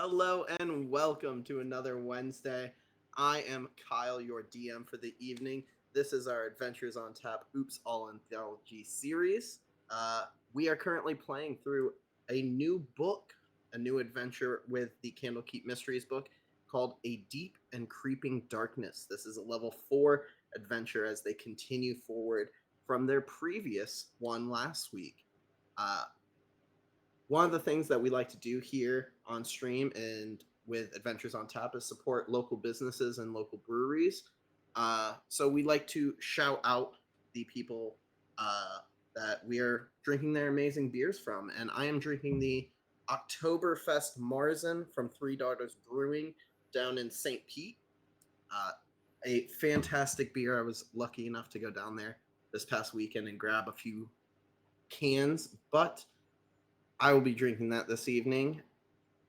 Hello and welcome to another Wednesday. I am Kyle, your DM for the evening. This is our Adventures on Tap Oops All Anthology series. We are currently playing through a new book, a new adventure with the Candlekeep Mysteries book called A Deep and Creeping Darkness. This is a level 4 adventure as they continue forward from their previous one last week. One of the things that we like to do here on stream and with Adventures on Tap is support local businesses and local breweries. So we like to shout out the people that we are drinking their amazing beers from. And I am drinking the Oktoberfest Marzen from Three Daughters Brewing down in St. Pete. Uh, a fantastic beer. I was lucky enough to go down there this past weekend and grab a few cans, but I will be drinking that this evening.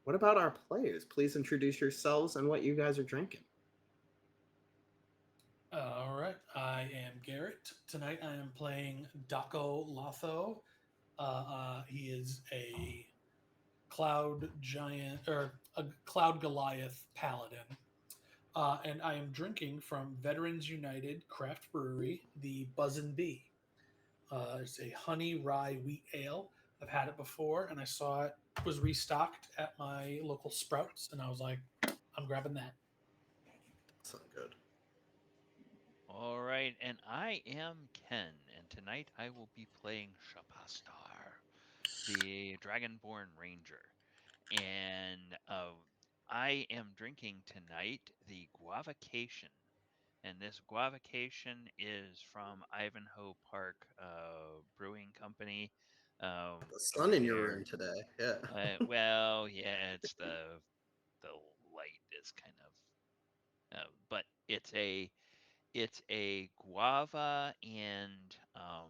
What about our players? Please introduce yourselves and what you guys are drinking. All right, I am Garrett. Tonight I am playing Daco Lotho. He is a cloud giant or a cloud Goliath paladin. And I am drinking from Veterans United Craft Brewery, the Buzzin' Bee. It's a honey rye wheat ale. I've had it before, and I saw it was restocked at my local Sprouts, and I was like, I'm grabbing that. Sounds good. All right, and I am Ken, and tonight I will be playing Shapastar, the Dragonborn Ranger. And I am drinking tonight the Guavacation. And this Guavacation is from Ivanhoe Park Brewing Company. The sun in your room Where, today. Yeah. yeah, it's the light is kind of, but it's a guava and I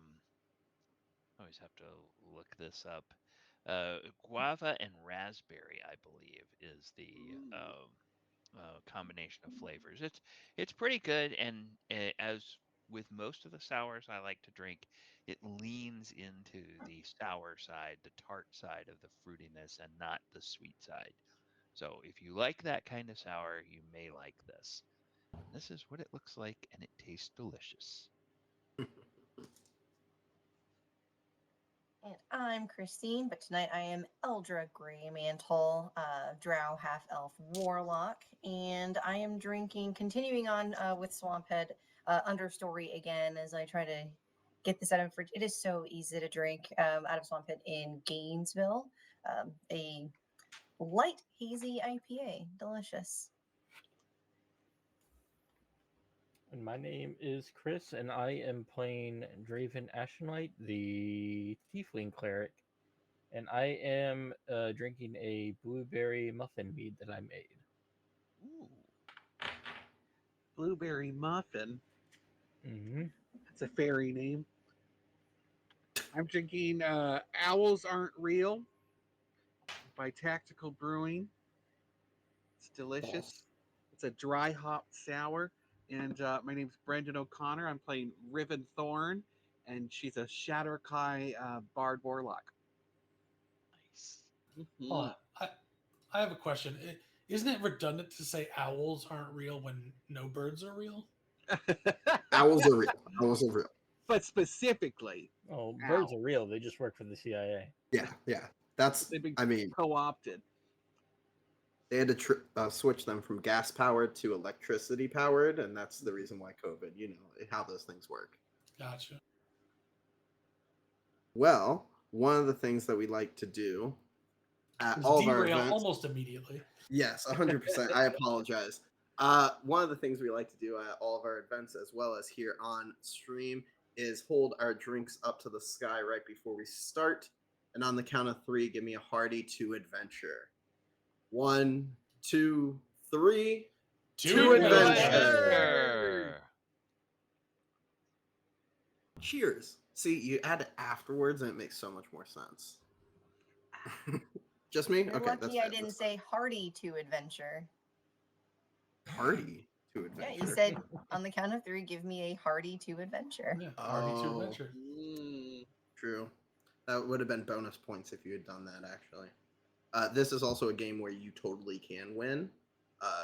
always have to look this up. Guava and raspberry, I believe, is the combination of flavors. It's pretty good, and as with most of the sours I like to drink, it leans into the sour side, the tart side of the fruitiness, and not the sweet side. So if you like that kind of sour, you may like this. This is what it looks like, and it tastes delicious. And I'm Christine, but tonight I am Eldra Greymantle, Drow half elf warlock, and I am drinking, continuing on with Swamphead Understory again as I try to get this out of fridge. It is so easy to drink out of Swamphead in Gainesville. A light hazy IPA, delicious. And my name is Chris, and I am playing Draven Ashenlight, the Tiefling Cleric. And I am drinking a blueberry muffin mead that I made. Ooh. Blueberry muffin. Mm-hmm. That's a fairy name. I'm drinking Owls Aren't Real by Tactical Brewing. It's delicious. It's a dry hop sour. And my name's Brendan O'Connor. I'm playing Riven Thorn, and she's a Shatterkai Bard Warlock. Nice. Oh, I have a question. Isn't it redundant to say owls aren't real when no birds are real? Owls are real. Owls are real. But specifically, Oh, birds owl. are real. They just work for the CIA. Yeah. That's, They've been I mean, co-opted. they had to switch them from gas powered to electricity powered, and that's the reason why COVID, how those things work. Gotcha. Well, one of the things that we like to do at It all was of our derailed events. almost immediately. Yes, 100%. I apologize. One of the things we like to do at all of our events, as well as here on stream, is hold our drinks up to the sky right before we start. And on the count of 3, give me a hearty to adventure. 1, 2, 3. To adventure! Adventure! Cheers. See, you add it afterwards, and it makes so much more sense. Just me? You're Okay, that's lucky I fair. didn't That's say hearty to adventure. hearty to Yeah, adventure. you said on the count of 3, give me a hearty to adventure. Yeah, party to Oh. adventure. True. That would have been bonus points if you had done that, actually. This is also a game where you totally can win.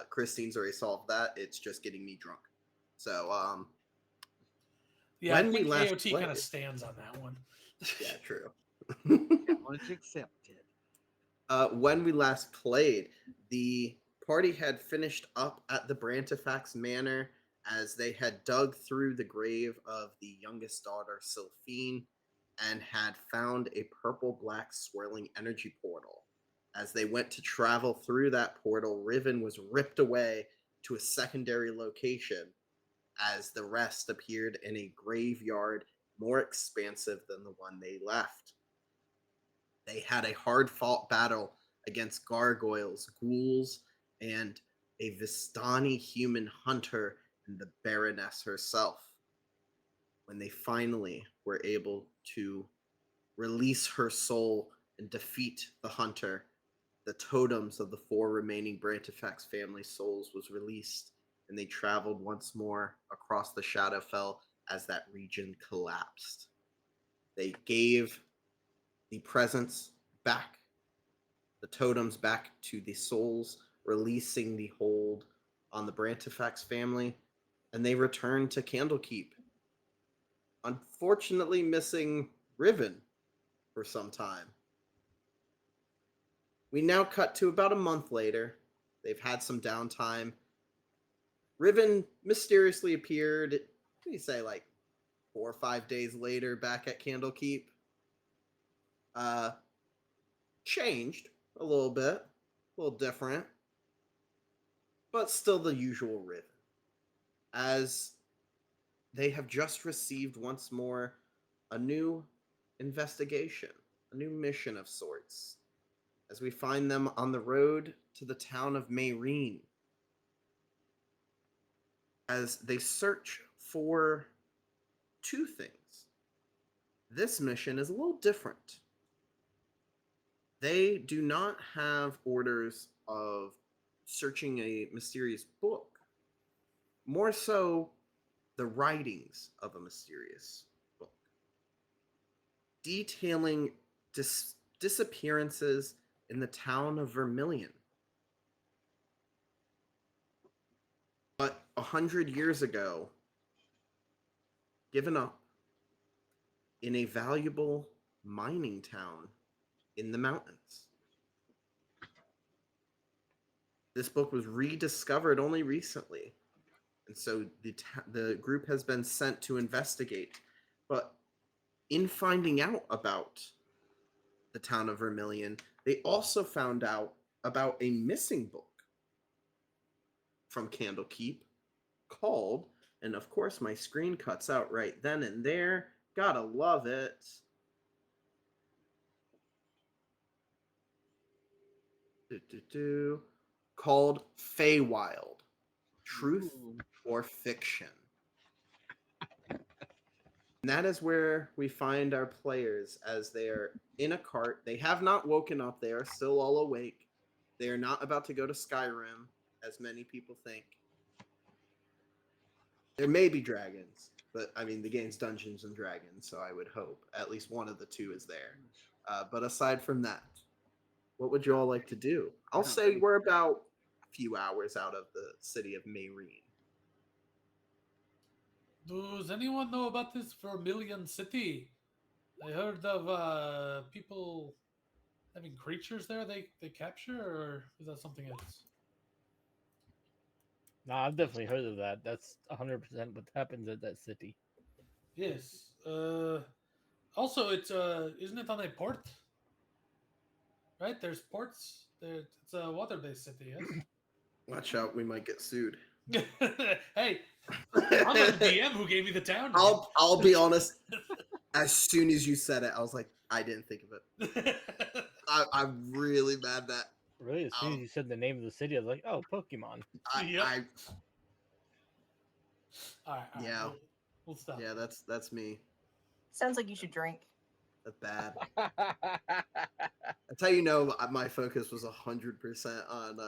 Christine's already solved that. It's just getting me drunk. So, Yeah, I when we think last AOT kind of played, stands on that one. yeah, true. Challenge accepted. When we last played, the party had finished up at the Brantifax Manor as they had dug through the grave of the youngest daughter, Sylphine, and had found a purple black swirling energy portal. As they went to travel through that portal, Riven was ripped away to a secondary location as the rest appeared in a graveyard more expansive than the one they left. They had a hard fought battle against gargoyles, ghouls, and a Vistani human hunter and the Baroness herself. When they finally were able to release her soul and defeat the hunter, the totems of the 4 remaining Brantifax family souls was released, and they traveled once more across the Shadowfell as that region collapsed. They gave the presents back, the totems back to the souls, releasing the hold on the Brantifax family, and they returned to Candlekeep. Unfortunately, missing Riven for some time. We now cut to about a month later. They've had some downtime. Riven mysteriously appeared, what do you say, like 4 or 5 days later back at Candlekeep. Uh, Changed a little bit, a little different, but still the usual Riven. As they have just received once more a new investigation, a new mission of sorts, as we find them on the road to the town of Mayreen, as they search for 2 things. This mission is a little different. They do not have orders of searching a mysterious book, more so the writings of a mysterious book, detailing disappearances in the town of Vermilion. But 100 years ago, given up in a valuable mining town in the mountains. This book was rediscovered only recently, and so the group has been sent to investigate. But in finding out about the town of Vermilion, they also found out about a missing book from Candlekeep called, and of course my screen cuts out right then and there. Gotta love it. Called Feywild. Truth Ooh. or Fiction. And that is where we find our players as they are in a cart. They have not woken up. They are still all awake. They are not about to go to Skyrim, as many people think. There may be dragons, but I mean, the game's Dungeons and Dragons, so I would hope at least one of the 2 is there. But aside from that, what would you all like to do? I'll say we're about a few hours out of the city of Mayreen. Does anyone know about this Vermilion City? I heard of people having creatures there they capture, or is that something else? No, I've definitely heard of that. That's 100% what happens at that city. Yes. Also, it's isn't it on a port? Right? There's ports. It's a water-based city. Yes. Watch out, we might get sued. Hey, I'm the DM who gave you the town name. I'll be honest. As soon as you said it, I was like, I didn't think of it. I'm really mad that Really, as soon as you said the name of the city, I was like, "Oh, Pokemon." Yep. All right. Yeah. We'll stop. Yeah, that's me. Sounds like you should drink. That's bad. That's how you know my focus was 100% on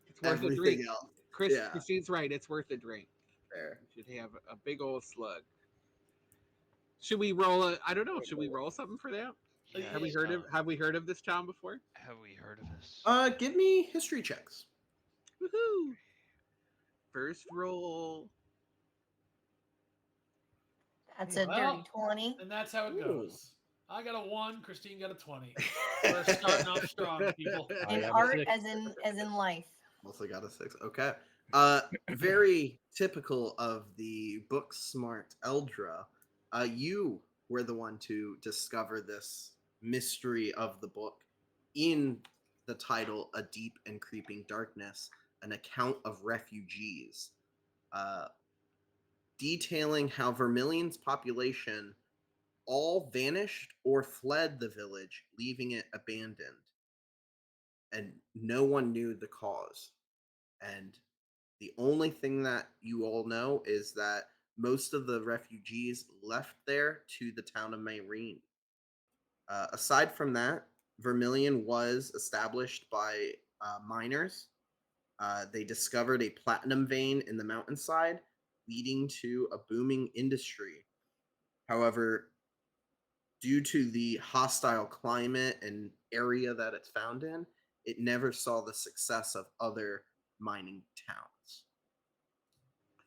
It's worth a everything drink. else. Christine's right. It's worth a drink. Fair. You should have a big old slug. Should we roll I don't know. Should we roll something for that? Yes, Have we heard of this town before? have we heard of this? Give me history checks. Woohoo! First roll. That's a Well, dirty 20. And that's how it Ooh. goes. I got a 1, Christine got a 20. We're starting off strong, people. I In have a art, 6. as in life. Also got a 6. Okay. Very typical of the book smart Eldra. You were the one to discover this mystery of the book in the title "A Deep and Creeping Darkness," an account of refugees, uh, detailing how Vermilion's population all vanished or fled the village, leaving it abandoned, and no one knew the cause. And the only thing that you all know is that most of the refugees left there to the town of Mayreen. Aside from that, Vermilion was established by miners. They discovered a platinum vein in the mountainside, leading to a booming industry. However, due to the hostile climate and area that it's found in, it never saw the success of other mining towns.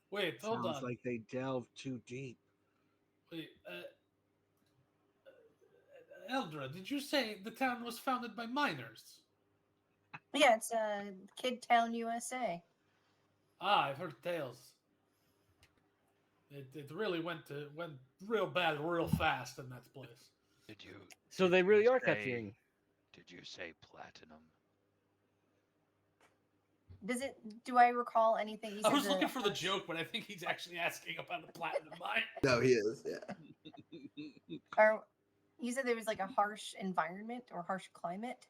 Wait, hold Sounds on. like they delved too deep. Wait, Eldra, did you say the town was founded by miners? Yeah, it's Kid Town, USA. Ah, I've heard tales. It really went real bad real fast in that place. Did you? So did they you really are say- capturing. Did you say platinum? Do I recall anything? You I said was looking for the harsh- joke, but I think he's actually asking about the platinum mine. No, he is. Yeah. Or you said there was like a harsh environment or harsh climate.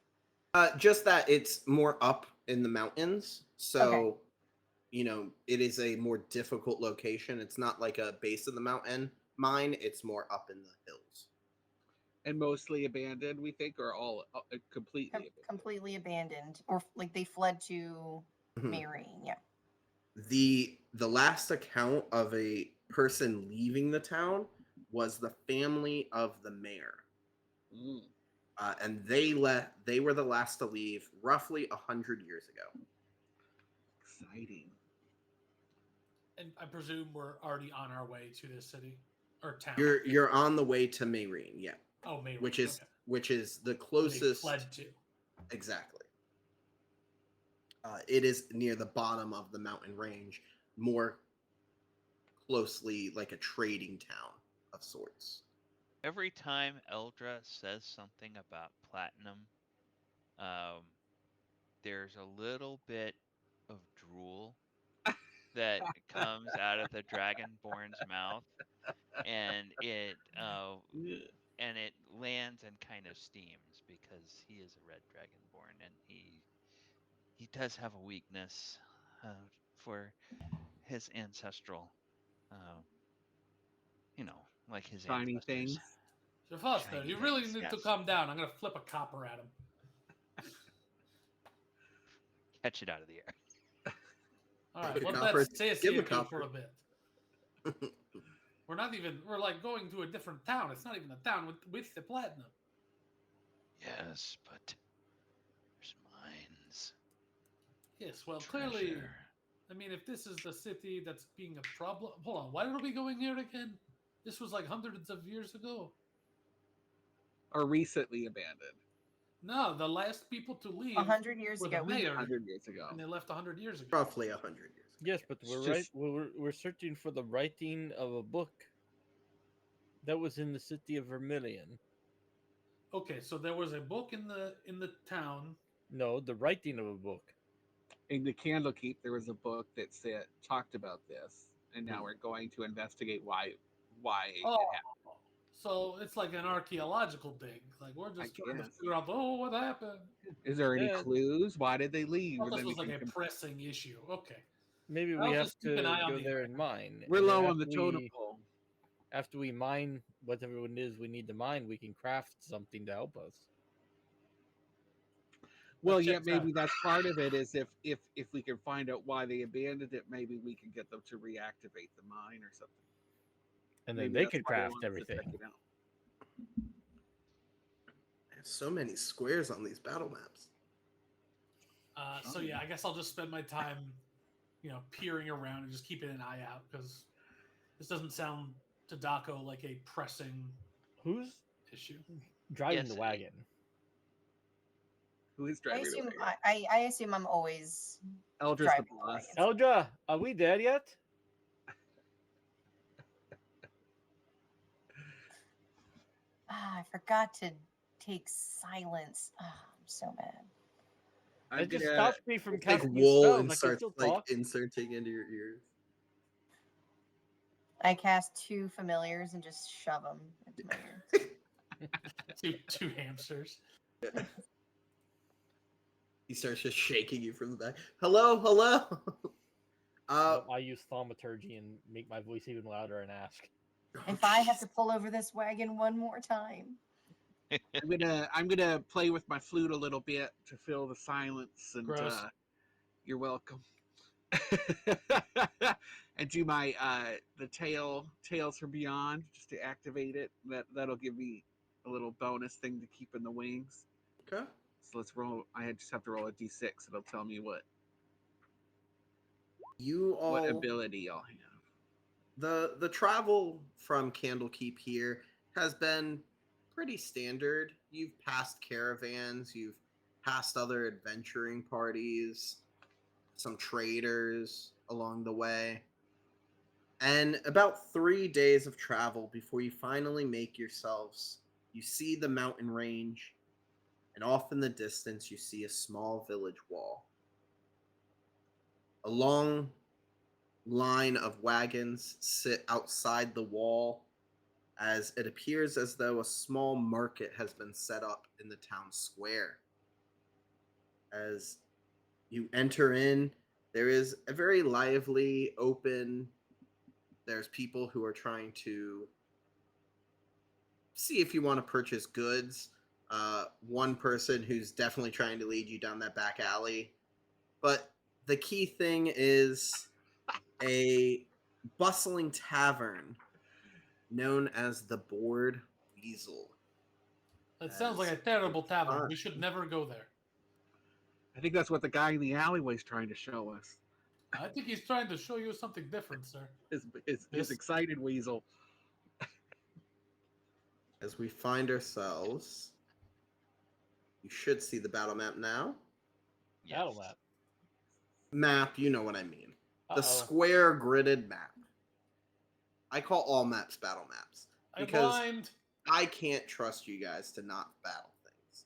Just that it's more up in the mountains, so Okay. it is a more difficult location. It's not like a base of the mountain mine; it's more up in the hills. And mostly abandoned, we think, or all completely abandoned. Completely abandoned, or like they fled to Mhm. Mayreen. Yeah. The last account of a person leaving the town was the family of the mayor, Mm, and they were the last to leave roughly 100 years ago. exciting. And I presume we're already on our way to this city or town. You're on the way to Mayreen, yeah, Oh, Mayreen. which is okay. the Where they closest. fled to. Exactly. It is near the bottom of the mountain range, more closely like a trading town of sorts. Every time Eldra says something about platinum, um, there's a little bit of drool that comes out of the dragonborn's mouth, and it lands and kind of steams because he is a red dragonborn, and he does have a weakness for his ancestral, uh, like his Shiny ancestors. things. So Foster, Shiny you really things, need to yes. calm down. I'm gonna flip a copper at him. Catch it out of the air. All right, The what copper- let's say give the for copper. a bit. We're like going to a different town. It's not even a town with the platinum. Yes, but there's mines. Yes, well, clearly, Treasure. I mean, if this is the city that's being a problem, hold on, why are we going here again? This was like hundreds of years ago. Or recently abandoned. No, the last people to leave 100 years were ago. the mayor, 100 years ago. and they left 100 years ago. Roughly 100 years. Yes, but It's we're just- right. We're searching for the writing of a book that was in the city of Vermilion. Okay, so there was a book in the town. No, the writing of a book. In the Candlekeep, there was a book that talked about this, and now Hmm. we're going to investigate why it Oh, happened. so it's like an archaeological dig. Like we're just trying to guess. figure out, what happened. Is there any Yeah. clues? Why did they leave? I thought And this then was we like can a pressing issue. Okay. Maybe I'll we have just keep an to eye on go the there area. and mine. We're and then low on the after totem we- pole. After we mine whatever it is we need to mine, we can craft something to help us. Well, That yeah, checks maybe out. that's part of it. Is if we can find out why they abandoned it, maybe we can get them to reactivate the mine or something. And then Maybe they that's could why craft want us to check everything. it out. There's so many squares on these battle maps. So yeah, I guess I'll just spend my time, peering around and just keeping an eye out because this doesn't sound to Daco like a pressing Who's issue. driving Yes, the wagon? Who is I driving assume away? I assume I'm always Eldra's the driving the boss. wagons. Eldra, are we there yet? I forgot to take silence. I'm so mad. I'm That just gonna. stops me from It's like casting wool spells. and I can starts still like talk. inserting into your ears. I cast 2 familiars and just shove them into my ears. Two hamsters. He starts just shaking you from the back. Hello, hello. Nope, I use thaumaturgy and make my voice even louder and ask. If I have to pull over this wagon one more time. I'm gonna play with my flute a little bit to fill the silence, and Gross. you're welcome. And do my the tales from beyond just to activate it. That'll give me a little bonus thing to keep in the wings. Okay. So let's roll. I just have to roll a d6. It'll tell me what You all ability I'll have. the travel from Candlekeep here has been pretty standard. You've passed caravans, you've passed other adventuring parties, some traders along the way. And about 3 days of travel before you finally make yourselves, you see the mountain range, and off in the distance you see a small village wall. A long line of wagons sit outside the wall as it appears as though a small market has been set up in the town square. As you enter in, there is a very lively, open. There's people who are trying to see if you want to purchase goods. One person who's definitely trying to lead you down that back alley. But the key thing is a bustling tavern known as the Board Weasel. That sounds like a terrible tavern. We should never go there. I think that's what the guy in the alleyway is trying to show us. I think he's trying to show you something different, sir. His excited weasel. As we find ourselves, you should see the battle map now. yes. Battle map. Map, you know what I mean. The Uh-oh. square gridded map. I call all maps battle maps I'm because blind. I can't trust you guys to not battle things.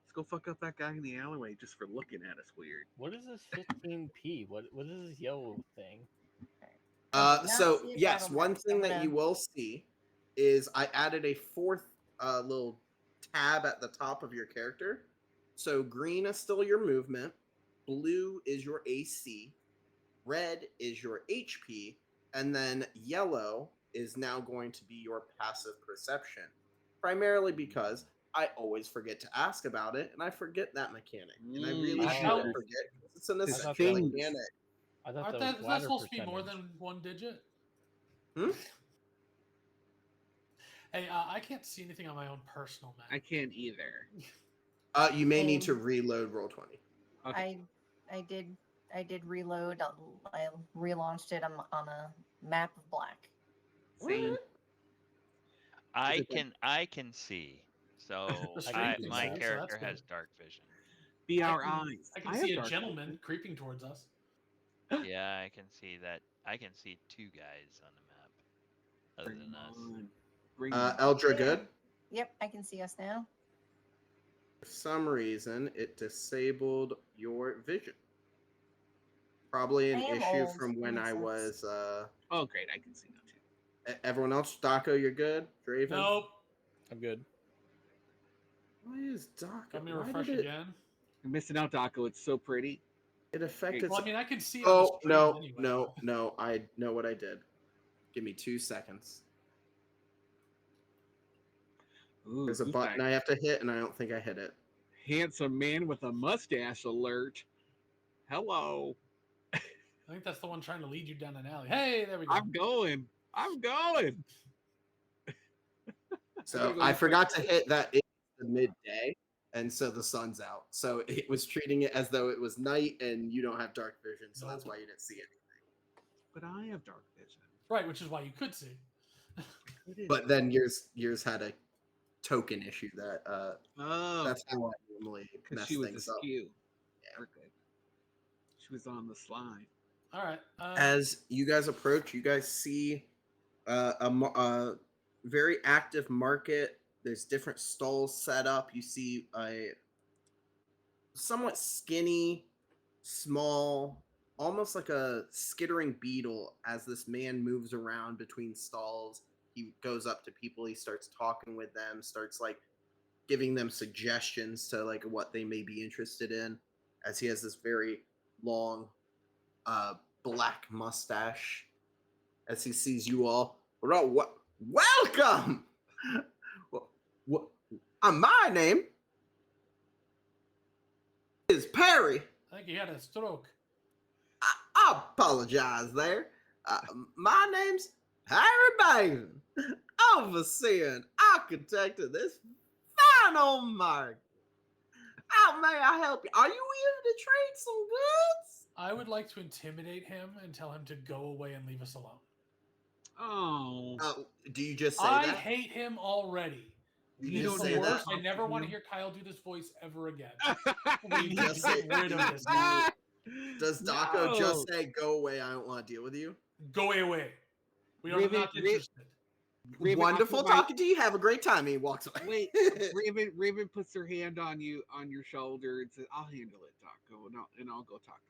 Let's go fuck up that guy in the alleyway just for looking at us weird. What is this 15p? What is this yellow thing? I did not So see a yes, battle one map, so thing I'm that gonna- you will see is I added a fourth little tab at the top of your character. So green is still your movement, blue is your AC, red is your HP, and then yellow is now going to be your passive perception. Primarily because I always forget to ask about it, and I forget that mechanic. And I really Oh. shouldn't forget because it's an This essential thing- mechanic. I thought Aren't that was is that bladder supposed to be more percentage. than one digit? Hmm? Hey, I can't see anything on my own personal map. I can't either. You may need to reload Roll20. Okay. I did reload. I relaunched it. I'm on a map of black. Same. I it like- can see. So The stream can my see, so character that's has good. dark vision. Be I our can- eyes. I can have see a dark gentleman vision. creeping towards us. Yeah, I can see that. I can see two guys on the map other Bring than us. on. Bring on. Eldra, good? Yep, I can see us now. For some reason, it disabled your vision. Probably an I am issue old, from that when makes I sense. was. Oh, great. I can see now too. Everyone else, Daco, you're good? Draven? Nope. I'm good. Why is Daco? Let me Why refresh did it, again. You're missing out, Daco. It's so pretty. it affected. Well, I mean, I can see on Oh, the stream no, anyway. no, no. I know what I did. Give me 2 seconds. Ooh, There's a who's button that I have to hit, and I don't think I hit it. handsome man with a mustache alert. Hello. I think that's the one trying to lead you down an alley. Hey, there we go. I'm going. I'm going. So go I use forgot to hit that it's the midday, and so the sun's out. So it was treating it as though it was night, and you don't have dark vision, so that's Nope. why you didn't see it. But I have dark vision. Right, which is why you could see. But then yours had a token issue that oh, that's how I normally because mess she was things up. askew. Yeah. Okay. She was on the slide. All right. As you guys approach, you guys see a very active market. There's different stalls set up. You see a somewhat skinny, small, almost like a skittering beetle as this man moves around between stalls. He goes up to people, he starts talking with them, starts like giving them suggestions to like what they may be interested in, as he has this very long black mustache as he sees you all. Welcome! What, my name is Perry. I think he had a stroke. I apologize there. My name's Harry Baven, overseer and architect of this fine old market. How may I help you? Are you here to trade some goods? I would like to intimidate him and tell him to go away and leave us alone. Oh. Do you just say I that? hate him already. You He just is say the that? worst. I never want to hear Kyle do this voice ever again. We You need just to say- get rid of this guy. Does Daco just say, "Go away, I don't want to deal with you"? Go away. We are Rivet- not interested. Raven, Wonderful occupy- talking to you. Have a great time. And he walks away. Wait, Raven puts her hand on your shoulder and says, "I'll handle it, Taco, and I'll go talk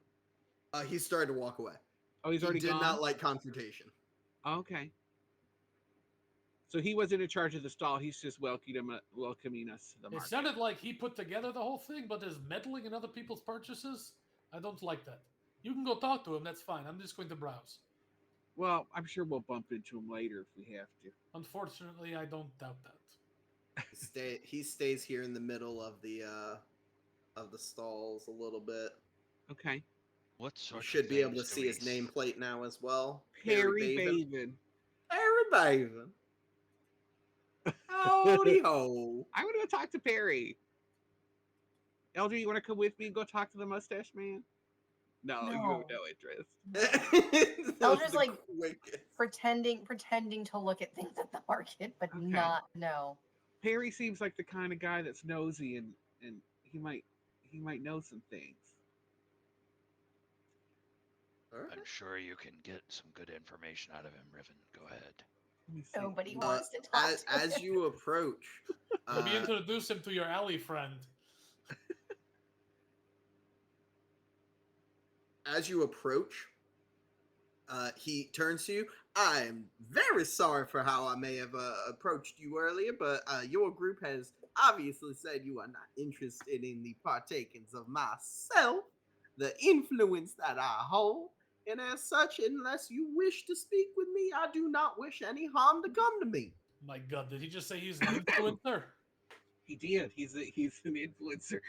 to him." He started to walk away. Oh, he's He already did gone. not like confrontation. Okay. So he wasn't in charge of the stall. He's just welcoming us to the It market. sounded like he put together the whole thing, but is meddling in other people's purchases. I don't like that. You can go talk to him. That's fine. I'm just going to browse. Well, I'm sure we'll bump into him later if we have to. Unfortunately, I don't doubt that. He stays here in the middle of the stalls a little bit. Okay. What You sort should of be able to things do see we his nameplate now as well. Perry Baven. Harry Baven. Howdy ho. I'm gonna go talk to Perry. Eldra, you want to come with me and go talk to the mustache man? No, you No. have no interest. That was Eldra's the like quickest. pretending to look at things at the market, but Okay. not no. Perry seems like the kind of guy that's nosy and he might know some things. All right. I'm sure you can get some good information out of him, Riven. Go ahead. Let me see. Nobody wants to talk to As him. you approach, Maybe introduce him to your alley friend. as you approach, he turns to you. I'm very sorry for how I may have approached you earlier, but your group has obviously said you are not interested in the partakings of myself, the influence that I hold, and as such, unless you wish to speak with me, I do not wish any harm to come to me. My God, did he just say he's an influencer? He did. He's an influencer.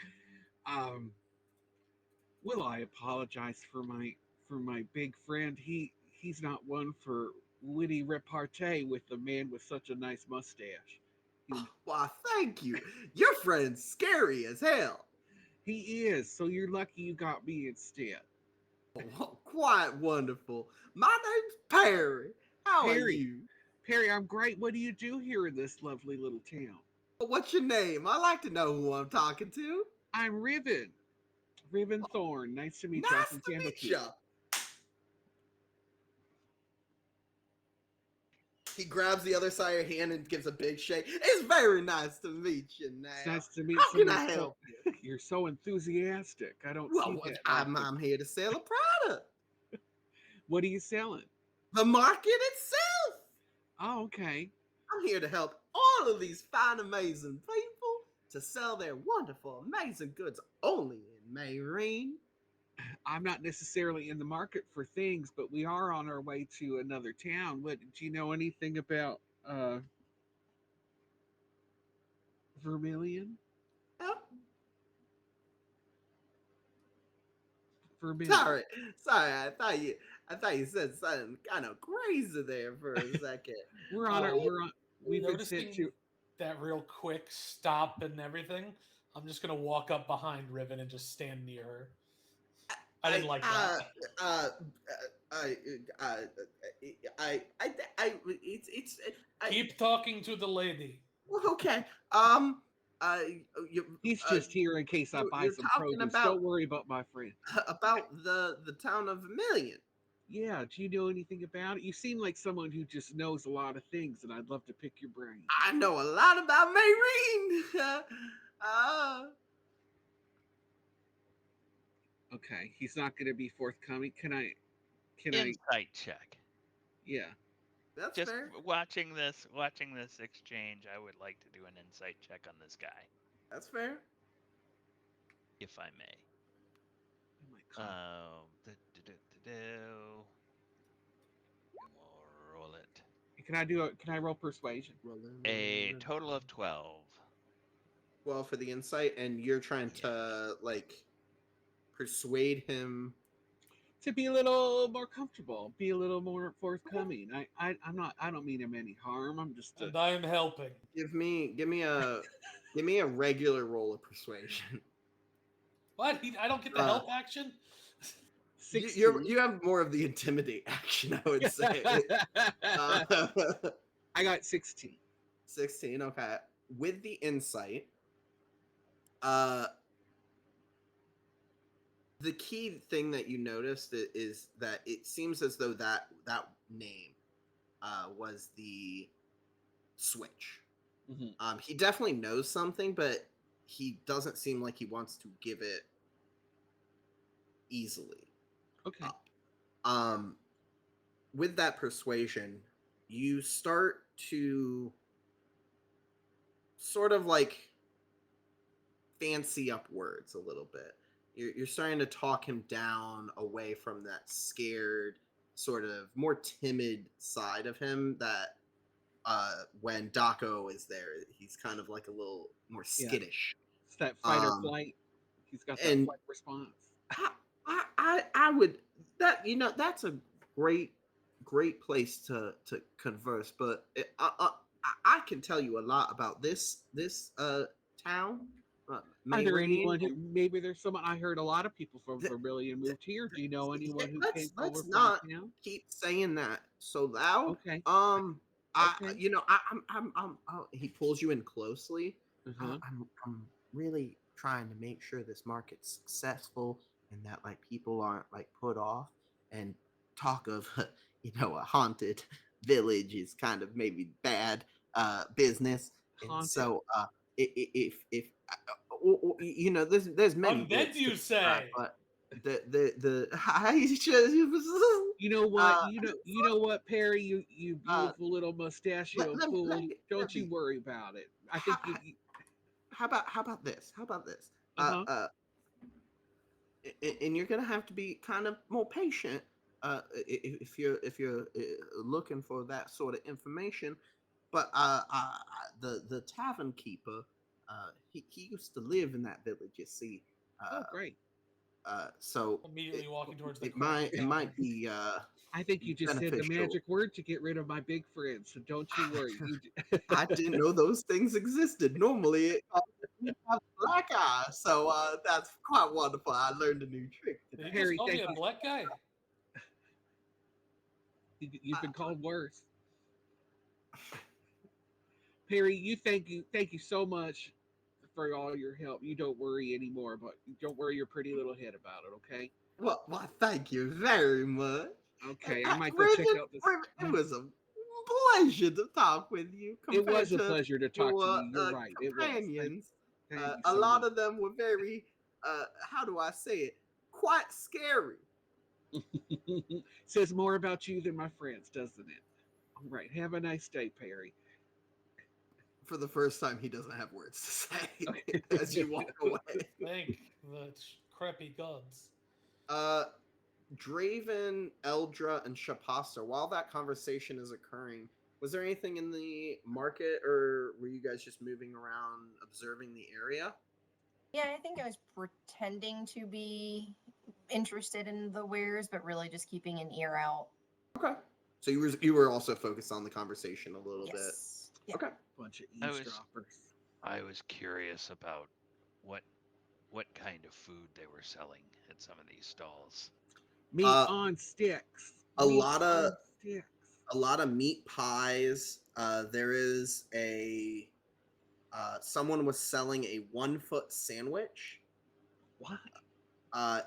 Well, I apologize for my big friend. He's not one for witty repartee with a man with such a nice mustache. Why, thank you. Your friend's scary as hell. He is. So you're lucky you got me instead. Oh, quite wonderful. My name's Perry. How are Perry. you? Perry, I'm great. What do you do here in this lovely little town? What's your name? I like to know who I'm talking to. I'm Riven. Riven Thorn. Nice to meet you. I'm Nice from to meet Candlekeep. you. He grabs the other side of your hand and gives a big shake. It's very nice to meet you now. It's nice to meet How can someone I so- help you? You're so enthusiastic. I don't Well, see that. I'm often. here to sell a product. What are you selling? The market itself. Oh, okay. I'm here to help all of these fine, amazing people to sell their wonderful, amazing goods only in Mayreen. I'm not necessarily in the market for things, but we are on our way to another town. What do you know anything about Vermilion? Oh, Vermilion. sorry. I thought you said something kind of crazy there for a second. We're on our Oh, we're on we've been sent Noticing that real quick stop and everything, I'm just gonna walk up behind Riven and just stand near her. I didn't like that. It's Keep talking to the lady. well, okay. You, He's just here in case I buy you're some talking produce. about Don't worry about my friend. the town of Vermilion. Yeah, do you know anything about it? You seem like someone who just knows a lot of things, and I'd love to pick your brain. I know a lot about Mayreen. uh, Okay, he's not going to be forthcoming. Can I? Insight check. Yeah. that's Just fair. watching this exchange, I would like to do an insight check on this guy, That's fair. if I may. Oh my God. And we'll roll it. Can I roll persuasion? A total of 12. Well, for the insight, and you're trying to like persuade him. To be a little more comfortable, be a little more forthcoming. I'm not. I don't mean him any harm. I'm just. And I am helping. Give me a regular roll of persuasion. What? I don't get the help action? You have more of the intimidate action, I would say. I got 16. 16, okay. With the insight, the key thing that you noticed is that it seems as though that name was the switch. Mm-hmm. He definitely knows something, but he doesn't seem like he wants to give it easily. Okay. With that persuasion, you start to sort of like fancy up words a little bit. You're starting to talk him down away from that scared, sort of more timid side of him that when Daco is there, he's kind of like a little more skittish. It's that fight or flight. He's got that and flight response. I would that's a great place to converse, but I can tell you a lot about this town. Are there Mayreen, anyone who maybe there's someone I heard a lot of people from Vermilion moved here? Do you know anyone who came over let's from not the town? keep saying that so loud. Okay. I he pulls you in closely. Uh-huh. I'm really trying to make sure this market's successful and that like people aren't like put off, and talk of a haunted village is kind of maybe bad business. And Haunted? so if there's many Undead, words to you describe, say? but the You know what? You know what, Perry? You beautiful little mustachio let fool. me Don't you worry about it. I think you. how about this? Uh-huh. And you're gonna have to be kind of more patient if you're looking for that sort of information. But the tavern keeper, he used to live in that village. You see, Oh, great. so Immediately walking towards the it might be I think you just said the beneficial. magic word to get rid of my big friend. So don't you worry. I didn't know those things existed. Normally, we have black eye, so that's quite wonderful. I learned a new trick Did today. he just Harry, call me thank a you. black guy? You've been called worse. Perry, thank you so much for all your help. You don't worry anymore, but don't worry your pretty little head about it, okay? Well, thank you very much. Okay, I might go check Bridget, out this. It was a pleasure to talk with you. It Compared was a to pleasure to talk to your you. You're right. It was. companions, Thank you a so lot much. of them were very, how do I say it? Quite scary. Says more about you than my friends, doesn't it? All right. Have a nice day, Perry. For the first time, he doesn't have words to say Okay. as you walk away. Thank the crappy gods. Draven, Eldra, and Shapasta, while that conversation is occurring, was there anything in the market, or were you guys just moving around observing the area? Yeah, I think I was pretending to be interested in the wares, but really just keeping an ear out. Okay. So you were also focused on the conversation a little bit. Yes. Yeah. Okay. Bunch of I was- eavesdroppers. I was curious about what kind of food they were selling at some of these stalls. Meat on sticks. a Meat lot of- on sticks. A lot of meat pies. There is someone was selling a 1 foot sandwich. What?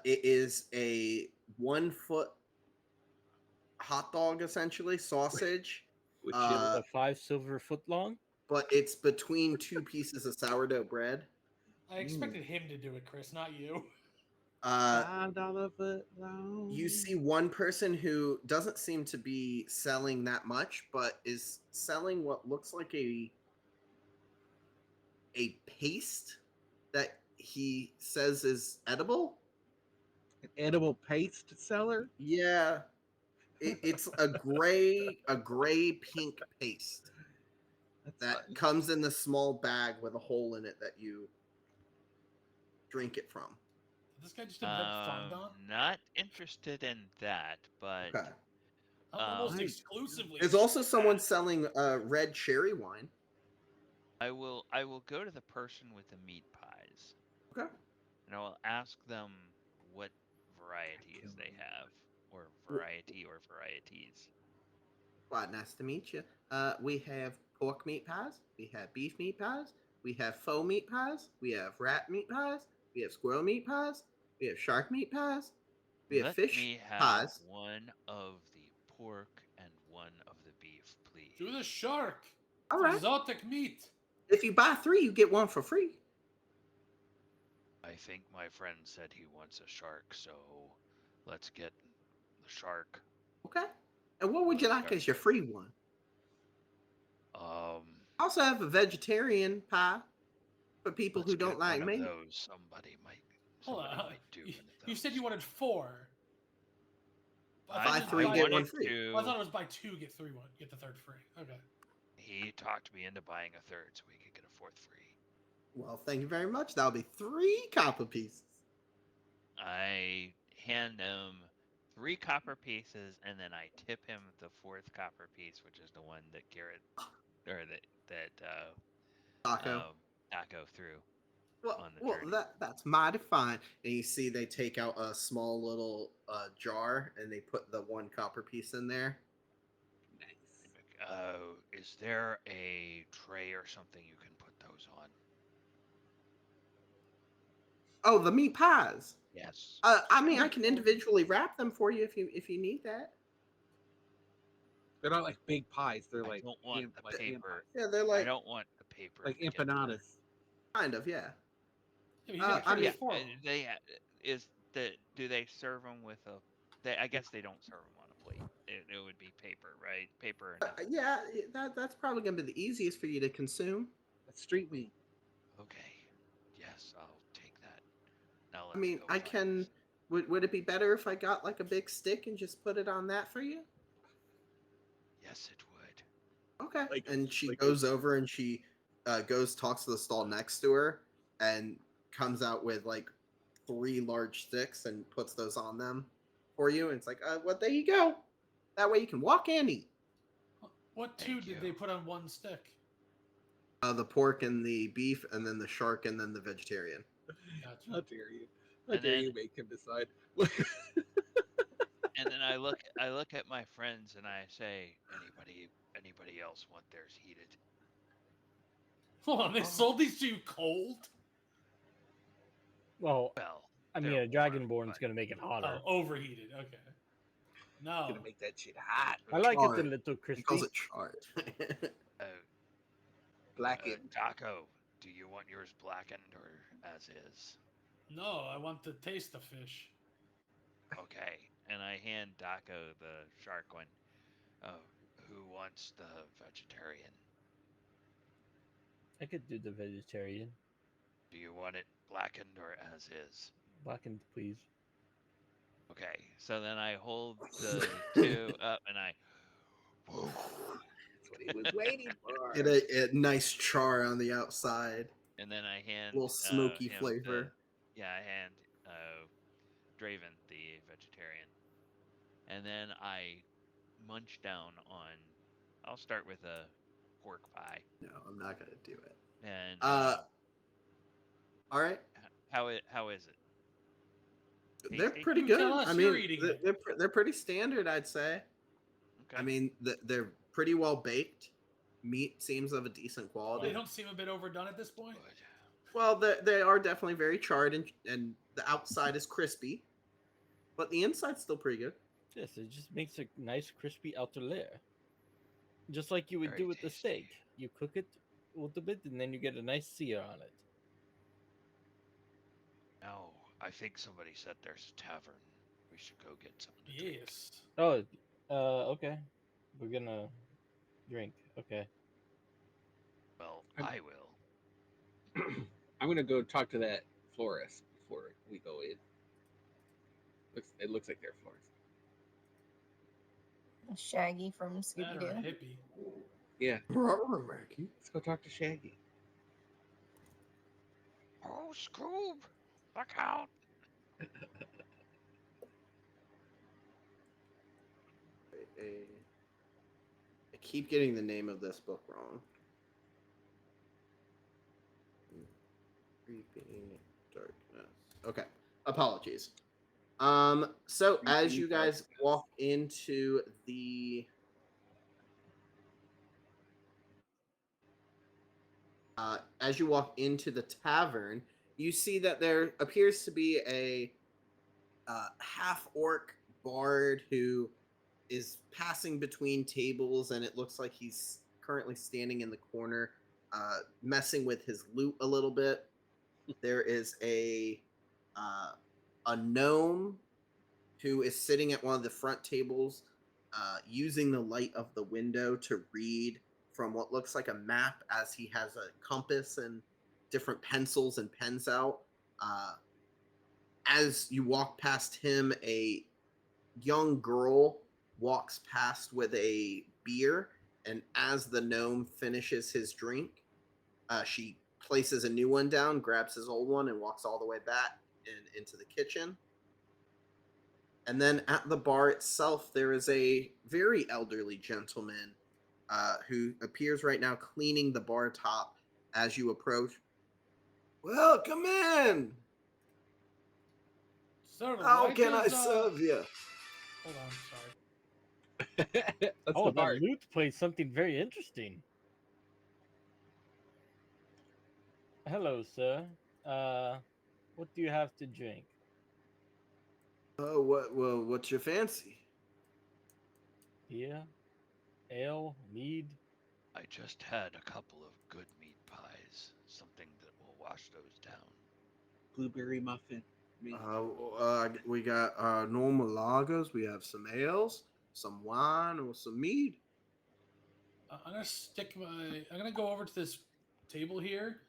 It is a 1 foot hot dog, essentially sausage, With Uh, chili. A 5 silver foot long. but it's between 2 pieces of sourdough bread. I expected him to do it, Chris, not you. $5 foot long. You see one person who doesn't seem to be selling that much, but is selling what looks like a paste that he says is edible. An edible paste seller. Yeah, it's a gray pink paste That's that fun. comes in the small bag with a hole in it that you drink it from. Did this guy just invent fondant? Not interested in that, but Okay. Almost Nice. exclusively. There's also someone selling red cherry wine. I will go to the person with the meat pies Okay. and I will ask them what varieties killed they him. have, or variety or varieties. Well, nice to meet you. We have pork meat pies. We have beef meat pies. We have faux meat pies. We have rat meat pies. We have squirrel meat pies. We have shark meat pies. We have Let fish me have pies. one of the pork and one of the beef, please. Do the shark. All It's right. exotic meat. If you buy 3, you get 1 for free. I think my friend said he wants a shark, so let's get the shark. Okay. And what would you like as your free one? I also have a vegetarian pie for people who let's don't get like one meat. of those. Somebody Hold might on. do You, one of you said those. you wanted 4. Buy it was 3, get 1 wanted free. to- I thought it was buy 2, get 3 one, get the third free. Okay. He talked me into buying a third so we could get a fourth free. Well, thank you very much. That'll be 3 copper pieces. I hand him 3 copper pieces, and then I tip him the 4th copper piece, which is the one that Garrett or Taco. Taco threw. Well, on the journey. that's mighty fine. And you see they take out a small little jar and they put the 1 copper piece in there. Nice. Is there a tray or something you can put those on? Oh, the meat pies. Yes. I mean, I can individually wrap them for you if you need that. They're not like big pies. They're I like don't want ham- the like ham paper. Yeah, they're I like don't want the paper. like to get the- empanadas. kind of, yeah. Yeah, he's got I mean, trays for 'em. Do they serve them with a? I guess they don't serve them on a plate. It would be paper, right? Paper and nothing. yeah, that's probably gonna be the easiest for you to consume. That's street meat. Okay. Yes, I'll take that. Now I let's mean, go I find can. this. Would it be better if I got like a big stick and just put it on that for you? Yes, it would. Okay. Like- And she like goes over and she goes talks to the stall next to her and comes out with like 3 large sticks and puts those on them for you. And it's like, well, there you go. That way you can walk and eat. What 2 Thank did you. they put on 1 stick? The pork and the beef, and then the shark, and then the vegetarian. How Gotcha. dare you? How And dare then- you make him decide? And then I look at my friends and I say, anybody else want theirs heated? Hold on, they sold these to you cold? Well, Well, I mean, they're a dragonborn's warm, gonna make it hotter. Oh, overheated. Okay. No. Gonna make that shit hot. I like it a charred. little He calls crispy. it charred. uh, Blackened. Taco, do you want yours blackened or as is? No, I want to taste the fish. Okay. And I hand Taco the shark one. Who wants the vegetarian? I could do the vegetarian. Do you want it blackened or as is? Blackened, please. Okay. So then I hold the 2 up and I. Whoa. That's what he was waiting for. Get a nice char on the outside. And then I hand A little smoky him flavor. I hand Draven the vegetarian, and then I munch down on. I'll start with a pork pie. No, I'm not gonna do it. And All right. how is it? They're Tasty? pretty You good. tell us I you're mean, eating it. they're pretty standard, I'd say. Okay. I mean, they're pretty well baked. Meat seems of a decent quality. They don't seem a bit overdone at this point. Good. Well, they are definitely very charred, and the outside is crispy, but the inside's still pretty good. Yes, it just makes a nice crispy outer layer. Just like you would Very do with the tasty. steak. You cook it a little bit and then you get a nice sear on it. Now, I think somebody said there's a tavern. We should go get something to drink. Yes. Oh, okay. We're gonna drink. Okay. Well, I'm- I will. I'm gonna go talk to that florist before we go in. It looks like they're florists. Shaggy from That Scooby or a Doo. hippie. Yeah, Mackie. let's go talk to Shaggy. Oh, Scoob! Look out! I keep getting the name of this book wrong. Creeping Darkness. Okay. Apologies. So as Creeping you guys Darkness. walk into the tavern, you see that there appears to be a half orc bard who is passing between tables, and it looks like he's currently standing in the corner, messing with his lute a little bit. There is a gnome who is sitting at one of the front tables, using the light of the window to read from what looks like a map, as he has a compass and different pencils and pens out. As you walk past him, a young girl walks past with a beer, and as the gnome finishes his drink, she places a new one down, grabs his old one, and walks all the way back into the kitchen. And then at the bar itself, there is a very elderly gentleman who appears right now cleaning the bar top as you approach. Well, come in. Sir, How why can I does, serve you? Hold on, sorry. That's Oh, the that bard. lute plays something very interesting. Hello, sir. What do you have to drink? Oh, what's your fancy? Beer, ale, mead. I just had a couple of good meat pies. Something that will wash those down. Blueberry muffin. We got normal lagers. We have some ales, some wine, or some mead. I'm gonna go over to this table here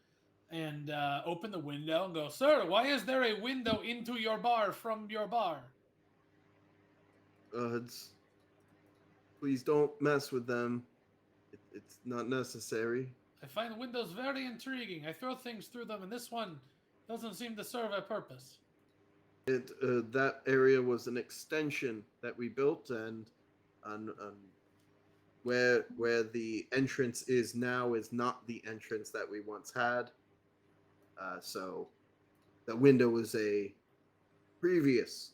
and open the window and go, sir, why is there a window into your bar from your bar? Please don't mess with them. It's not necessary. I find windows very intriguing. I throw things through them, and this one doesn't seem to serve a purpose. That area was an extension that we built, and where the entrance is now is not the entrance that we once had. So the window was a previous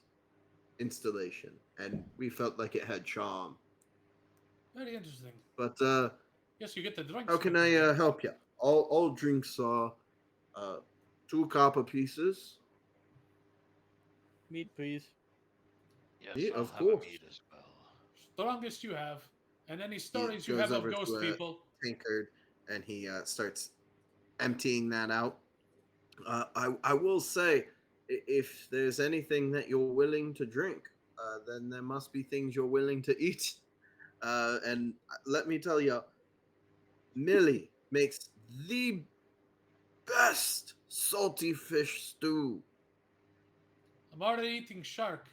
installation, and we felt like it had charm. Very interesting. But Yes, you get the drinks. how can I help you? All drinks are 2 copper pieces. Mead, please. Yes, Yeah, I'll of have course. a meat as well. Strongest you have, and any He stories you goes have of over ghost to a people. tankard, and he starts emptying that out. I will say, if there's anything that you're willing to drink, then there must be things you're willing to eat. And let me tell you, Millie makes the best salty fish stew. I'm already eating shark.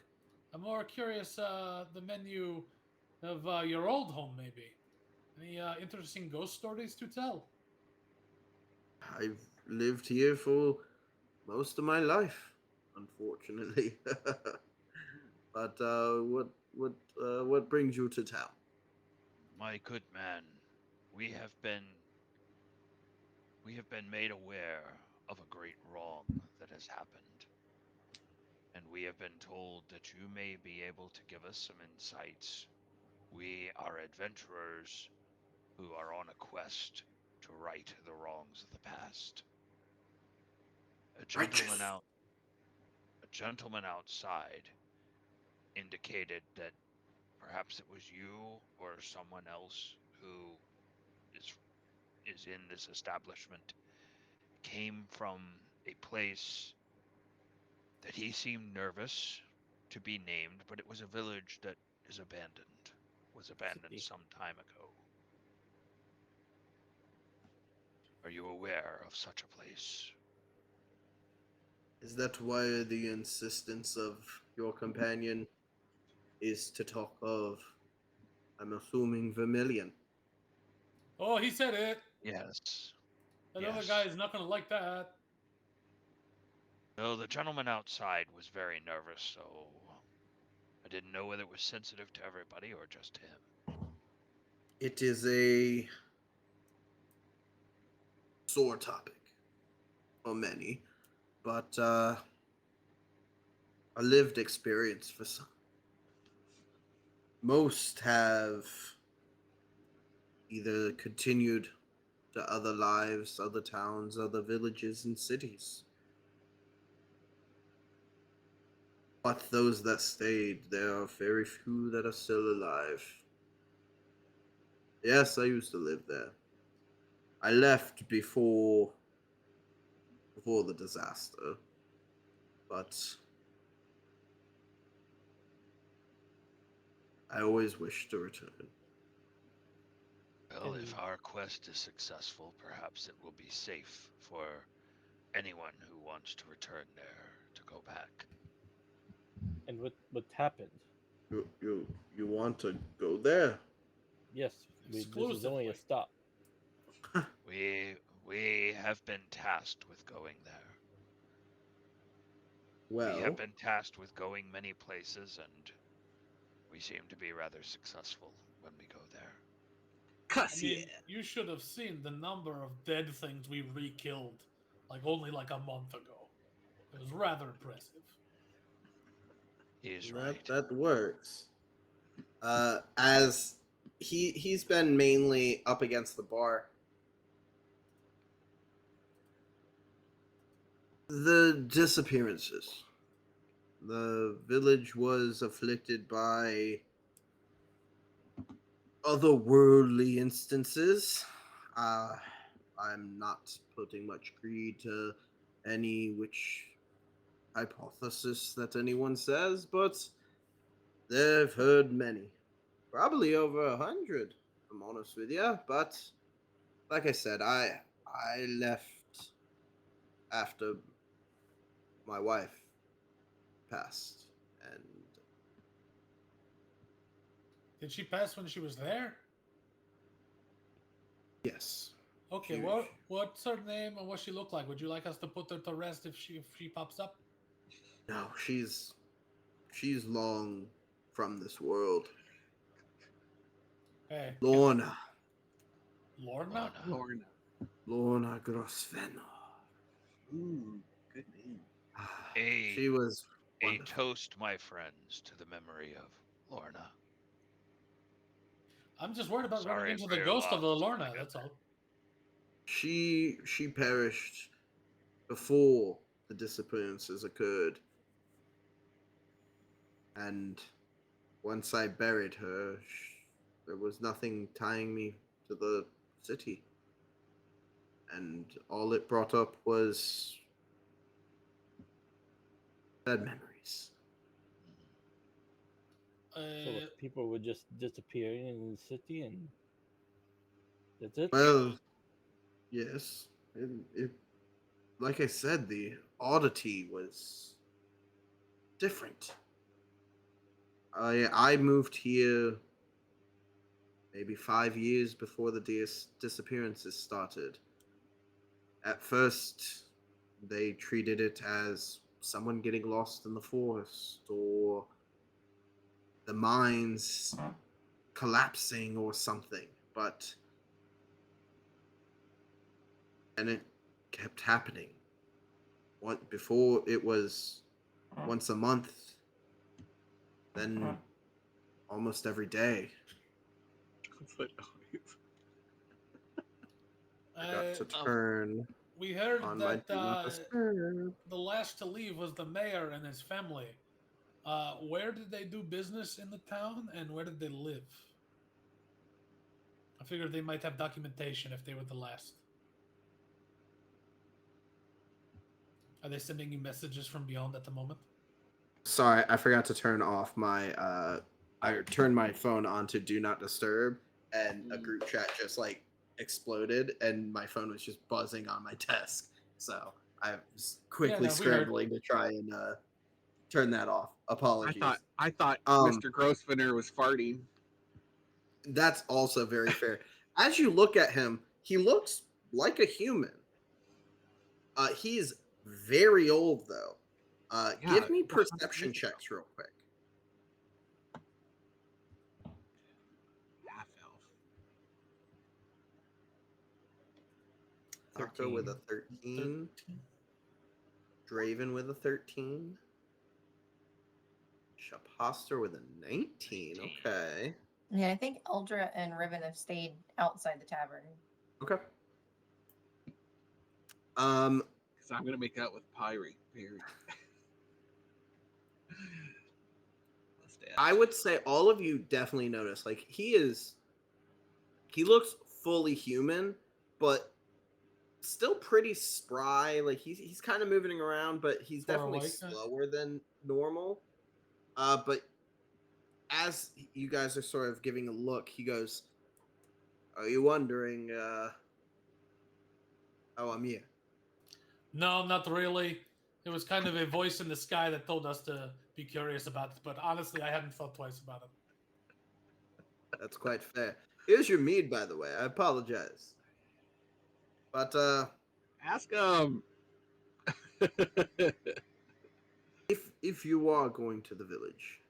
I'm more curious the menu of your old home, maybe. Any interesting ghost stories to tell? I've lived here for most of my life, unfortunately. But what brings you to town? My good man, we have been made aware of a great wrong that has happened, and we have been told that you may be able to give us some insights. We are adventurers who are on a quest to right the wrongs of the past. A gentleman Righteous. a gentleman outside indicated that perhaps it was you or someone else who is in this establishment came from a place that he seemed nervous to be named, but it was a village that is abandoned, was abandoned City. some time ago. Are you aware of such a place? Is that why the insistence of your companion is to talk of, I'm assuming, Vermilion? Oh, he said it. Yes. That other Yes. guy is not going to like that. No, the gentleman outside was very nervous, so I didn't know whether it was sensitive to everybody or just him. It is a sore topic for many, but a lived experience for some. Most have either continued to other lives, other towns, other villages, and cities. But those that stayed, there are very few that are still alive. Yes, I used to live there. I left before the disaster, but I always wish to return. Well, And if our quest is successful, perhaps it will be safe for anyone who wants to return there to go back. and what happened? You want to go there? Yes, this is only a Exclusively. stop. We have been tasked with going there. We have Well, been tasked with going many places, and we seem to be rather successful when we go there. I Cuss yeah. mean, you should have seen the number of dead things we re-killed, only like a month ago. It was rather impressive. He is that right. that works. As he's been mainly up against the bar. The disappearances. The village was afflicted by otherworldly instances. Uh, I'm not putting much greed to any which hypothesis that anyone says, but they've heard many. Probably over 100, I'm honest with you. But like I said, I left after my wife passed, and Did she pass when she was there? yes, Okay, she, what's her name and what she look like? Would you like us to put her to rest if she pops up? no, she's long from this world. Hey, Lorna, Lorna? Lorna, Lorna. Lorna Grosvenor. Ooh, good name. a She was a wonderful. toast, my friends, to the memory of Lorna. I'm just worried about running Sorry into for the your ghost of loss the Lorna. altogether. That's all. She perished before the disappearances occurred, and once I buried her, there was nothing tying me to the city, and all it brought up was bad memories. So the Uh, people would just disappear in the city, and that's it. Well, yes, it like I said, the oddity was different. I moved here maybe 5 years before the disappearances started. At first, they treated it as someone getting lost in the forest or the mines collapsing or something. But And it kept happening. What before it was once a month, then almost every day. I got to turn We heard on my that do not disturb. the last to leave was the mayor and his family. Where did they do business in the town, and where did they live? I figured they might have documentation if they were the last. Are they sending you messages from beyond at the moment? Sorry, I forgot to turn off my I turned my phone on to do not disturb, and a group chat just like exploded, and my phone was just buzzing on my desk. So I was quickly no, we heard. scrambling to try and turn that off. Apologies. I thought Um, Mr. Grosvenor was farting. That's also very fair. As you look at him, he looks like a human. He's very old though. Yeah, Give me 100 perception years ago. checks real quick. Half elf. Octo with a 13. Draven with a 13. Shaposter with a 19. Okay. Yeah, I think Eldra and Riven have stayed outside the tavern. Okay. Because I'm gonna make out with Pyrie. I would say all of you definitely notice, like, he looks fully human, but still pretty spry. Like, he's kind of moving around, but he's For a definitely white guy? slower than normal. But as you guys are sort of giving a look, he goes, "Are you wondering, how I'm here?" No, not really. It was kind of a voice in the sky that told us to be curious about it, but honestly, I hadn't thought twice about it. That's quite fair. Here's your mead, by the way. I apologize. But, Ask him. if you are going to the village,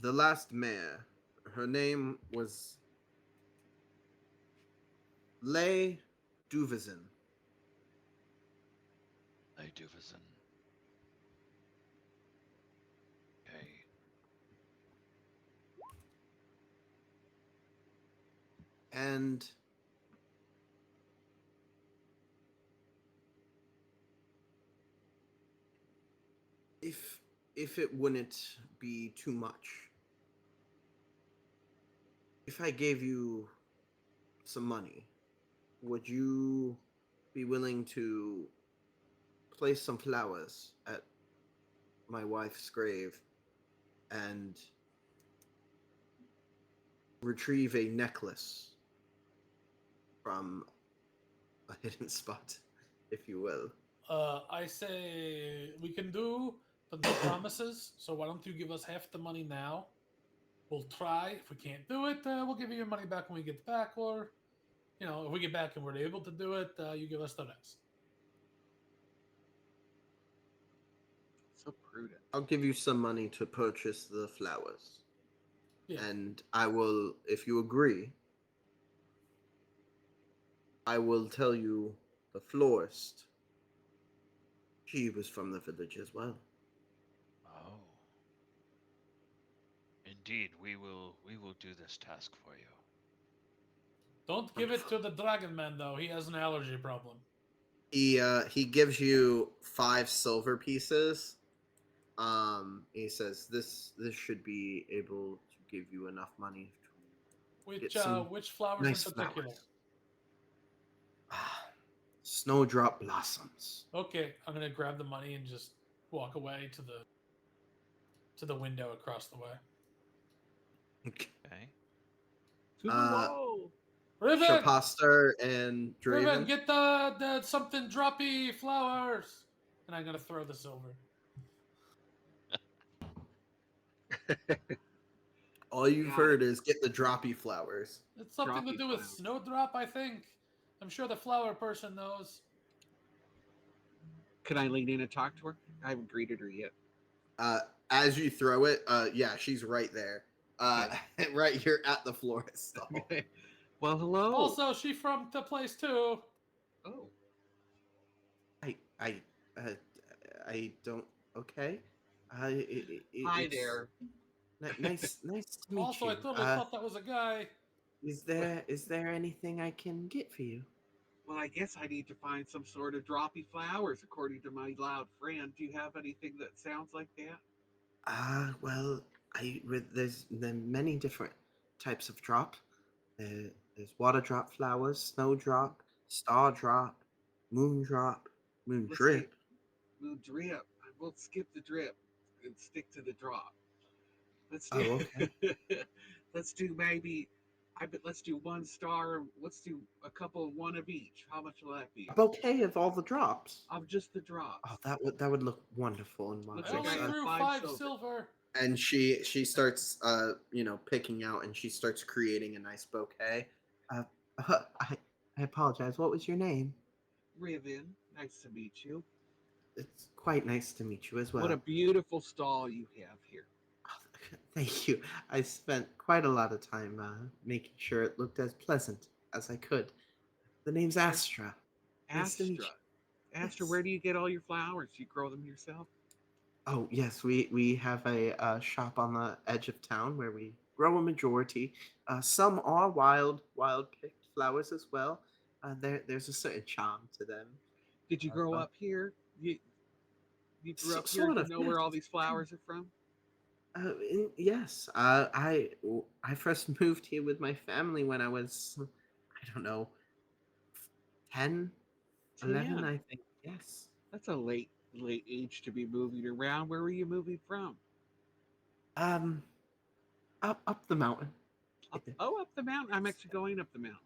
the last mayor, her name was Lay Duvizin. I do vision. Okay. And if it wouldn't be too much, if I gave you some money, would you be willing to place some flowers at my wife's grave and retrieve a necklace from a hidden spot, if you will? I say we can do, but no promises. So why don't you give us half the money now? We'll try. If we can't do it, we'll give you your money back when we get back. Or, if we get back and we're able to do it, you give us the rest. So prudent. I'll give you some money to purchase the flowers. Yeah. And I will, if you agree, I will tell you the florist. She was from the village as well. Oh. Indeed, we will do this task for you. Don't give it to the dragon man though. He has an allergy problem. He gives you 5 silver pieces. He says this should be able to give you enough money to get some Which flowers nice in particular? flowers. Snowdrop blossoms. Okay, I'm gonna grab the money and just walk away to the window across the way. Okay. To the wall. Riven, Shaposter and Riven, Draven. get the something droppy flowers, and I'm gonna throw the silver. All you've heard is get the droppy flowers. It's something to Droppy do with flowers. snowdrop, I think. I'm sure the flower person knows. Can I lean in and talk to her? I haven't greeted her yet. As you throw it, yeah, she's right there. Right here at the florist stall. Well, hello. Also, she from the place too. Oh, I uh, I don't. Okay. hi It's there. nice to meet Also, I you. totally thought that was a guy. Is there anything I can get for you? Well, I guess I need to find some sort of droppy flowers, according to my loud friend. Do you have anything that sounds like that? Well, there are many different types of drop. There's water drop flowers, snow drop, star drop, moon drop, moon Let's say drip. we'll drip. We'll skip the drip and stick to the drop. Let's do. Oh, okay. let's do maybe. Let's do one star. Let's do a couple, one of each. How much will that be? A bouquet of all the drops. Of just the drops. Oh, that would look wonderful in my Looks I like house. only I have threw 5 silver. silver. And she starts picking out, and she starts creating a nice bouquet. Uh, I apologize. What was your name? Riven, nice to meet you. It's quite nice to meet you as well. What a beautiful stall you have here. Thank you. I spent quite a lot of time making sure it looked as pleasant as I could. The name's Astra. Nice to meet Astra. you. Astra, Yes. where do you get all your flowers? You grow them yourself? Oh, yes. We have a shop on the edge of town where we grow a majority. Some are wild picked flowers as well. There's a certain charm to them. Did you grow But up here? You grew up here. sort You of, know yes. where all these flowers are from? Yes. I first moved here with my family when I was, I don't know, 10, 11, 10. I think. Yes. That's a late age to be moving around. Where were you moving from? Um, up the mountain. Up the mountain. I'm actually going up the mountain.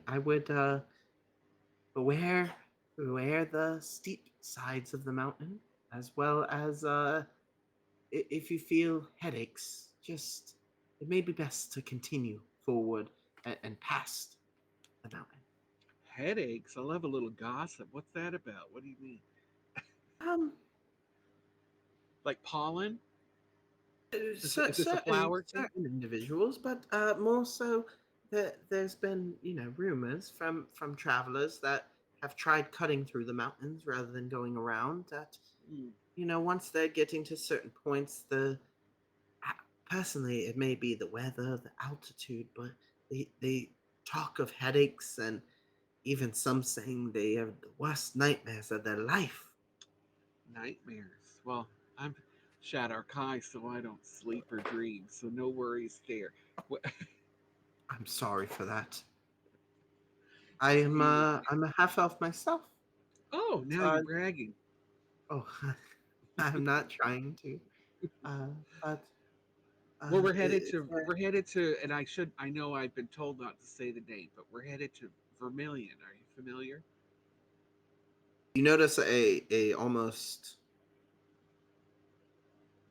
I would beware the steep sides of the mountain, as well as if you feel headaches, just it may be best to continue forward and past the mountain. Headaches. I love a little gossip. What's that about? What do you mean? Um, Like pollen? Is this a Certain flower thing? individuals, but more so there's been rumors from travelers that have tried cutting through the mountains rather than going around. That Mm, once they're getting to certain points, personally it may be the weather, the altitude, but they talk of headaches and even some saying they have the worst nightmares of their life. nightmares. Well, I'm Shadar Kai, so I don't sleep or dream, so no worries there. What, I'm sorry for that. I'm a half elf myself. oh, now So you're bragging. oh, I'm not trying to. But Well, it's we're headed to, and I know I've been told not to say the name, but we're headed to Vermilion. Are you familiar? you notice a almost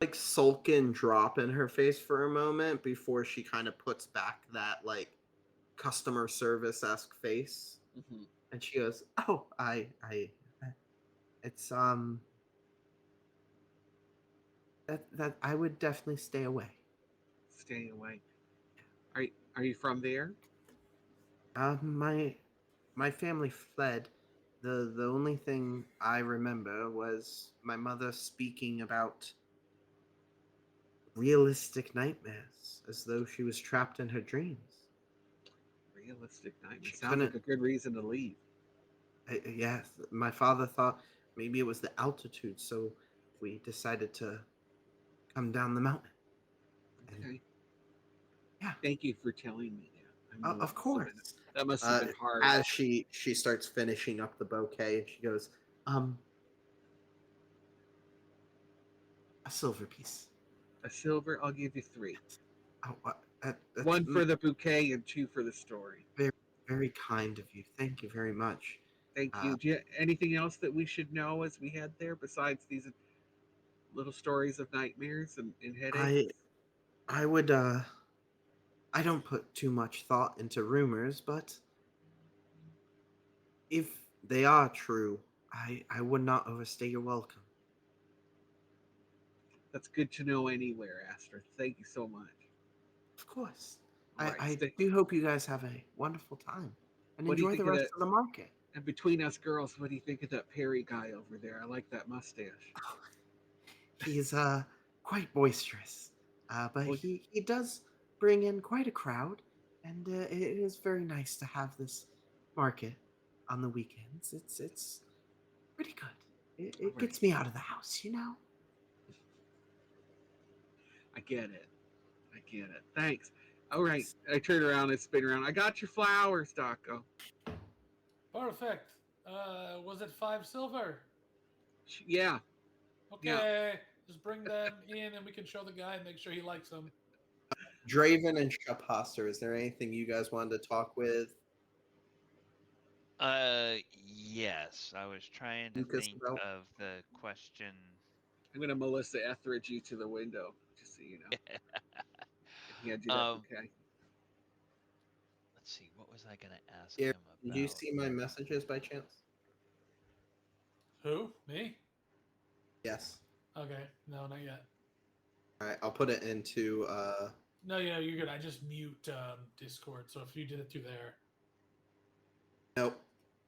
like sulken drop in her face for a moment before she kind of puts back that like customer service esque face, Mm-hmm. and she goes, "Oh, it's that I would definitely stay away. Stay away. Are are you from there? My family fled. The only thing I remember was my mother speaking about realistic nightmares as though she was trapped in her dreams. Realistic nightmare. She Sounds like couldn't. a good reason to leave. Yes, my father thought maybe it was the altitude, so we decided to come down the mountain. And Okay. yeah, Thank you for telling me that. I know of course. that must have been hard. As she starts finishing up the bouquet, and she goes, um, a silver piece. A silver, I'll give you 3. Oh, that's One for the bouquet and 2 for the story. very, very kind of you. Thank you very much. Thank Uh, you. Do you anything else that we should know as we head there besides these little stories of nightmares and headaches? I I would I don't put too much thought into rumors, but if they are true, I would not overstay your welcome. That's good to know anywhere, Astra. Thank you so much. Of course. I, Right, I stick. do hope you guys have a wonderful time and What do you enjoy the think of rest that? of the market. And between us girls, what do you think of that Perry guy over there? I like that mustache. He's quite boisterous, but Boy, he does bring in quite a crowd, and it is very nice to have this market on the weekends. It's pretty good. It all right, gets me out of the house, you know. I get it. I get it. Thanks. All right, I turn around and spin around. I got your flowers, Daco. Perfect. Was it 5 silver? Yeah, yeah. Okay. Just bring them in and we can show the guy and make sure he likes them. Draven and Shapaster, is there anything you guys wanted to talk with Yes. I was trying to Lucas think about? of the question. I'm gonna Melissa Etheridge you to the window, just so you know. And hand you that um, bouquet. let's see. What was I gonna ask Gary, him did you about? see my messages by chance? Who? Me? Yes. Okay. No, not yet. All right, I'll put it into. No, yeah, you're good. I just mute Discord. So if you did it through there. Nope,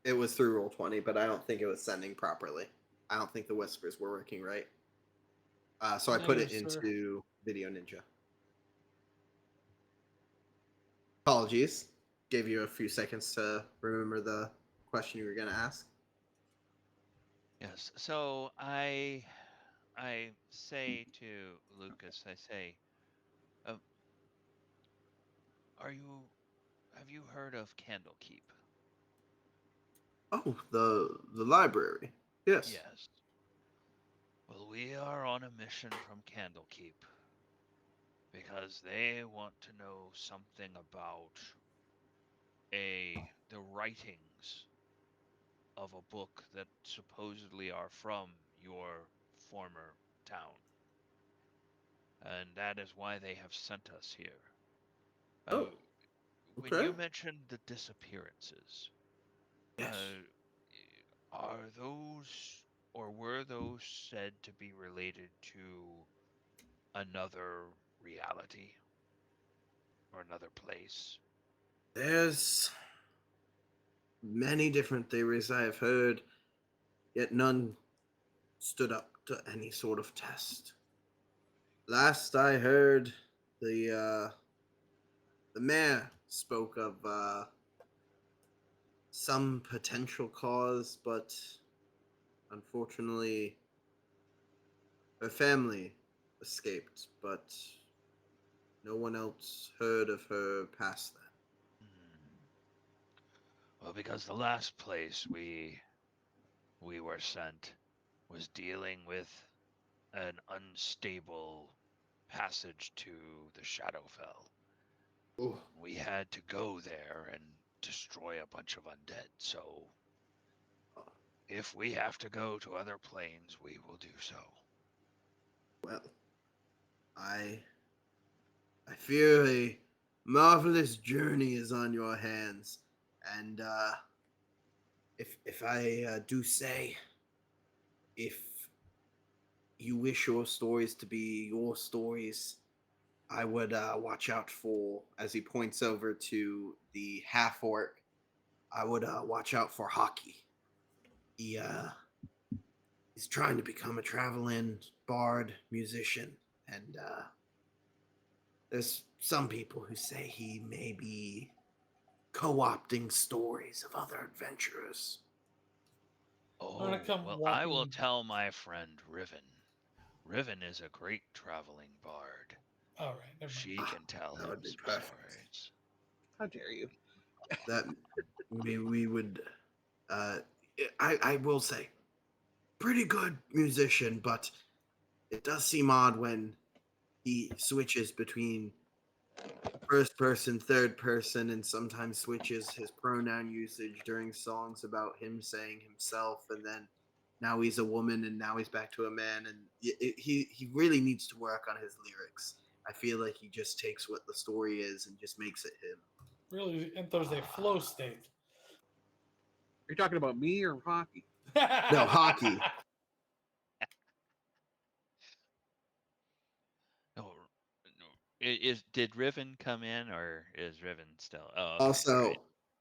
it was through Roll20, but I don't think it was sending properly. I don't think the whispers were working right. So I put it Negative, sir. into Video Ninja. Apologies. Gave you a few seconds to remember the question you were going to ask. Yes. So I say to Lucas, I say, uh, "Are you? Have you heard of Candlekeep?" Oh, the library. Yes. Yes. Well, we are on a mission from Candlekeep because they want to know something about the writings of a book that supposedly are from your former town. And that is why they have sent us here. Oh, When you okay. mentioned the disappearances, Yes. uh, are those or were those said to be related to another reality or another place? There's many different theories I have heard, yet none stood up to any sort of test. Last I heard, the mayor spoke of some potential cause, but unfortunately, her family escaped. But no one else heard of her past that. Hmm. Well, because the last place we were sent was dealing with an unstable passage to the Shadowfell. Oh, We had to go there and destroy a bunch of undead. So if we have to go to other planes, we will do so. well, I I fear a marvelous journey is on your hands, and if I do say, if you wish your stories to be your stories, I would watch out for, as he points over to the half orc, I would watch out for Hockey. He he's trying to become a traveling bard musician, and there's some people who say he may be co-opting stories of other adventurers. I'm gonna Oh, come well, I will walking. tell my friend Riven. Riven is a great traveling bard. All right, never mind. She Ah, can tell that him would be some perfect. stories. How dare you? That we would. Uh, I will say, pretty good musician, but it does seem odd when he switches between first person, third person, and sometimes switches his pronoun usage during songs about him saying himself, and then now he's a woman, and now he's back to a man, and he really needs to work on his lyrics. I feel like he just takes what the story is and just makes it him. Really enters a flow state. Are you talking about me or hockey? No, Hockey. No, no, Did Riven come in, or is Riven still? Oh, okay. Also,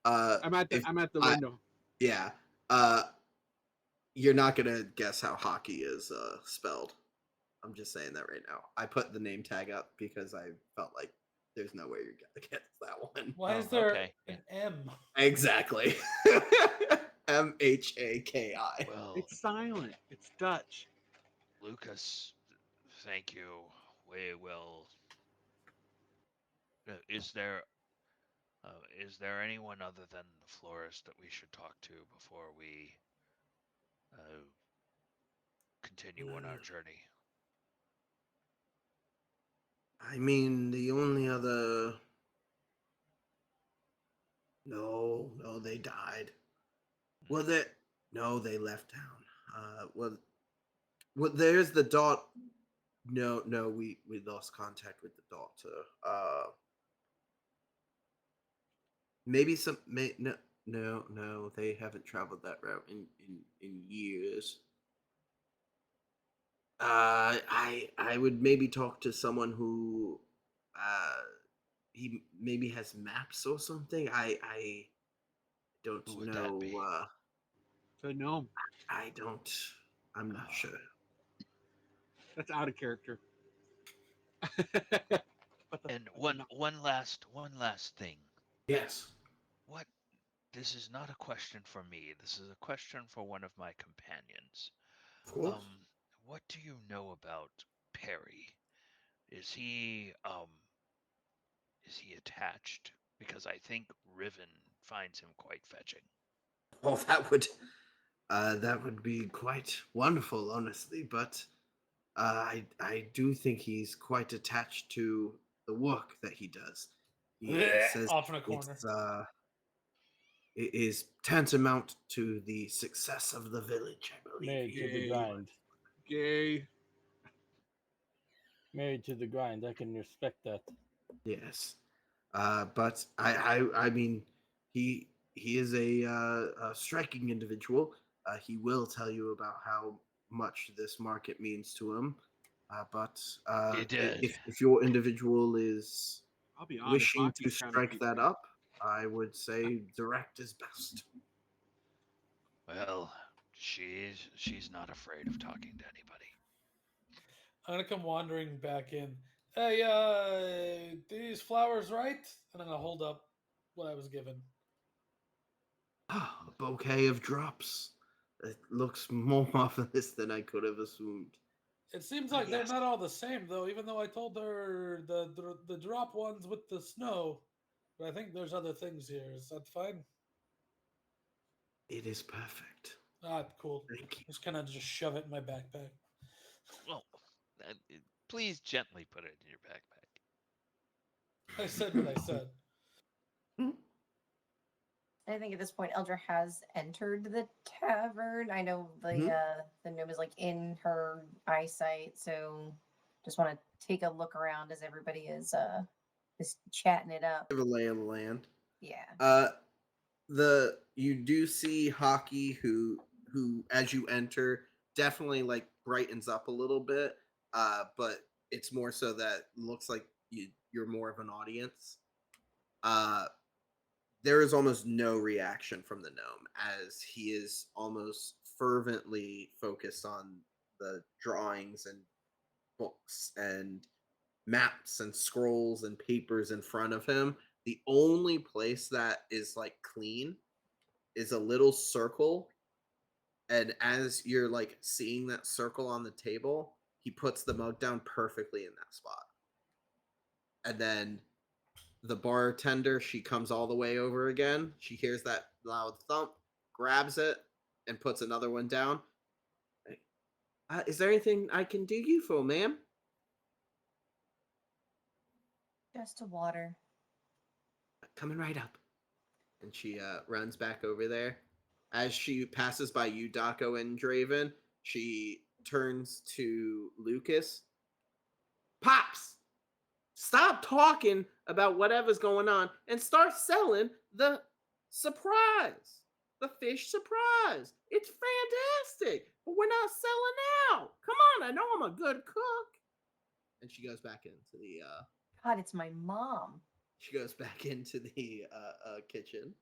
Right. I'm at the window. yeah, you're not gonna guess how hockey is spelled. I'm just saying that right now. I put the name tag up because I felt like there's no way you're gonna get that one. Why Oh, is there okay, an M? Exactly. Mhaki. Well, It's silent. It's Dutch. Lucas, thank you. We will. Is there anyone other than the florist that we should talk to before we continue on our journey? I mean, the only other. No, they died. Well, they no, they left town. Well, there's the dot. No, we lost contact with the daughter. Maybe some. No, they haven't traveled that route in years. I would maybe talk to someone who, he maybe has maps or something. I don't Who would that be? know. It's a gnome. I don't. I'm not sure. That's out of character. But And but no. one last thing. Yes, What? This is not a question for me. This is a question for one of my companions. of course. What do you know about Perry? Is he attached? Because I think Riven finds him quite fetching. Well, that would be quite wonderful, honestly. But I do think he's quite attached to the work that he does. He says Off in a corner. it is tantamount to the success of the village. I believe. Married to the Yay. grind. Gay. Married to the grind. I can respect that. Yes, but I mean, he is a striking individual. He will tell you about how much this market means to him. But He did. if your individual is I'll be honest. wishing to Hockey's kind of strike that up, I would say direct is best. Well, she's not afraid of talking to anybody. I'm gonna come wandering back in. Hey, these flowers right? And I'm gonna hold up what I was given. A bouquet of drops. It looks more marvelous than I could have assumed. It seems like they're Yes. not all the same though. Even though I told her the drop ones with the snow, but I think there's other things here. Is that fine? It is perfect. Ah, cool. Thank you. Just kind of just shove it in my backpack. Well, please gently put it in your backpack. Oh. I said what I said. I think at this point, Eldra has entered the tavern. I know the gnome is like in her eyesight, so just want to take a look around as everybody is chatting it up. Give a lay of the land. Yeah. You do see Hockey who as you enter definitely like brightens up a little bit, but it's more so that looks like you're more of an audience. There is almost no reaction from the gnome as he is almost fervently focused on the drawings and books and maps and scrolls and papers in front of him. The only place that is like clean is a little circle, and as you're like seeing that circle on the table, he puts the mug down perfectly in that spot. And then the bartender, she comes all the way over again. She hears that loud thump, grabs it, and puts another one down. Is there anything I can do you for, ma'am? Just a water. Coming right up. And she runs back over there. As she passes by you, Daco and Draven, she turns to Lucas. Pops! Stop talking about whatever's going on and start selling the surprise. The fish surprise. It's fantastic. But we're not selling out. Come on, I know I'm a good cook. And she goes back into the God, it's my mom. She goes back into the kitchen.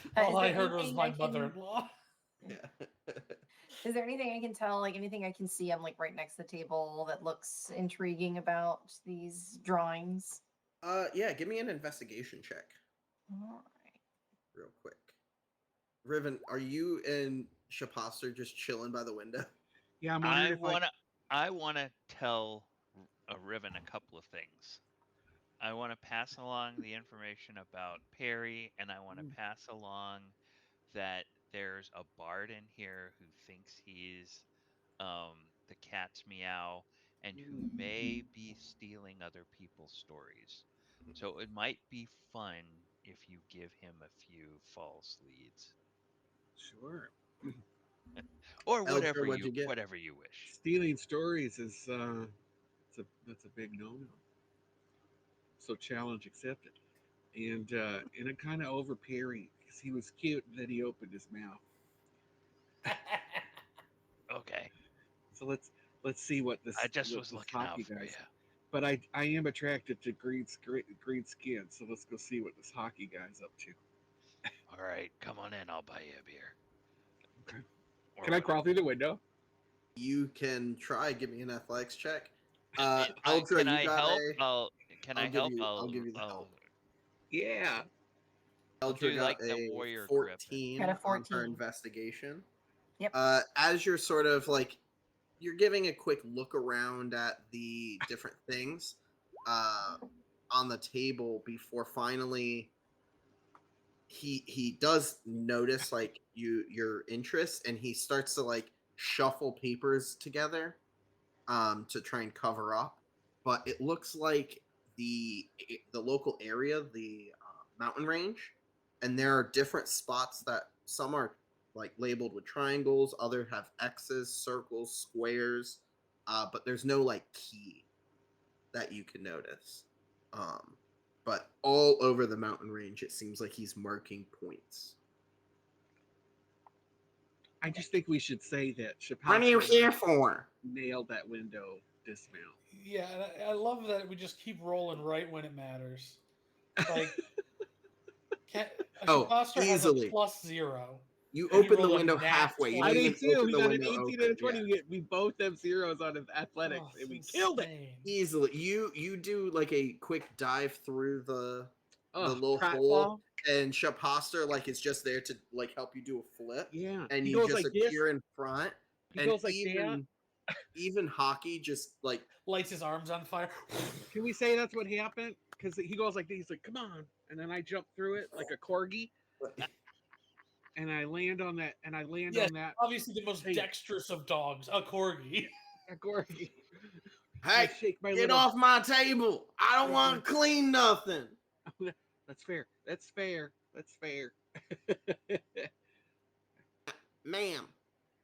Is All I there heard was anything my I can- mother-in-law. Yeah. Is there anything I can tell? Like anything I can see? I'm like right next to the table that looks intriguing about these drawings. Yeah. Give me an investigation check, All right. real quick. Riven, are you and Shaposter just chilling by the window? Yeah, I'm I wondering if I wanna tell Riven a couple of things. I want to pass along the information about Perry, and I want to pass along that there's a bard in here who thinks he's the cat's meow and who may be stealing other people's stories. So it might be fun if you give him a few false leads sure. or Eldra, what'd you get? whatever you wish. Stealing stories is that's a big no-no. So challenge accepted. And it kind of over Perry because he was cute and then he opened his mouth. Okay, So let's see what this I just what was this looking out hockey for guy's. you. But I am attracted to green skin, so let's go see what this hockey guy's up to. All right, come on in. I'll buy you a beer. Okay. Or Can I crawl through the window? You can try. Give me an athletics check. Can Eldra, you I got help? a. Can I'll I give help? you. I'll give you the help. Yeah. I'll Eldra do got like the a warrior grip. 14 Got a on her 14. investigation. Yep. As you're sort of like, you're giving a quick look around at the different things on the table before finally he does notice like your interest, and he starts to like shuffle papers together to try and cover up. But it looks like the local area, the mountain range, and there are different spots that some are like labeled with triangles, other have X's, circles, squares, but there's no like key that you can notice. But all over the mountain range, it seems like he's marking points. I just think we should say that What are you here Chappelle for? nailed that window dismount. Yeah, and I love that we just keep rolling right when it matters. Like, a Oh, Shaposter has a easily. +0. You And he open the rolled a window nat halfway. You 20. I didn't did even too. open He the got an window 18 open. and a 20. Yeah. We both have zeros on his athletics, Oh, and we it's killed it. insane. Easily. You do like a quick dive through the little hole, pratfall. and Shaposter like is just there to like help you do a flip. Yeah. And He you goes just like this. appear in front. He And goes like that. even Hockey just like Lights his arms on fire. Can we say that's what happened? Because he goes like this. He's like, "Come on," and then I jump through it like a corgi, and I land on that. And I land Yes, on that obviously the most Hey. dexterous of dogs, a corgi. a corgi. hey, I shake my get little. off my table. I don't want to clean nothing. That's fair. That's fair. That's fair. Ma'am,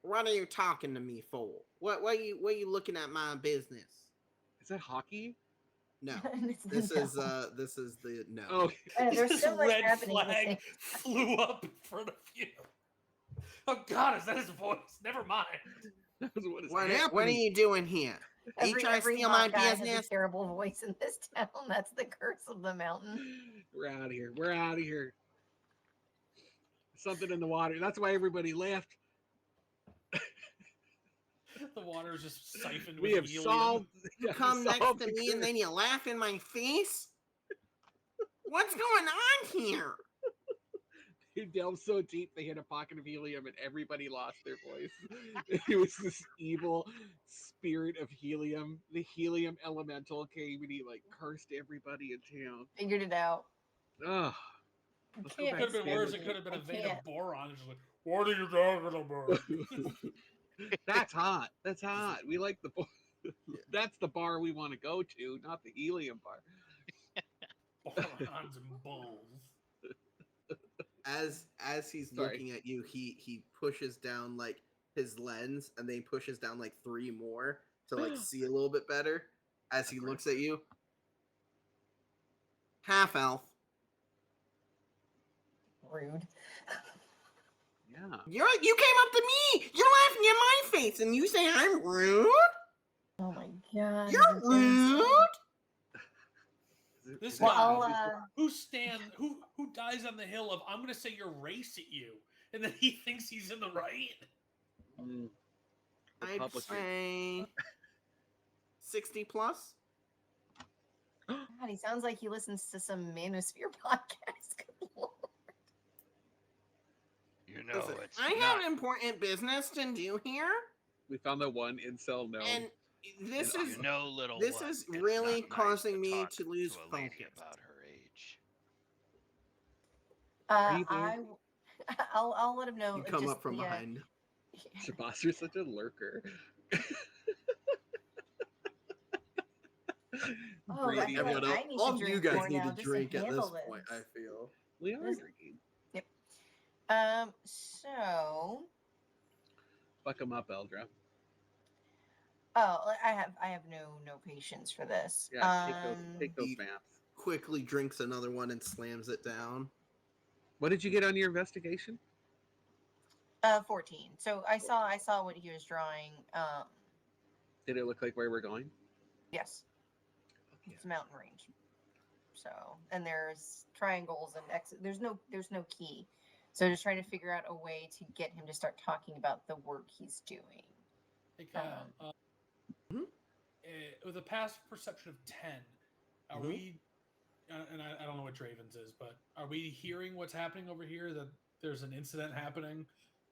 what are you talking to me for? What are you looking at my business? Is that hockey? No. It's This no. this is the no. Oh, There's This so much red happening at the flag same flew up in front of you. Oh God, is that his voice? Never mind. that's what is What happening. are you doing here? Are you trying to steal my hot guy has a business? terrible voice in this town. That's the curse of the mountain. We're out of here. We're out of here. Something in the water. That's why everybody left. The water is just siphoned We with have helium. solved. You we come next solved to the me and curse. then you laugh in my face? What's going on here? He delved so deep they hit a pocket of helium and everybody lost their voice. It was this evil spirit of helium. The helium elemental came and he like cursed everybody in town. Figured it out. Ugh. I Let's go can't back Could have been to worse. Candlekeep. It could have been a I vein can't. of boron. It's just like, what are you talking about? That's hot. That's hot. We like the that's the bar we want to go to, not the helium bar. Borons and bulls. As he's Sorry. looking at you, he pushes down like his lens, and then he pushes down like 3 more to like see a little bit better as he looks at you. Half elf. Rude. Yeah. You came up to me. You're laughing in my face, and you say I'm rude. Oh my god. You're that's insane. rude. This Well, guy I'll who dies on the hill of I'm gonna say your race at you, and then he thinks he's in the right. I'd Republican. say 60 plus. God, he sounds like he listens to some Manosphere podcast. Good lord. You know, Listen, it's I not. have important business to do here, We found the one incel gnome. and this And is You know, little this one, is it's really not nice causing to me talk to lose to a lady focus. about her age. Are you there? I'll let him know. You come just up from the, behind. Shabaster's such a lurker. Oh, I Brady, feel like Everyone else, I need all to of you drink guys more need now to just drink at this handle point. I this. feel. we are There's- drinking. So Fuck him up, Eldra. I have no patience for this. Yeah, take those He- maps. Quickly drinks another one and slams it down. What did you get on your investigation? 14. So I saw what he was drawing. Did it look like where we're going? Yes, Yeah. it's a mountain range. So, and there's triangles and X. There's no key. So just trying to figure out a way to get him to start talking about the work he's doing. Hey Kyle, Mhm. With a passive perception of 10, are Mhm. we? And I don't know what Draven's is, but are we hearing what's happening over here? That there's an incident happening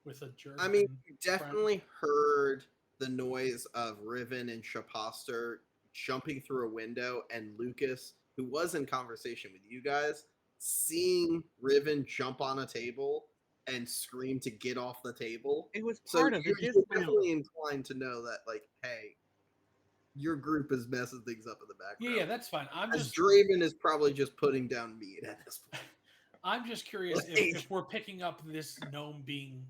with a jerk. I mean, and you definitely heard the noise of Riven and Shaposter jumping through a window, and Lucas, who was in conversation with you guys, seeing Riven jump on a table and scream to get off the table. It was So part of the you're dismount. definitely inclined to know that, like, hey, your group is messing things up in the background. Yeah, that's fine. As Draven is probably just putting down meat at this point. I'm just curious Like- if we're picking up this gnome being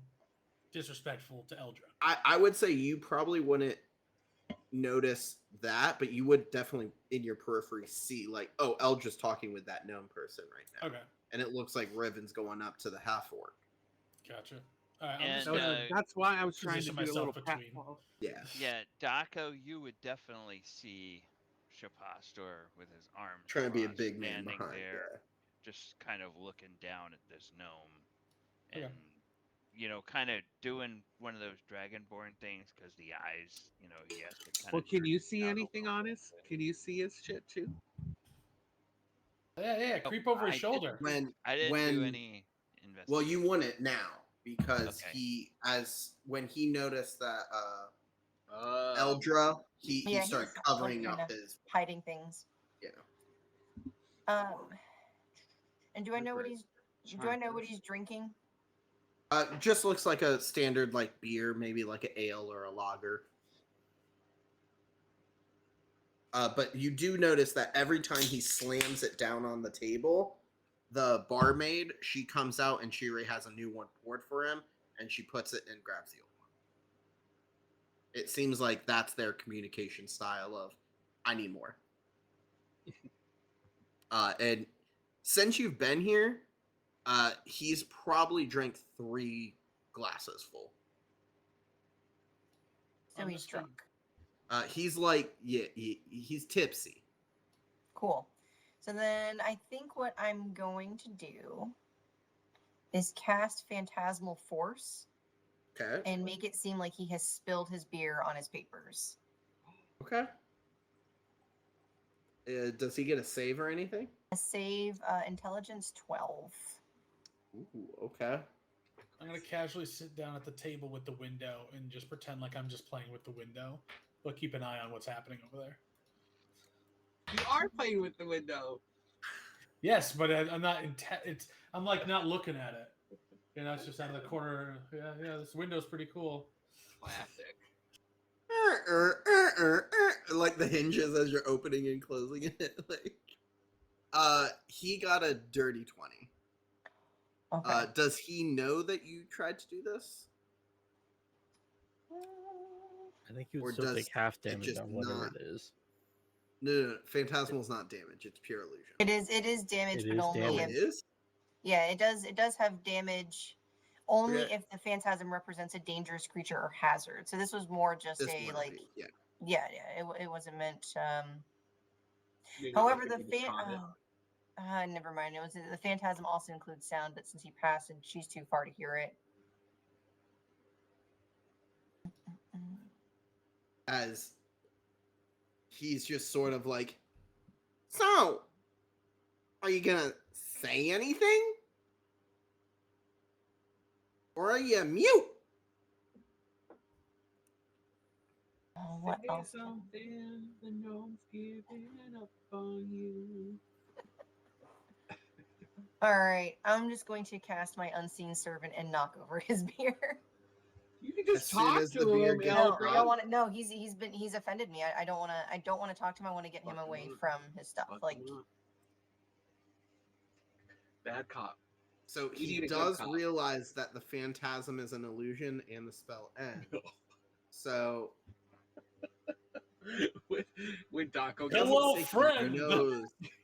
disrespectful to Eldra. I would say you probably wouldn't notice that, but you would definitely in your periphery see like, oh, Eldra's talking with that gnome person right now. Okay, And it looks like Riven's going up to the half orc. gotcha. All right, I'm And, just So, gonna that's why I was trying to position do a little myself pat between. Yeah. Yeah, Daco, you would definitely see Shapostor with his arms Trying to be a crossed, big man standing behind. there, Yeah. just kind of looking down at this gnome, Okay. and kind of doing one of those dragonborn things because the eyes, he has to kind Well, of. can you see anything on us? Can you see his shit too? Yeah, creep over his I shoulder. I didn't do any investigation. Well, you wouldn't now because Okay. when he noticed that Oh. Eldra, he Yeah, started he's, like, covering kinda up his hiding things. And do I know what he's drinking? Just looks like a standard like beer, maybe like an ale or a lager. But you do notice that every time he slams it down on the table, the barmaid, she comes out and she already has a new one poured for him, and she puts it and grabs the old one. It seems like that's their communication style of, I need more. And since you've been here, he's probably drank 3 glasses full. So I'm he's just gonna- drunk. He's like, yeah, he's tipsy. Cool. So then I think what I'm going to do is cast Phantasmal Force Okay. and make it seem like he has spilled his beer on his papers. Okay. Does he get a save or anything? A save intelligence 12. Ooh, okay. I'm gonna casually sit down at the table with the window and just pretend like I'm just playing with the window, but keep an eye on what's happening over there. You are playing with the window. Yes, but I'm not. I'm like not looking at it. It's just out of the corner. Yeah. This window's pretty cool. Classic. Like the hinges as you're opening and closing it. He got a dirty 20. Okay. Does he know that you tried to do this? I think you Or would still does take half it damage just on whatever not- it is. No. Phantasmal's not damage. It's pure illusion. It is damage, It but is only Oh, damage. it is? yeah, it does have damage only Okay. if the phantasm represents a dangerous creature or hazard. So this was more just This a one, like yeah. Yeah, it wasn't meant. You're not However, like the a Venus comet. never mind. It was the phantasm also includes sound, but since he passed and she's too far to hear it. As he's just sort of like, so, are you gonna say anything? Or are you mute? Oh, what Say else? something, the gnome's giving up on you. All right, I'm just going to cast my unseen servant and knock over his beer. You can As just soon talk as to the beer him, gets No, I Eldra. don't want to. No, he's offended me. I don't want to. I don't want to talk to him. I want to get him Fuck him away up. from his stuff. Fuck Like, him up. Bad cop. So You he need a good does cop. realize that the phantasm is an illusion and the spell ends. So when Daco he doesn't Hello, say friend.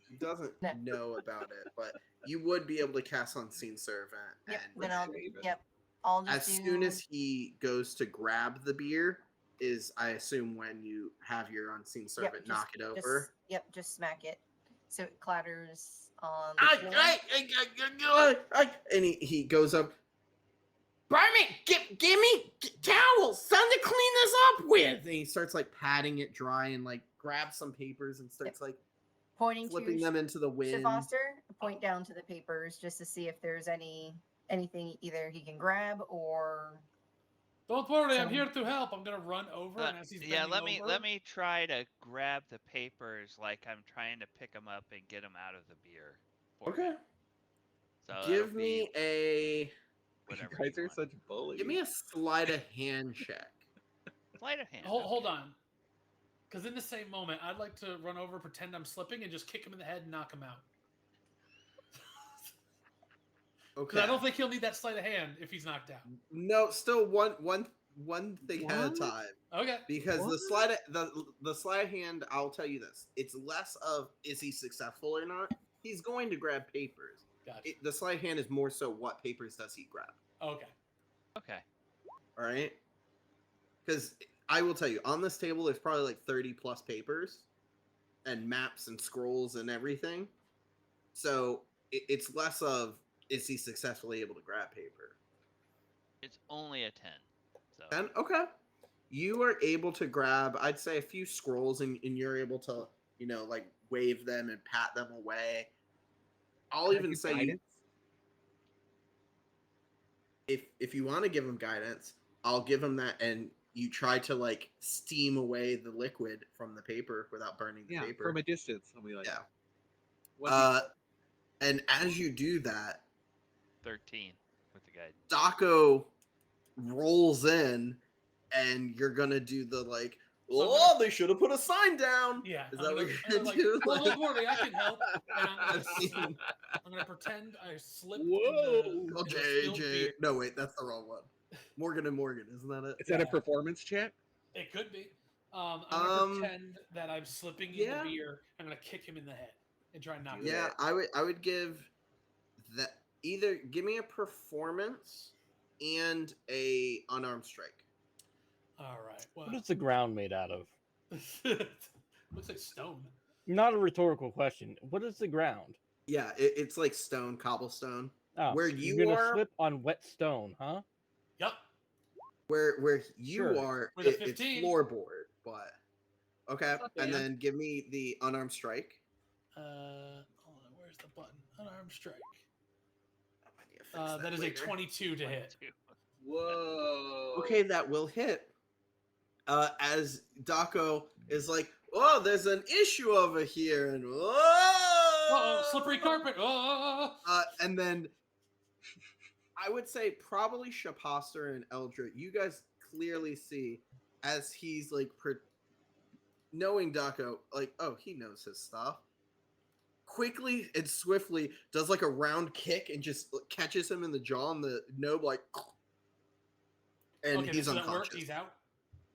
he doesn't No. know about it, but you would be able to cast Unseen Servant. yep. And Then I'll. save it. Yep. I'll as just do. soon as he goes to grab the beer, is I assume when you have your Unseen Servant just- knock it over. Just smack it, so it clatters on the floor. And he goes up. Barman, give me towels, something to clean this up with. And he starts like patting it dry and like grabs some papers and starts like Pointing flipping to them into the wind. Foster, point down to the papers just to see if there's anything either he can grab or. Don't worry, I'm So- here to help. I'm gonna run over, and as he's Yeah, bending over, let me try to grab the papers like I'm trying to pick them up and get them out of the beer. For Okay. him. So Give that'll me be a whatever You guys you are want. such bullies. give me a sleight of hand check. Sleight of hand. hold okay. on, because in the same moment, I'd like to run over, pretend I'm slipping, and just kick him in the head and knock him out. Okay. Because I don't think he'll need that sleight of hand if he's knocked out. No, still one thing at a What? time. Okay. Because What? the sleight of hand, I'll tell you this: it's less of is he successful or not. He's going to grab papers. Gotcha. The sleight of hand is more so what papers does he grab. Okay. Okay. All right. Because I will tell you, on this table, there's probably like 30 plus papers and maps and scrolls and everything. So it's less of is he successfully able to grab paper. It's only a 10. So And okay, you are able to grab, I'd say, a few scrolls, and you're able to, like wave them and pat them away. I'll Can I even give say guidance? if you want to give him guidance, I'll give him that, and you try to like steam away the liquid from the paper without burning the Yeah, paper. from a distance. I'll be like, Yeah. What's And as you do that, 13 with the guide. Daco rolls in, and you're gonna do the like, So I'm oh, they should have put a sign down. Yeah. Is I'm that what gonna- you're I'm gonna like, do? well, don't worry, I can help. And mean, I'm gonna pretend I slipped Whoa. in the okay, spilled AJ. beer. No, wait, that's the wrong one. Morgan and Morgan, isn't that it? is that a Yeah. performance check? It could be. I'm gonna pretend that I'm slipping in yeah. the beer. I'm gonna kick him in the head and try and knock him Do Yeah, out. I would give that either give me a performance and a unarmed strike. All right. Well, What is the ground made out of? looks like stone. Not a rhetorical question. What is the ground? Yeah, it's like stone, cobblestone. Oh, Where you're you gonna are, slip on wet stone, huh? Yep. where you Sure. are, With a it's 15. floorboard. But okay, Not and bad. then give me the unarmed strike. Hold on. Where's the button? Unarmed strike. I need to fix That is later. a 22 to hit. 22. Whoa. Okay, that will hit. As Daco is like, oh, there's an issue over here, and Uh-oh, slippery carpet. Oh. and then I would say probably Shaposter and Eldra. You guys clearly see as he's like knowing Daco, like, oh, he knows his stuff. Quickly and swiftly does like a round kick and just catches him in the jaw, and the Nob like, and Okay, he's so that worked. unconscious. He's out.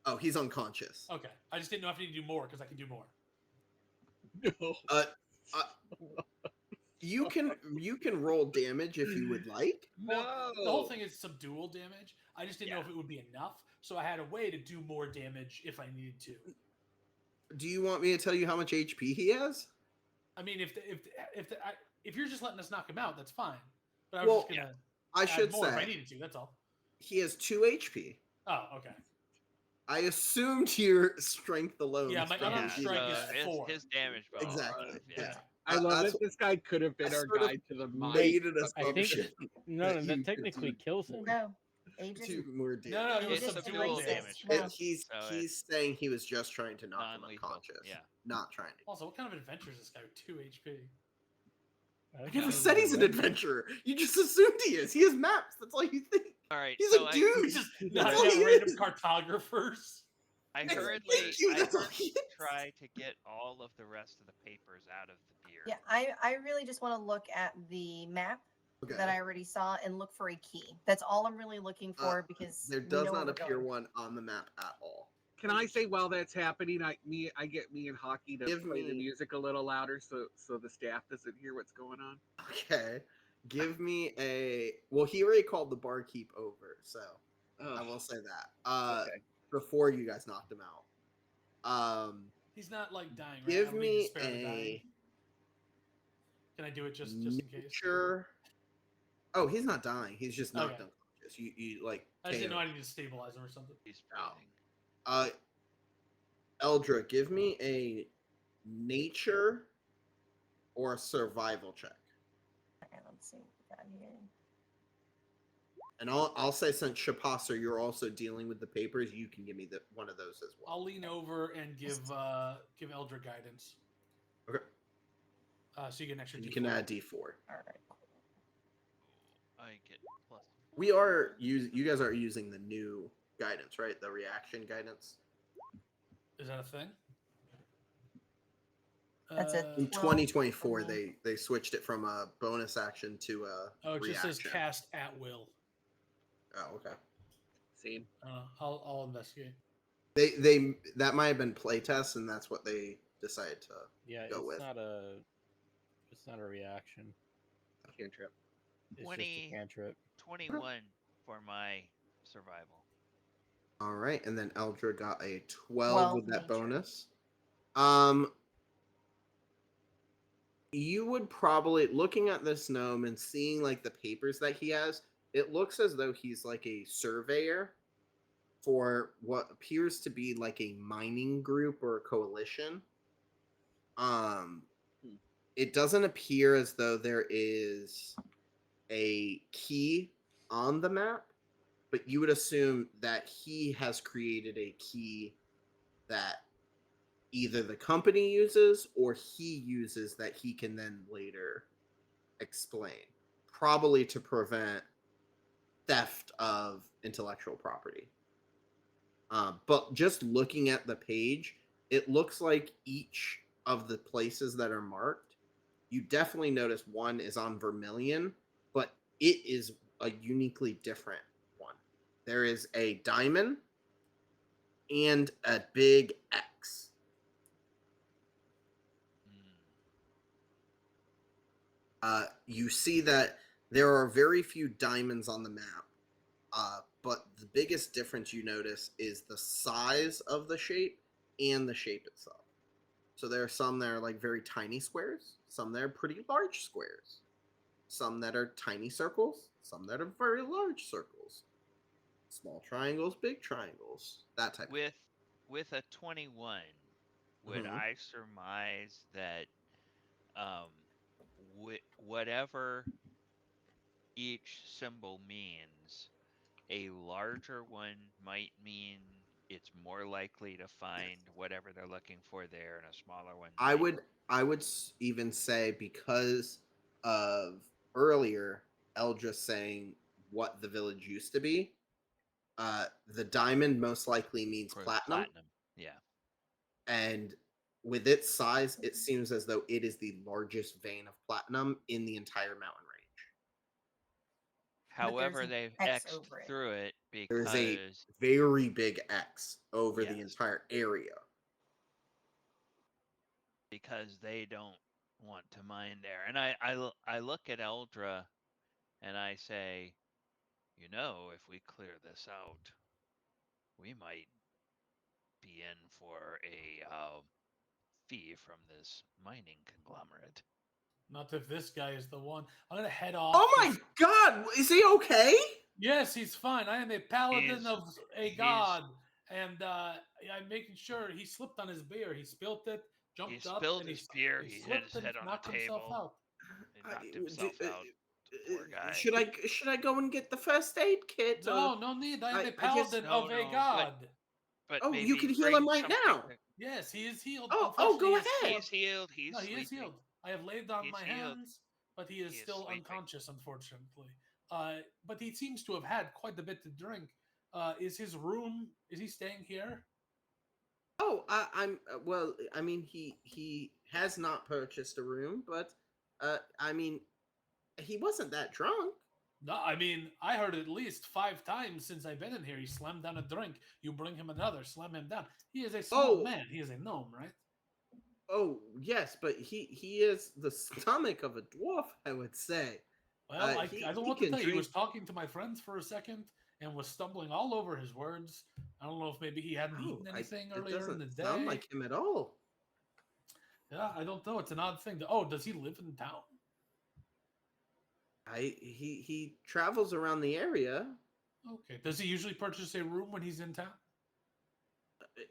Oh, he's unconscious. Okay. I just didn't know if I need to do more because I can do more. No. You can roll damage if you would like. Well, the whole thing is subdual damage. I just didn't know if it would be enough, so I had a way to do more damage if I needed to. Do you want me to tell you how much HP he has? I mean, if you're just letting us knock him out, that's fine. But I was Well, just gonna I add should more if I say needed to. That's all. he has 2 HP. Oh, okay. I assumed your strength alone. Yeah, is my probably unarmed Yeah, strike that. is so his, 4. his damage bonus. Exactly. Yeah. Yeah. I love that's it. This guy could have been I our sort of guide to the made mine. an I think assumption. no, you that could technically do kills him. No, Aegis. two more damage. No, it was It's Aegis a subdual dual erases. damage. No. So He's saying he was just trying to knock him non-lethal. unconscious. Yeah. Not trying to. Also, what kind of adventure is this guy with 2 HP? I never said he's an adventurer. You just assumed he is. He has maps. That's all you think. All right. He's so a dude. Just That's not all he random is. cartographers. I Thank hurriedly you, that's all he is. try to get all of the rest of the papers out of the beer. Yeah, I really just want to look at the map Okay. that I already saw and look for a key. That's all I'm really looking for because There we does know where not we're appear going. one on the map at all. Can I say while that's happening, I get me and Hockey to Give play the me- music a little louder so the staff doesn't hear what's going on. Okay. Give me a. Well, he already called the barkeep over, so I will say that. Okay. Before you guys knocked him out. He's not like dying, right? Give I don't need me to spare the dying. a Can I do it just in case? nature. Oh, he's not dying. He's just knocked Okay. unconscious. You like. I just didn't know KO'd. I needed to stabilize him or something. He's Oh. breathing. Eldra, give me a nature or a survival check. Okay, let's see what we got here. And I'll say since Shapasser, you're also dealing with the papers, you can give me one of those as well. I'll lean over and give Eldra guidance. Okay. So you get an extra. You D4. can add D4. All right. I get plus. You guys are using the new guidance, right? The reaction guidance. Is that a thing? That's it. In Well, 2024, mhm. they switched it from a bonus action to a Oh, it just reaction. says cast at will. Oh, okay. Same. I'll investigate. They that might have been playtest, and that's what they decided to. Yeah, Go it's with. not a reaction. Cantrip. It's 20. just a cantrip. 21 for my survival. All right, and then Eldra got a 12 12 with that nature. bonus. You would probably, looking at this gnome and seeing like the papers that he has, it looks as though he's like a surveyor for what appears to be like a mining group or a coalition. It doesn't appear as though there is a key on the map, but you would assume that he has created a key that either the company uses or he uses that he can then later explain, probably to prevent theft of intellectual property. But just looking at the page, it looks like each of the places that are marked, you definitely notice one is on Vermilion, but it is a uniquely different one. There is a diamond and a big X. You see that there are very few diamonds on the map, but the biggest difference you notice is the size of the shape and the shape itself. So there are some that are like very tiny squares, some that are pretty large squares, some that are tiny circles, some that are very large circles, small triangles, big triangles, that type of thing. With a 21, would Mhm. I surmise that whatever each symbol means, a larger one might mean it's more likely to find whatever they're looking for there, and a smaller one might. I would even say, because of earlier Eldra saying what the village used to be, the diamond most likely means For platinum, Yeah. and with its size, it seems as though it is the largest vein of platinum in the entire mountain range. But there's However, an they've X X'd over it. through it There is a because very big X over the Yes. entire area. because they don't want to mine there. And I look at Eldra and I say, if we clear this out, we might be in for fee from this mining conglomerate. Not if this guy is the one. I'm gonna head off. Oh my god, is he okay? Yes, he's fine. I am a paladin He's- of a he's- god, and I'm making sure he slipped on his beer. He spilt it, He jumped up, spilled and his beer. He hit slipped his and head on a knocked himself table. out. He knocked Do- himself out. Poor guy. Should I go and get the first aid kit? No, no need. I am I a guess- paladin No, of a no, but- god. But Oh, maybe you can heal bring him right something now. to- Yes, he is healed. Oh, Unfortunately, go he is ahead. still- He's healed. He's No, he is sleeping. healed. I have laid on He's my healed. hands, but he is He is still sleeping. unconscious, unfortunately. But he seems to have had quite a bit to drink. Is his room? Is he staying here? Oh, I'm well. I mean, he has not purchased a room, but I mean, he wasn't that drunk. No, I mean, I heard at least 5 times since I've been in here. He slammed down a drink. You bring him another, slam him down. He is a small Oh. man. He is a gnome, right? Oh yes, but he is the stomach of a dwarf, I would say. Well, I he don't know what to can tell you. He was drink- talking to my friends for a second and was stumbling all over his words. I don't know if maybe he hadn't eaten anything it earlier in doesn't the day. sound like him at all. Yeah, I don't know. It's an odd thing. Oh, does he live in town? He travels around the area Okay. Does he usually purchase a room when he's in town?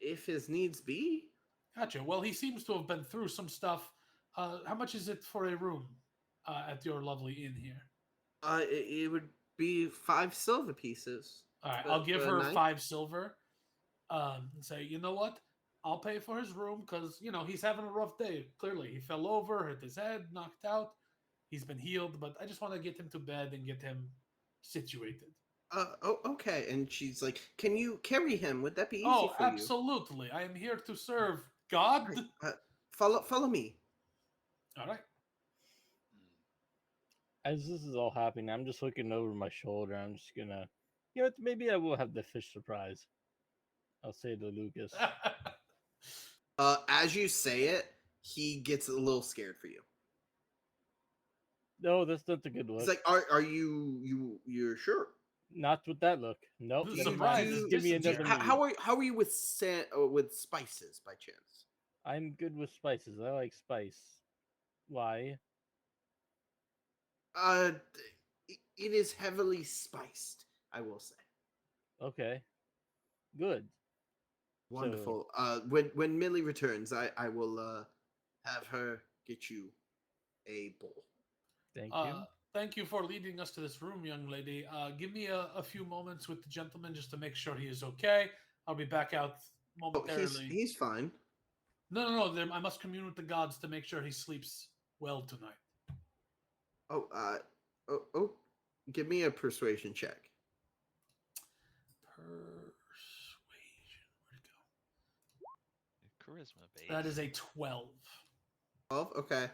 if his needs be. Gotcha. Well, he seems to have been through some stuff. How much is it for a room at your lovely inn here? It would be 5 silver pieces. All right, For- I'll give for a her night? 5 silver. And say, you know what? I'll pay for his room because he's having a rough day. Clearly, he fell over, hit his head, knocked out. He's been healed, but I just want to get him to bed and get him situated. Oh, okay. And she's like, "Can you carry him? Would that be easy Oh, for you?" absolutely! I am here to serve God. Right, follow me. All right. As this is all happening, I'm just looking over my shoulder. I'm just gonna, maybe I will have the fish surprise. I'll say to Lucas. As you say it, he gets a little scared for you. No, that's not a good look. He's like, "Are you're sure?" Not with that look. Nope. The Never surprise mind. is Just give me disappearing. another move. How are you with with spices by chance? I'm good with spices. I like spice. Why? It is heavily spiced, I will say. Okay. Good. Wonderful. When Millie returns, I will have her get you a bowl. Thank you. Thank you for leading us to this room, young lady. Give me a few moments with the gentleman just to make sure he is okay. I'll be back out Oh, momentarily. he's fine. No. I must commune with the gods to make sure he sleeps well tonight. Oh, give me a persuasion check. Persuasion. Where'd it go? Charisma base. That is a 12. 12. Okay.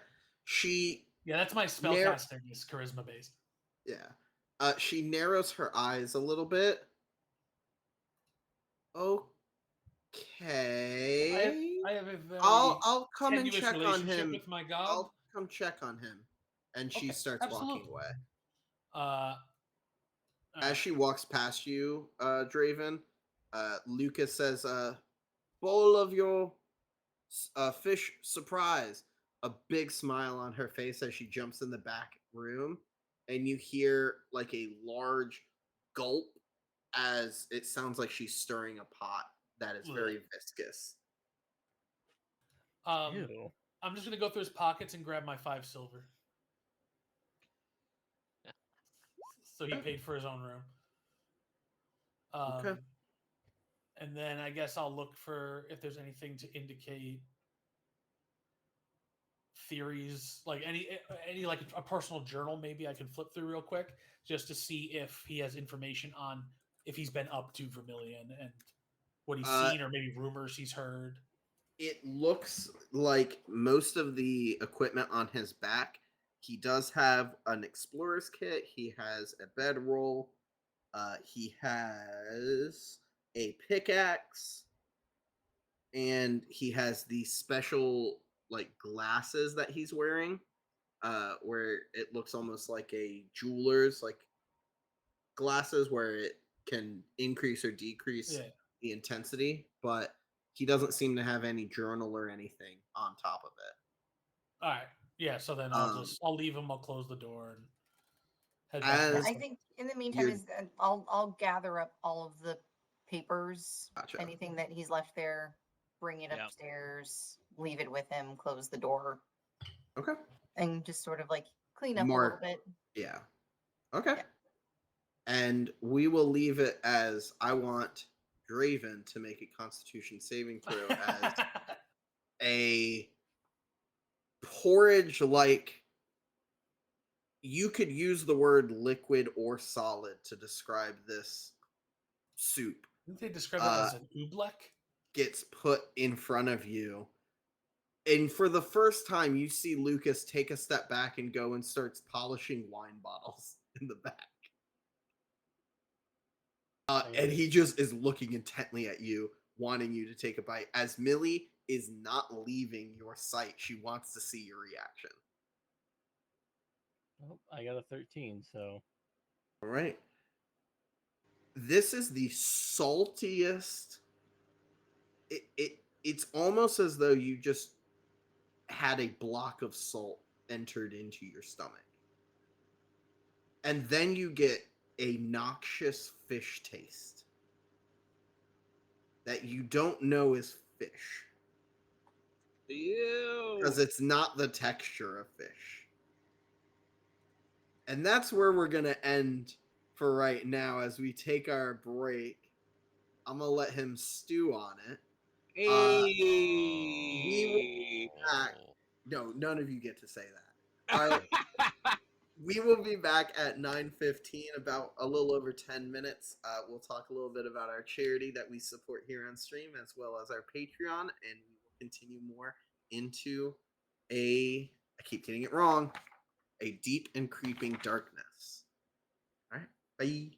Yeah, that's my spellcasting is charisma based. Yeah. She narrows her eyes a little bit. Okay. I have a very I'll come and tenuous check on relationship him. with my god. I'll come check on him. And she Okay, starts walking absolutely. away. Alright. As she walks past you, Draven, Lucas says, "Bowl of your fish surprise." A big smile on her face as she jumps in the back room, and you hear like a large gulp as it sounds like she's stirring a pot that is very viscous. Ew. I'm just gonna go through his pockets and grab my 5 silver. So he paid for his own room. Okay. And then I guess I'll look for if there's anything to indicate theories, like any like a personal journal. Maybe I can flip through real quick just to see if he has information on if he's been up to Vermilion and what he's seen, or maybe rumors he's heard. It looks like most of the equipment on his back. He does have an explorer's kit. He has a bedroll. He has a pickaxe, and he has these special like glasses that he's wearing, where it looks almost like a jeweler's like glasses, where it can increase or decrease the intensity. But he doesn't seem to have any journal or anything on top of it. All right. Yeah. So then I'll leave him. I'll close the door and head back. As- to I think in the meantime, You're- I'll gather up all of the papers, Gotcha. anything that he's left there, bring it Yep. upstairs, leave it with him, close the door, Okay. and just sort of like clean up a More- little bit. Yeah. Okay. Yeah. And we will leave it as I want Draven to make a Constitution saving throw as a porridge like. You could use the word liquid or solid to describe this soup. Didn't they describe it as an oobleck? Gets put in front of you. And for the first time, you see Lucas take a step back and go and starts polishing wine bottles in the back. And he just is looking intently at you, wanting you to take a bite. As Millie is not leaving your sight, she wants to see your reaction. Oh, I got a 13, so All right. This is the saltiest. It's almost as though you just had a block of salt entered into your stomach. And then you get a noxious fish taste that you don't know is fish. Ew. Because it's not the texture of fish. And that's where we're going to end for right now as we take our break. I'm going to let him stew on it. Hey. back. No, none of you get to say that. We will be back at 9:15, about a little over 10 minutes. We'll talk a little bit about our charity that we support here on stream, as well as our Patreon, and we will continue more into I keep getting it wrong, a deep and creeping darkness. All right, bye.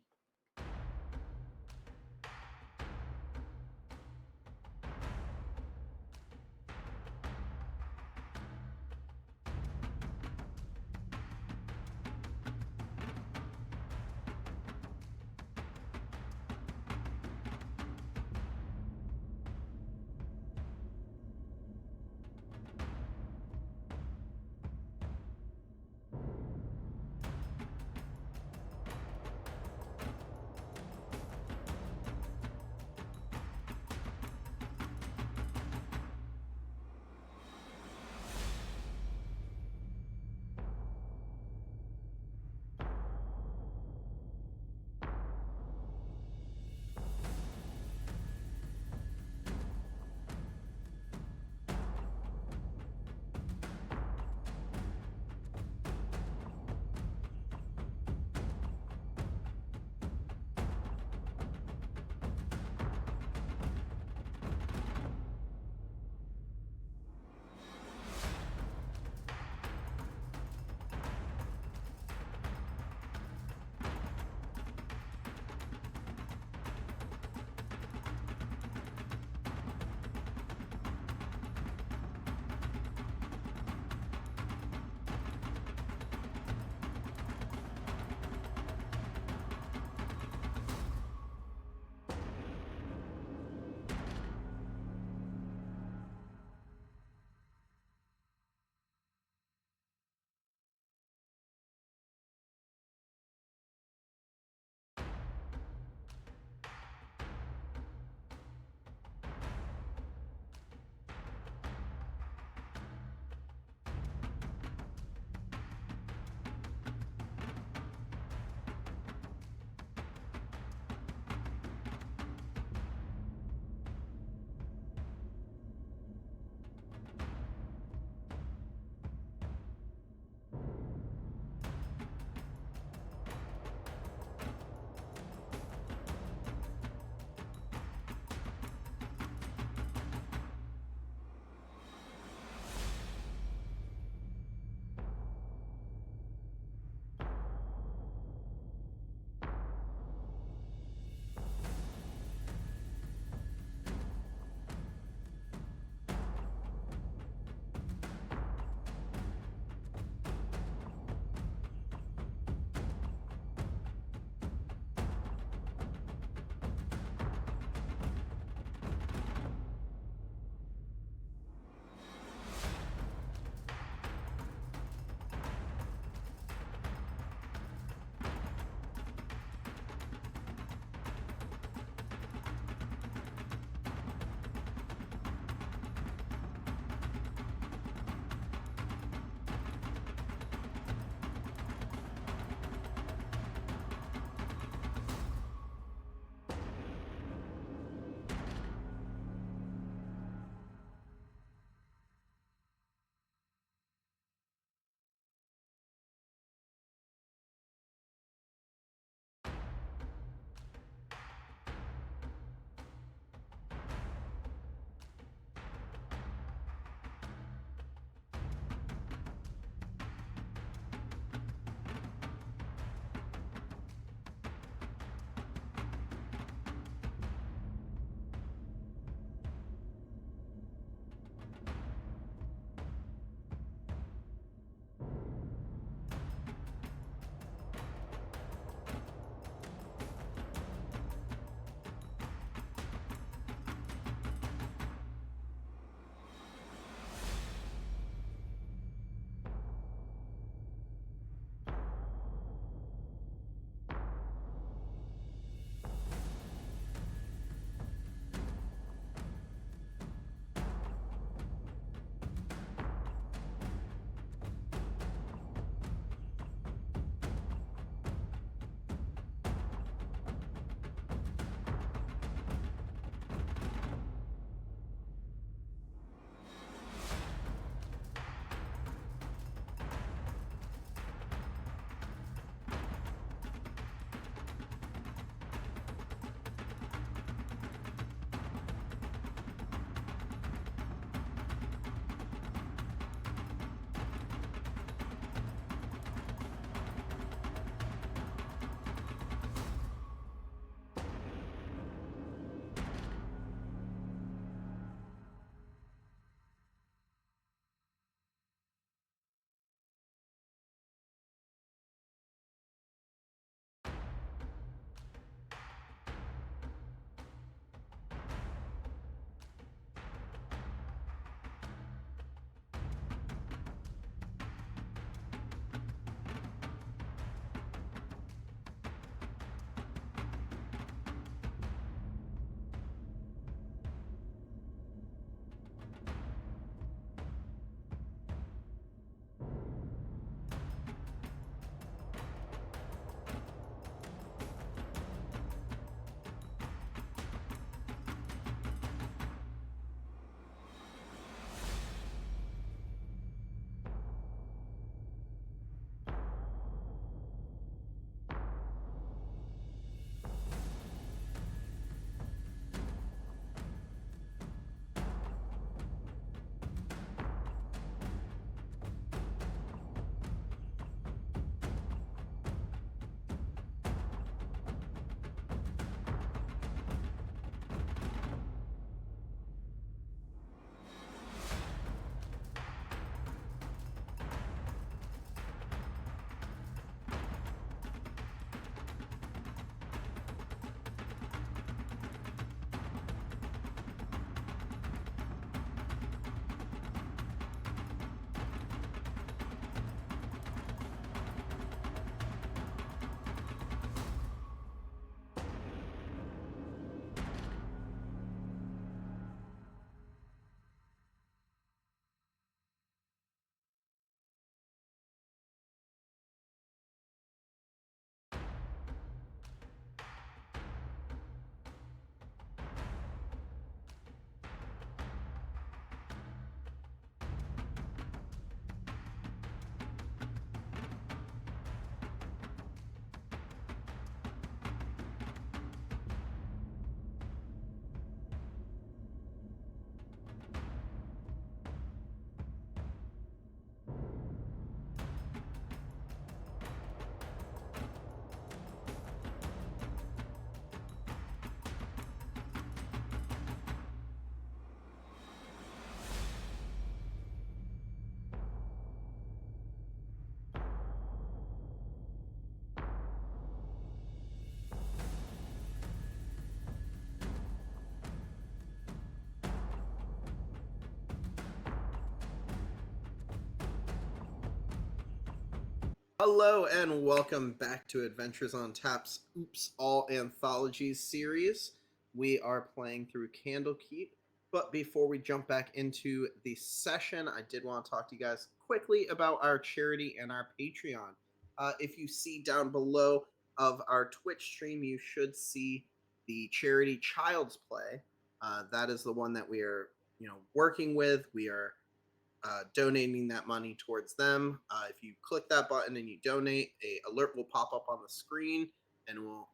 Hello and welcome back to Adventures on Tap's Oops All Anthologies series. We are playing through Candlekeep, but before we jump back into the session, I did want to talk to you guys quickly about our charity and our Patreon. If you see down below of our Twitch stream, you should see the charity Child's Play. That is the one that we are, working with. We are donating that money towards them. If you click that button and you donate, a alert will pop up on the screen and will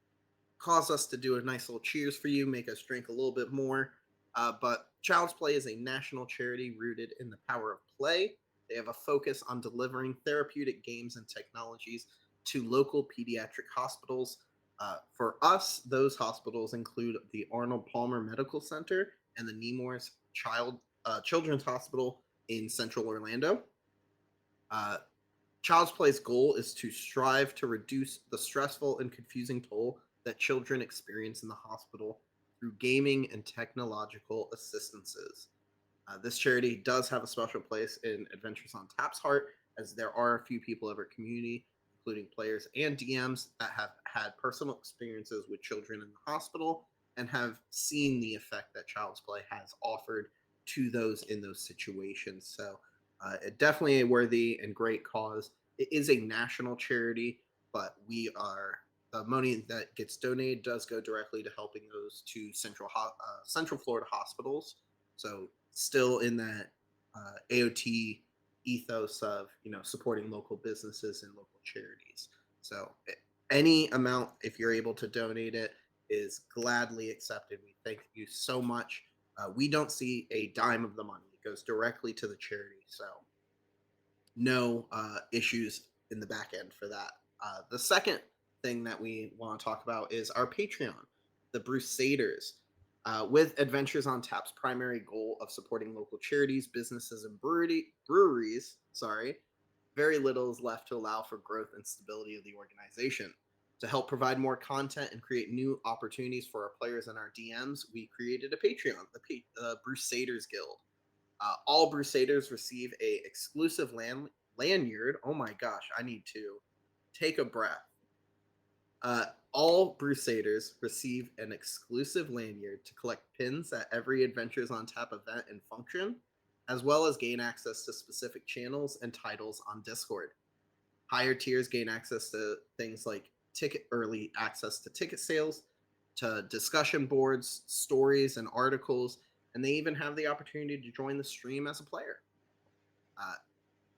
cause us to do a nice little cheers for you, make us drink a little bit more. But Child's Play is a national charity rooted in the power of play. They have a focus on delivering therapeutic games and technologies to local pediatric hospitals. For us, those hospitals include the Arnold Palmer Medical Center and the Nemours Children's Hospital in Central Orlando. Uh, Child's Play's goal is to strive to reduce the stressful and confusing toll that children experience in the hospital through gaming and technological assistances. This charity does have a special place in Adventures on Tap's heart, as there are a few people of our community, including players and DMs, that have had personal experiences with children in the hospital and have seen the effect that Child's Play has offered to those in those situations. So, it definitely a worthy and great cause. It is a national charity, but the money that gets donated does go directly to helping those two Central Florida hospitals. So still in that AoT ethos of supporting local businesses and local charities. So any amount, if you're able to donate it, is gladly accepted. We thank you so much. We don't see a dime of the money; it goes directly to the charity. So no issues in the back end for that. The second thing that we want to talk about is our Patreon, the Brusaders. With Adventures on Tap's primary goal of supporting local charities, businesses, and breweries, very little is left to allow for growth and stability of the organization. To help provide more content and create new opportunities for our players and our DMs, we created a Patreon, the Brusaders Guild. All Brusaders receive a exclusive lanyard. Oh my gosh, I need to take a breath. All Brusaders receive an exclusive lanyard to collect pins at every Adventures on Tap event and function, as well as gain access to specific channels and titles on Discord. Higher tiers gain access to things like early access to ticket sales, to discussion boards, stories, and articles, and they even have the opportunity to join the stream as a player.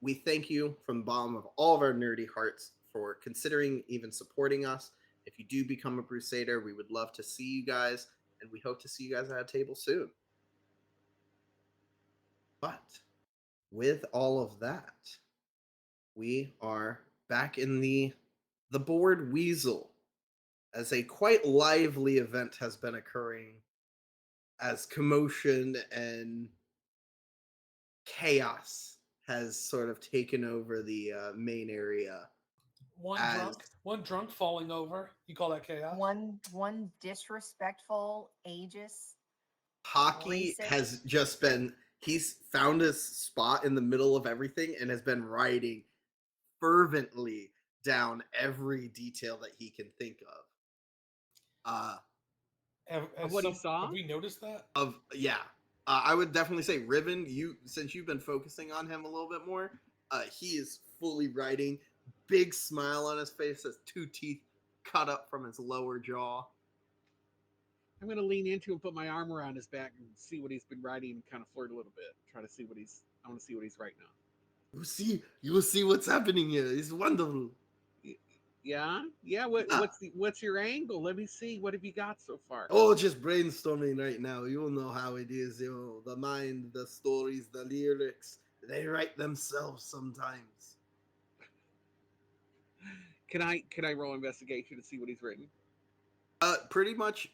We thank you from the bottom of all of our nerdy hearts for considering even supporting us. If you do become a Brusader, we would love to see you guys, and we hope to see you guys at a table soon. But with all of that, we are back in the board Weasel, as a quite lively event has been occurring, as commotion and chaos has sort of taken over the main area. One drunk falling over. You call that chaos? One disrespectful, ageist. Hockey Racist. has just been, he's found his spot in the middle of everything and has been writing fervently down every detail that he can think of. Have we noticed that? I would definitely say Riven, since you've been focusing on him a little bit more, he is fully writing, big smile on his face, has 2 teeth cut up from his lower jaw. I'm going to lean into and put my arm around his back and see what he's been writing and kind of flirt a little bit. Try to see what I want to see what he's writing now. You will see what's happening here. It's wonderful. Yeah. What's your angle? Let me see. What have you got so far? Oh, just brainstorming right now. You'll know how it is. The mind, the stories, the lyrics. They write themselves sometimes. Can I roll investigation to see what he's written? Pretty much.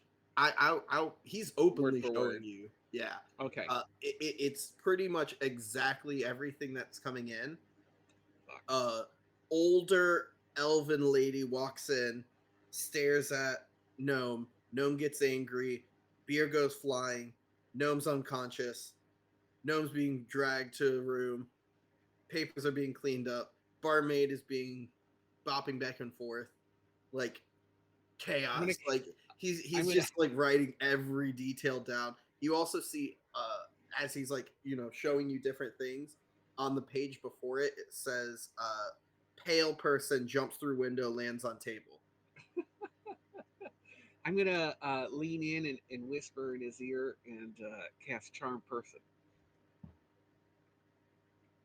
He's openly Word for showing word. you. Yeah. Okay. It's pretty much exactly everything that's coming in. Fuck. Older elven lady walks in, stares at Gnome. Gnome gets angry. Beer goes flying. Gnome's unconscious. Gnome's being dragged to a room. Papers are being cleaned up. Barmaid is being bopping back and forth, like chaos. gonna- Like he's I'm gonna- just like writing every detail down. You also see as he's like showing you different things on the page before it. It says pale person jumps through window, lands on table. I'm gonna lean in and whisper in his ear and cast Charm Person,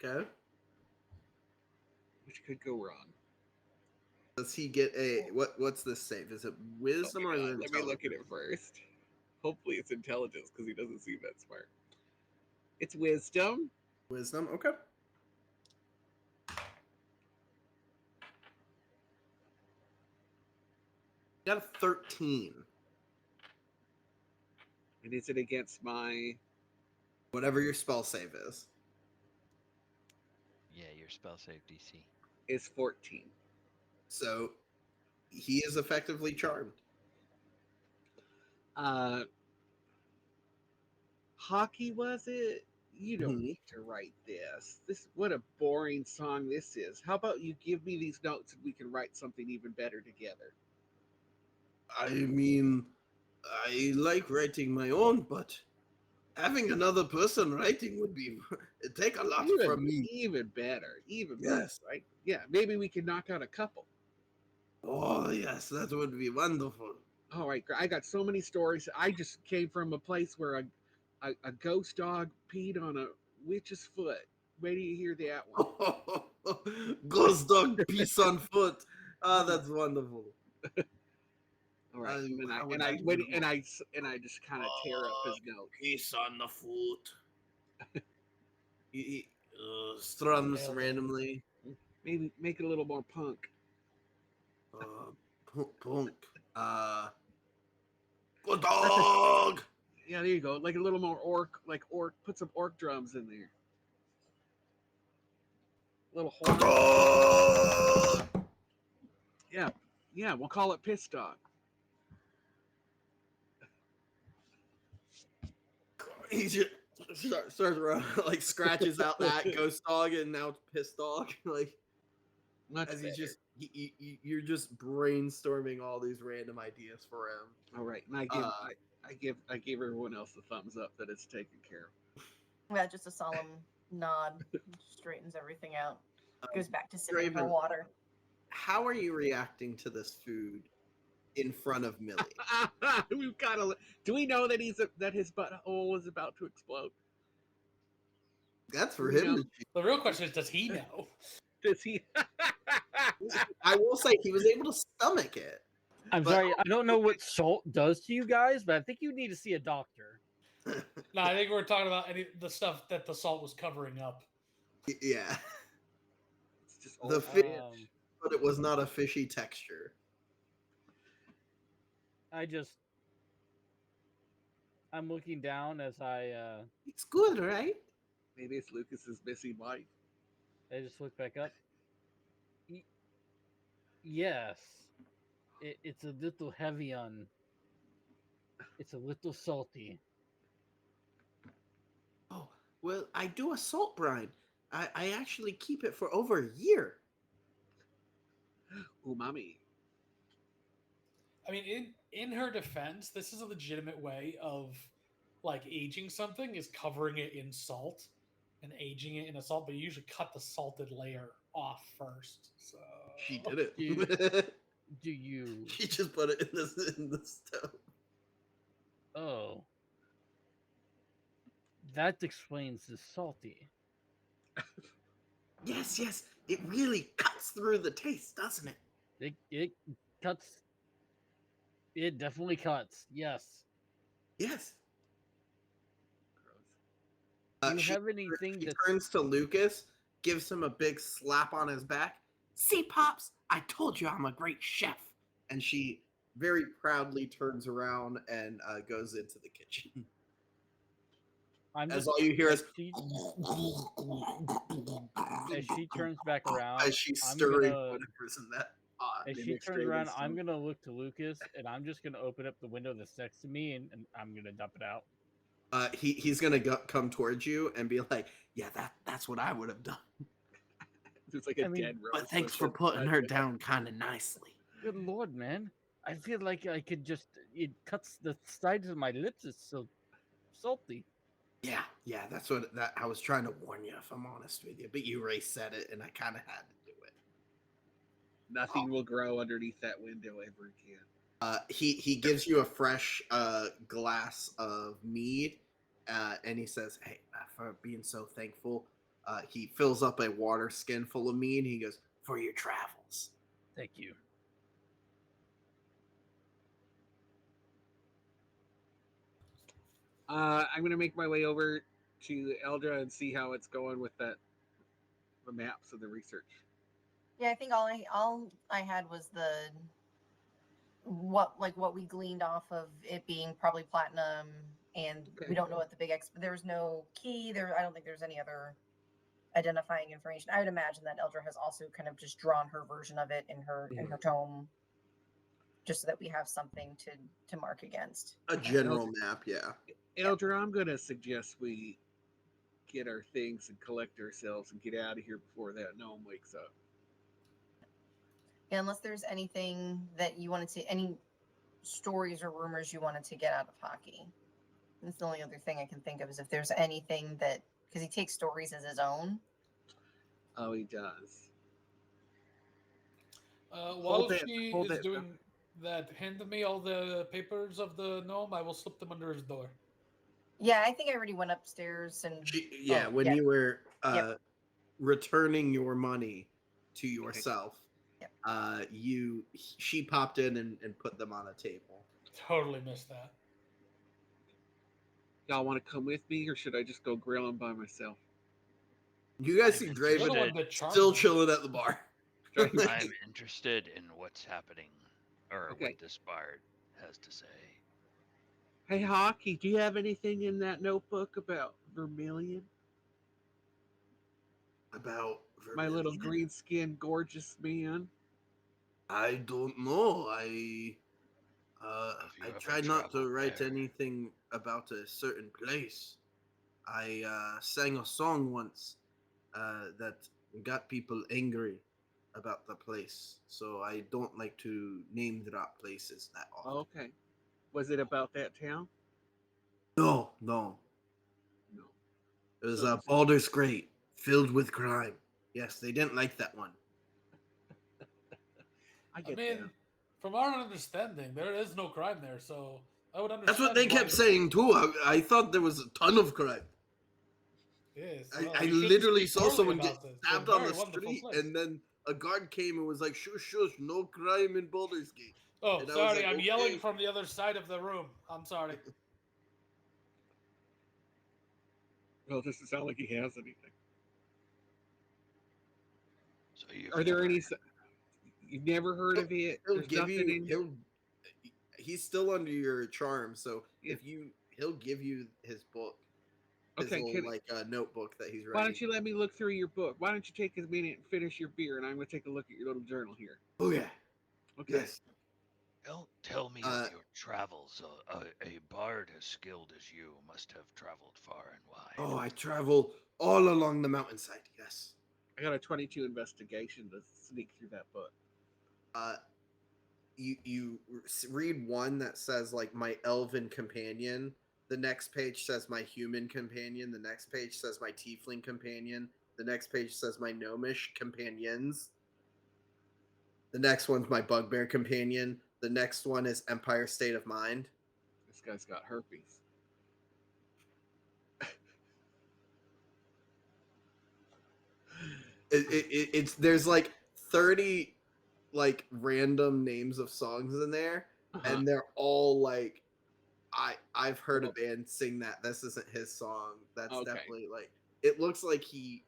Okay. which could go wrong. Does he get a what's this save? Is it wisdom or is it Let me look at intelligence? it first. Hopefully, it's intelligence because he doesn't seem that smart. It's wisdom. Wisdom, okay. Got a 13. And is it against my? Whatever your spell save is. Yeah, your spell save DC. Is 14. So he is effectively charmed. Hockey was it? You don't Mhm. need to write this. What a boring song this is. How about you give me these notes and we can write something even better together? I mean, I like writing my own, but having another person writing would be it'd take a lot from me. Even better. Even Yes. better, right? Yeah, maybe we can knock out a couple. Oh yes, that would be wonderful. All right, I got so many stories. I just came from a place where a ghost dog peed on a witch's foot. Wait till you hear that one. Ghost dog peace on foot. Ah, that's wonderful. All right, how would and that I even and work? I just kind of tear up his notes. Peace on the foot. He strums Nailed it. randomly. Maybe make it a little more punk. Punk. Good dog. Yeah, there you go. Like a little more orc, Put some orc drums in there. Little Good horn. dog. Yeah. We'll call it piss dog. He just starts around, like scratches out that ghost dog, and now it's piss dog. Like Much as better. you're just brainstorming all these random ideas for him. All right, and I give everyone else the thumbs up that it's taken care of. Yeah, just a solemn nod. Straightens everything out. Goes back to sipping her Draven, water. how are you reacting to this food in front of Millie? We've got to. Do we know that that his butthole is about to explode? That's for You him know. to choose. The real question is, does he know? Does he? I will say he was able to stomach it. I'm But- sorry, I don't know what salt does to you guys, but I think you need to see a doctor. No, I think we're talking about the stuff that the salt was covering up. Yeah, It's just The old fish- fish. but it was not a fishy texture. I'm looking down as I It's good, right? Maybe it's Lucas's missing wife. just look back up. Yes, it's a little heavy on. It's a little salty. Oh, well, I do a salt brine. I actually keep it for over a year. Umami. I mean, in her defense, this is a legitimate way of like aging something is covering it in salt and aging it in a salt, but you usually cut the salted layer off first. So She did it. Do you? She just put it in the stove. Oh, that explains the salty. Yes, yes. It really cuts through the taste, doesn't it? It cuts. It definitely cuts. Yes. Yes. Do you She have anything that's turns to Lucas, gives him a big slap on his back. See, Pops, I told you I'm a great chef. And she very proudly turns around and goes into the kitchen. I'm As just all you hear is as she turns back around, as she's I'm stirring gonna- whatever's in that pot. as They she mix turns Draven's around, I'm tongue. gonna look to Lucas and I'm just gonna open up the window that's next to me and I'm gonna dump it out. He's gonna come towards you and be like, "Yeah, that's what I would have done." There's like a I mean, dead rose. But thanks bush for at the putting front. her down kind of nicely. good lord, man. I feel like I could just. It cuts the sides of my lips. It's so salty. Yeah, that's what that I was trying to warn you, if I'm honest with you. But you already said it, and I kind of had to do it. Nothing will grow underneath that window ever again. He gives you a fresh glass of mead, and he says, "Hey, for being so thankful." He fills up a water skin full of mead. He goes, "For your travels." Thank you. I'm gonna make my way over to Eldra and see how it's going with the maps and the research. Yeah, I think all I had was the what we gleaned off of it being probably platinum, and Okay. we don't know what the big there's no key there. I don't think there's any other identifying information. I would imagine that Eldra has also kind of just drawn her version of it in her tome, just so that we have something to mark against. A general map, yeah. Eldra, I'm gonna suggest we get our things and collect ourselves and get out of here before that gnome wakes up. Yeah, unless there's anything that you wanted to, any stories or rumors you wanted to get out of Hockey. That's the only other thing I can think of, is if there's anything that, because he takes stories as his own. Oh, he does. While Hold it, she hold is it. doing that, hand me all the papers of the gnome. I will slip them under his door. Yeah, I think I already went upstairs and When yeah. you were Yep. returning your money to yourself, Yep. she popped in and put them on a table. Totally missed that. Y'all want to come with me, or should I just go grilling by myself? You guys I'm see You're the one Draven that charmed still them. chilling at the bar. I'm interested in what's happening, or Okay. what this bard has to say. Hey, Hockey, do you have anything in that notebook about Vermilion? About My little Vermilion? green-skinned, gorgeous man. I don't know. I Have you ever try not to traveled write there? anything about a certain place. I sang a song once that got people angry about the place, so I don't like to name drop places that often. Okay. Was it about that town? No. No. It was So it was- Baldur's Great, filled with crime. Yes, they didn't like that one. I I get mean, that. from our understanding, there is no crime there, so I would understand. That's what they why- kept saying too. I thought there was a ton of crime. Yes, I well, you shouldn't literally speak saw poorly someone get about this. It's a stabbed on very the wonderful street, place. and then a guard came and was like, "Shush, shush, no crime in Baldur's Gate." Oh, And I was sorry, like, I'm yelling "Okay." from the other side of the room. I'm sorry. Well, it doesn't sound like he has anything. So you've Are there never any? You've never heard of it? He'll There's give nothing you. in. He's still under your charm, so Yeah. he'll give you his book, his Okay, little notebook that he's why writing. don't you let me look through your book? Why don't you take a minute and finish your beer, and I'm going to take a look at your little journal here. Oh yeah, Okay. yes. tell me of your travels. A bard as skilled as you must have traveled far and wide. Oh, I travel all along the mountainside. Yes. I got a 22 investigation to sneak through that book. You read one that says like my elven companion. The next page says my human companion. The next page says my tiefling companion. The next page says my gnomish companions. The next one's my bugbear companion. The next one is Empire State of Mind. This guy's got herpes. It's there's like 30 like random names of songs in there, and they're all like I've heard a band sing that. This isn't his song. That's Okay. definitely like it looks like he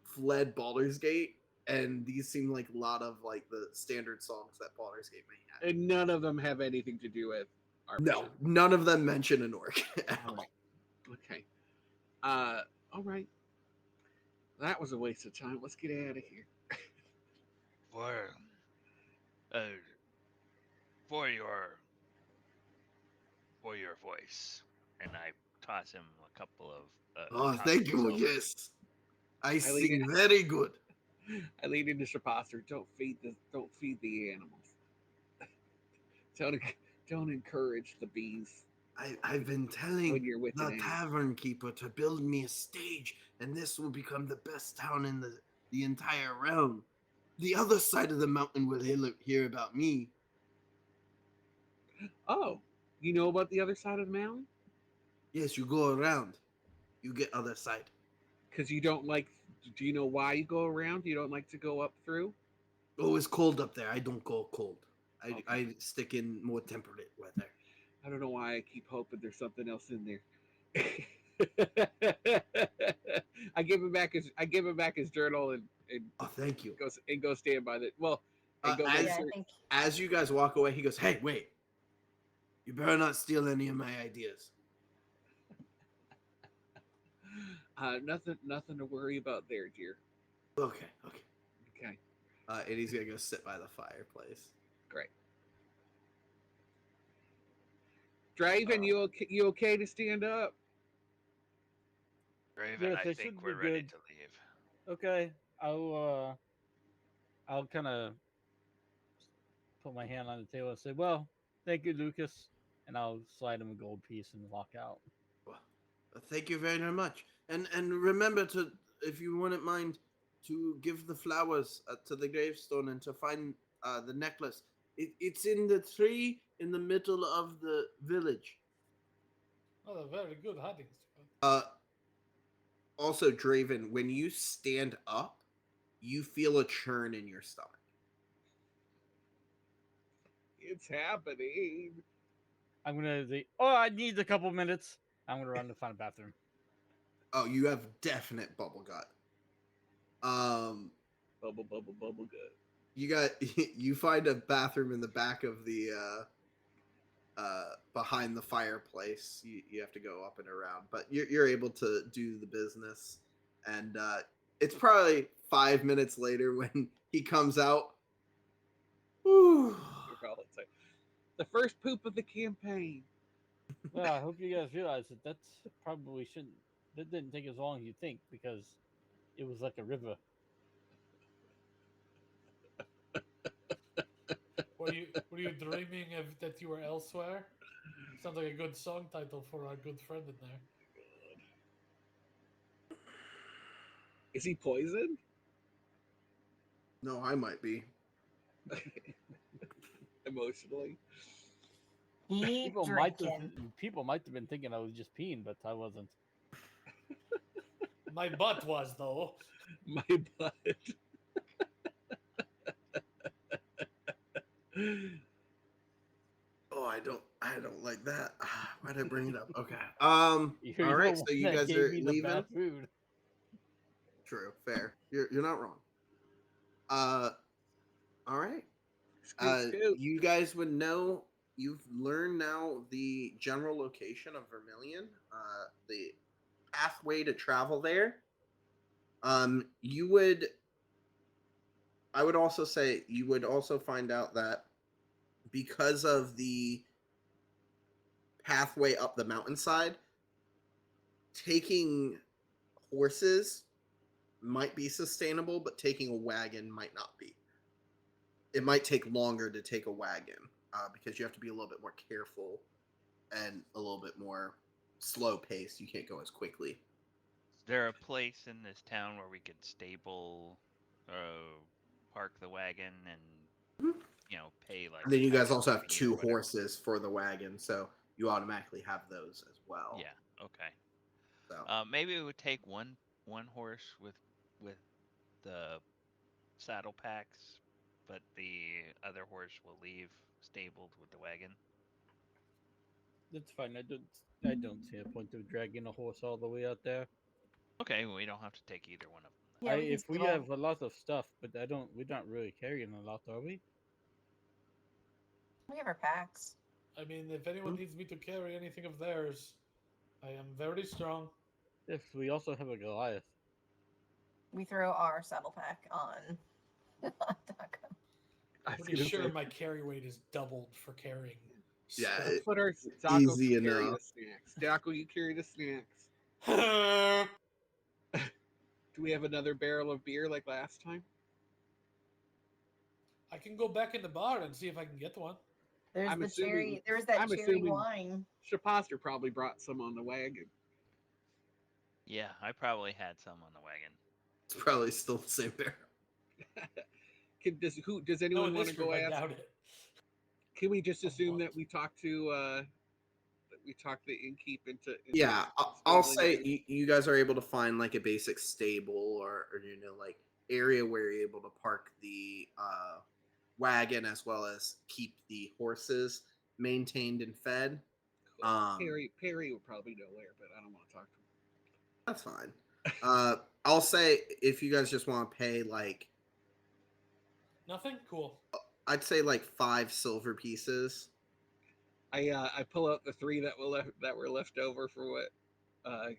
fled Baldur's Gate, and these seem like a lot of like the standard songs that Baldur's Gate may have. And none of them have anything to do with our No, band. none of them mention an orc at Oh, all. okay. All right. That was a waste of time. Let's get out of here. Uh, for your voice, and I toss him a couple of. Oh, copies thank of you. silver. Yes, I lean sing very good. I lean into Shapaster. Don't feed the animals. Don't don't encourage the bees I've been telling when you're with the an animal. tavern keeper to build me a stage, and this will become the best town in the entire realm. The other side of the mountain will hear about me. Oh, you know about the other side of the mountain? Yes, you go around, you get other side. Because you don't like. Do you know why you go around? You don't like to go up through. Oh, it's cold up there. I don't go cold. Okay. I stick in more temperate weather. I don't know why I keep hoping there's something else in there. I give him back his journal and Oh, thank you. go stand by the and go As Yeah, I search. think as you guys walk away, he goes, "Hey, wait! You better not steal any of my ideas." Nothing to worry about there, dear. Okay, okay. Okay, And he's gonna go sit by the fireplace. great. Draven, you okay to stand up? Raven, Yes, I I think should be we're ready good. to leave. Okay, I'll kind of put my hand on the table and say, "Well, thank you, Lucas," and I'll slide him a gold piece and walk out. Well, thank you very much, and remember to, if you wouldn't mind, to give the flowers to the gravestone and to find the necklace. It's in the tree in the middle of the village. Oh, they're very good hiding spot. Uh, Also, Draven, when you stand up, you feel a churn in your stomach. It's happening. I'm gonna say, "Oh, I need a couple minutes." I'm gonna run to find a bathroom. Oh, you have definite bubble gut. Um, Bubble good. you got you find a bathroom in the back of the behind the fireplace. You have to go up and around, but you're able to do the business. And it's probably 5 minutes later when he comes out. Whew. The first poop of the campaign. Well, I hope you guys realize that that's probably shouldn't. That didn't take as long as you think because it was like a river. Were you dreaming of that you were elsewhere? Sounds like a good song title for our good friend in there. Is he poisoned? No, I might be. Emotionally? keep drinking. People might have been thinking I was just peeing, but I wasn't. My butt was though. My butt. Oh, I don't like that. Why'd I bring it up? Okay. You're All the right. one So you that guys gave are me the leaving. bad food. True. Fair. You're not wrong. Uh. All right. Scoot. You guys would know. You've learned now the general location of Vermilion. The pathway to travel there. You would. I would also say you would also find out that because of the pathway up the mountainside, taking horses might be sustainable, but taking a wagon might not be. It might take longer to take a wagon because you have to be a little bit more careful and a little bit more slow paced. You can't go as quickly. Is there a place in this town where we could park the wagon and Mhm. pay like And then you guys also have tax fee or 2 whatever? horses for the wagon, so you automatically have those as well. Yeah. Okay. So Maybe we would take one horse with the saddle packs, but the other horse will leave stabled with the wagon. That's fine. I don't see a point of dragging a horse all the way out there. Okay, well, we don't have to take either one of them then. Yeah, we can If we stable. have a lot of stuff, but we're not really carrying a lot, are we? We have our packs. I mean, if anyone needs me to carry anything of theirs, I am very strong. If we also have a Goliath. We throw our saddle pack on Taco. I I'm was pretty gonna sure say, my carry weight is doubled for carrying. yeah, let's put our Taco easy can carry enough. the snacks. Taco, you carry the snacks. I Do we have another barrel of beer like last time? I can go back in the bar and see if I can get one. There's I'm the assuming- cherry. There's that I'm cherry assuming- wine. Shaposter probably brought some on the wagon. Yeah, I probably had some on the wagon. It's probably still the same barrel. Does No, anyone in want this to go group, I ask? doubt it. Can we just assume Somewhat. that we talked to the innkeep into Yeah, I'll stabling say it? you guys are able to find like a basic stable or like area where you're able to park the wagon as well as keep the horses maintained and fed. Perry would probably know where, but I don't want to talk to him. That's fine. I'll say if you guys just want to pay like Nothing? Cool. I'd say like 5 silver pieces. I pull out the 3 that were left over for what I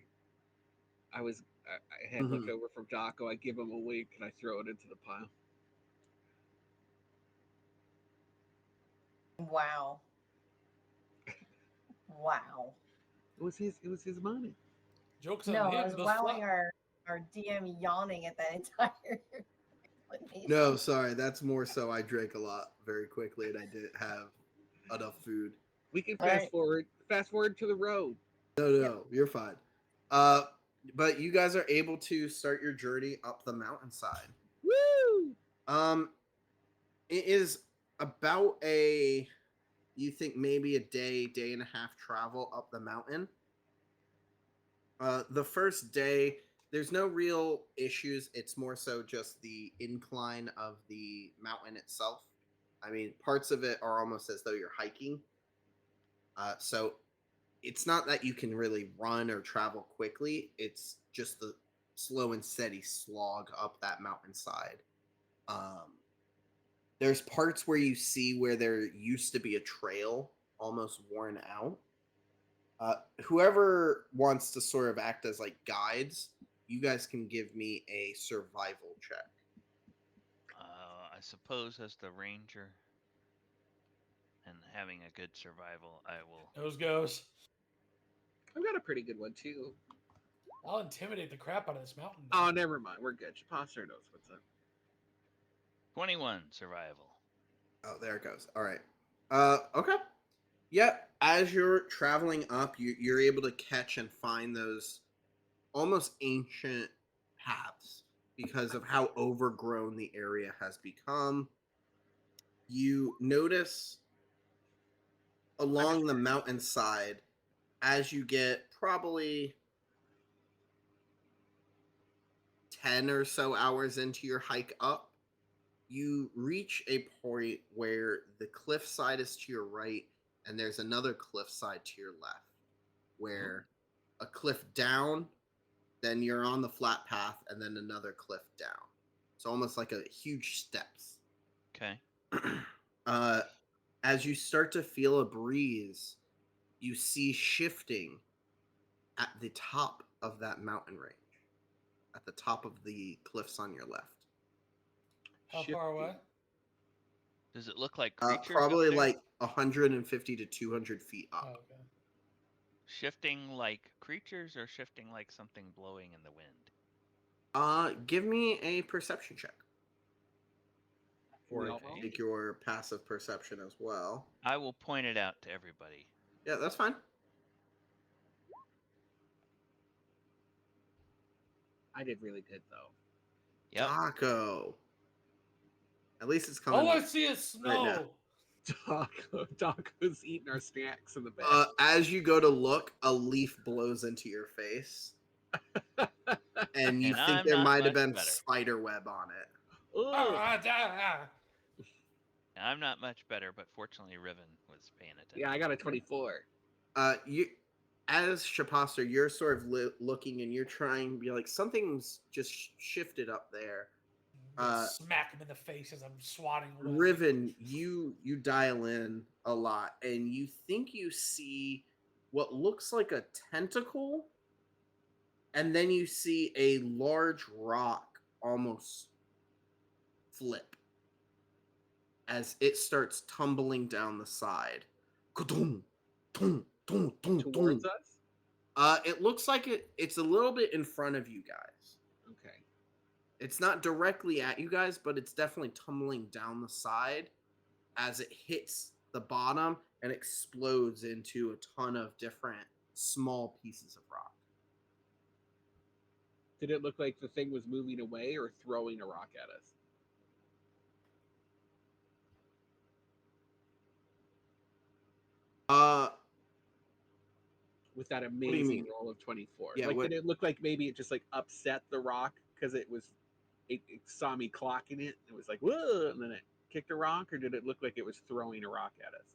had left over from Daco. I give him a wink and I throw it into the pile. Wow. Wow. It was his money. Joke's on No, him. I was Those wowing flat- our DM yawning at that entire explanation. No, sorry, that's more so I drank a lot very quickly and I didn't have enough food. We can All fast right. forward to the road. No, you're fine. But you guys are able to start your journey up the mountainside. Woo! It is about you think maybe a day and a half travel up the mountain. The first day, there's no real issues. It's more so just the incline of the mountain itself. I mean, parts of it are almost as though you're hiking. So it's not that you can really run or travel quickly. It's just the slow and steady slog up that mountainside. There's parts where you see where there used to be a trail almost worn out. Whoever wants to sort of act as like guides, you guys can give me a survival check. I suppose as the ranger and having a good survival, I will. Those goes. I've got a pretty good one too. I'll intimidate the crap out of this mountain. Oh, never mind. We're good. Shaposter knows what's up. 21 survival. Oh, there it goes. All right. Okay. Yeah, as you're traveling up, you're able to catch and find those almost ancient paths because of how overgrown the area has become. You notice along the mountainside as you get probably 10 or so hours into your hike up, you reach a point where the cliffside is to your right and there's another cliffside to your left where a cliff down, then you're on the flat path, and then another cliff down. It's almost like a huge steps. Okay. As you start to feel a breeze, you see shifting at the top of that mountain range, at the top of the cliffs on your left. How far away? Does it look like creatures? Probably up there? like 150 to 200 feet up. Oh, okay. Shifting like creatures or shifting like something blowing in the wind? Give me a perception check. Or Okay. take your passive perception as well. I will point it out to everybody. Yeah, that's fine. I did really good though. Yep. Daco. At least it's coming. All I see is snow. now. Daco's eating our snacks in the back. As you go to look, a leaf blows into your face. And you And think I'm there not might have much been better. spider web on it. Ugh. I'm not much better, but fortunately Riven was paying attention. Yeah, I got a 24. You, as Shaposter, you're sort of looking and you're trying to be like, something's just shifted up there. Smack him in the face as I'm swatting away. Riven, you dial in a lot, and you think you see what looks like a tentacle, and then you see a large rock almost flip as it starts tumbling down the side. Ka-dum, dum, dum, dum, Towards dum. us? It looks like it's a little bit in front of you guys. Okay. It's not directly at you guys, but it's definitely tumbling down the side as it hits the bottom and explodes into a ton of different small pieces of rock. Did it look like the thing was moving away or throwing a rock at us? With that do you amazing mean? roll of 24. Yeah, Like, what- did it look like maybe it just like upset the rock because it saw me clocking it? It was like, whoa, and then it kicked a rock, or did it look like it was throwing a rock at us?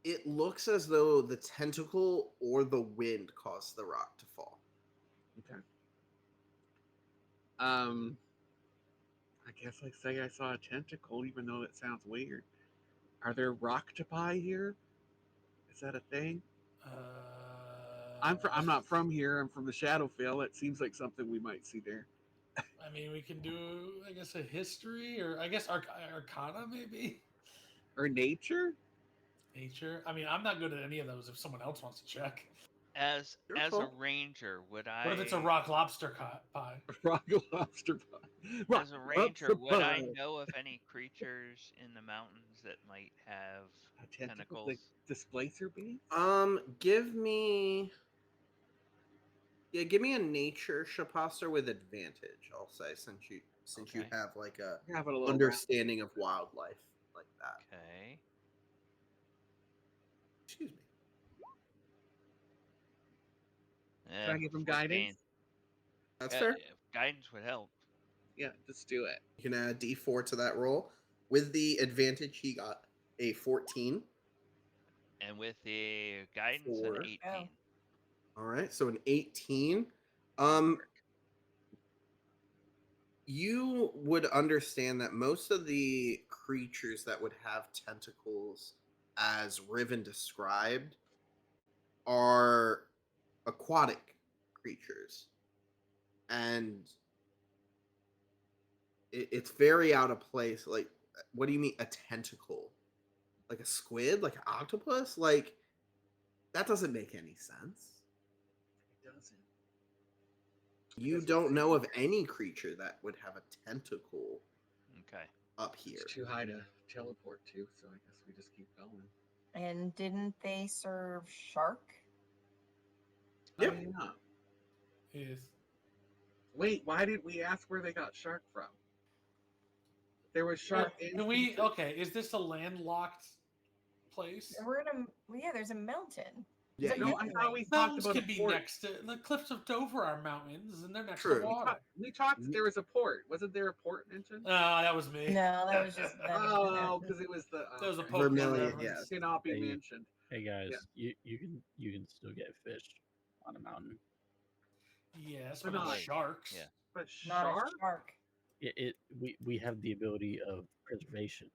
It looks as though the tentacle or the wind caused the rock to fall. Okay. I guess I say I saw a tentacle, even though that sounds weird. Are there rocktopi here? Is that a thing? I'm not from here. I'm from the Shadowfell. It seems like something we might see there. I mean, we can do, I guess, a history, or I guess Arcana, maybe? Or nature? Nature. I mean, I'm not good at any of those if someone else wants to check. As Your a call. ranger, would I? What if it's a rock lobster pie? Rock lobster pie. As a ranger, would I know of any creatures in the mountains that might have Tentacles? tentacles? Like displacer beasts? Give me a nature Shapaster with advantage, I'll say, since you Okay. have like a Having a little understanding of wildlife like that. Okay. Excuse me. Can I give him 14. guidance? That's fair. Guidance would help. Yeah, just do it. You can add D4 to that roll. With the advantage, he got a 14. And with the guidance, Four. an 18. Oh. All right, so an 18. You would understand that most of the creatures that would have tentacles, as Riven described, are aquatic creatures. And it's very out of place. Like, what do you mean a tentacle? Like a squid? Like an octopus? Like, that doesn't make any sense. It doesn't. You don't know of any creature that would have a tentacle Okay. up here. It's too high to teleport to, so I guess we just keep going. And didn't they serve shark? Yep. Oh, yeah. Is Wait, why did we ask where they got shark from? There was shark. Can we? Okay, is this a landlocked place? We're in a there's a mountain. Yeah, Is that No, I thought we talked Mountains about can a be port. next to the cliffs of Dover are mountains, and they're next True. to water. We talked. There was a port. Wasn't there a port mentioned? That was me. No, that was just Oh, because it was the That was a okay. Pokemon Vermilion, reference. yes. Cannot be Hey. mentioned. Hey guys, Yeah. you can still get fish on a mountain. Yes, But but not not- sharks. Yeah. But not shark? a shark. We have the ability of preservation.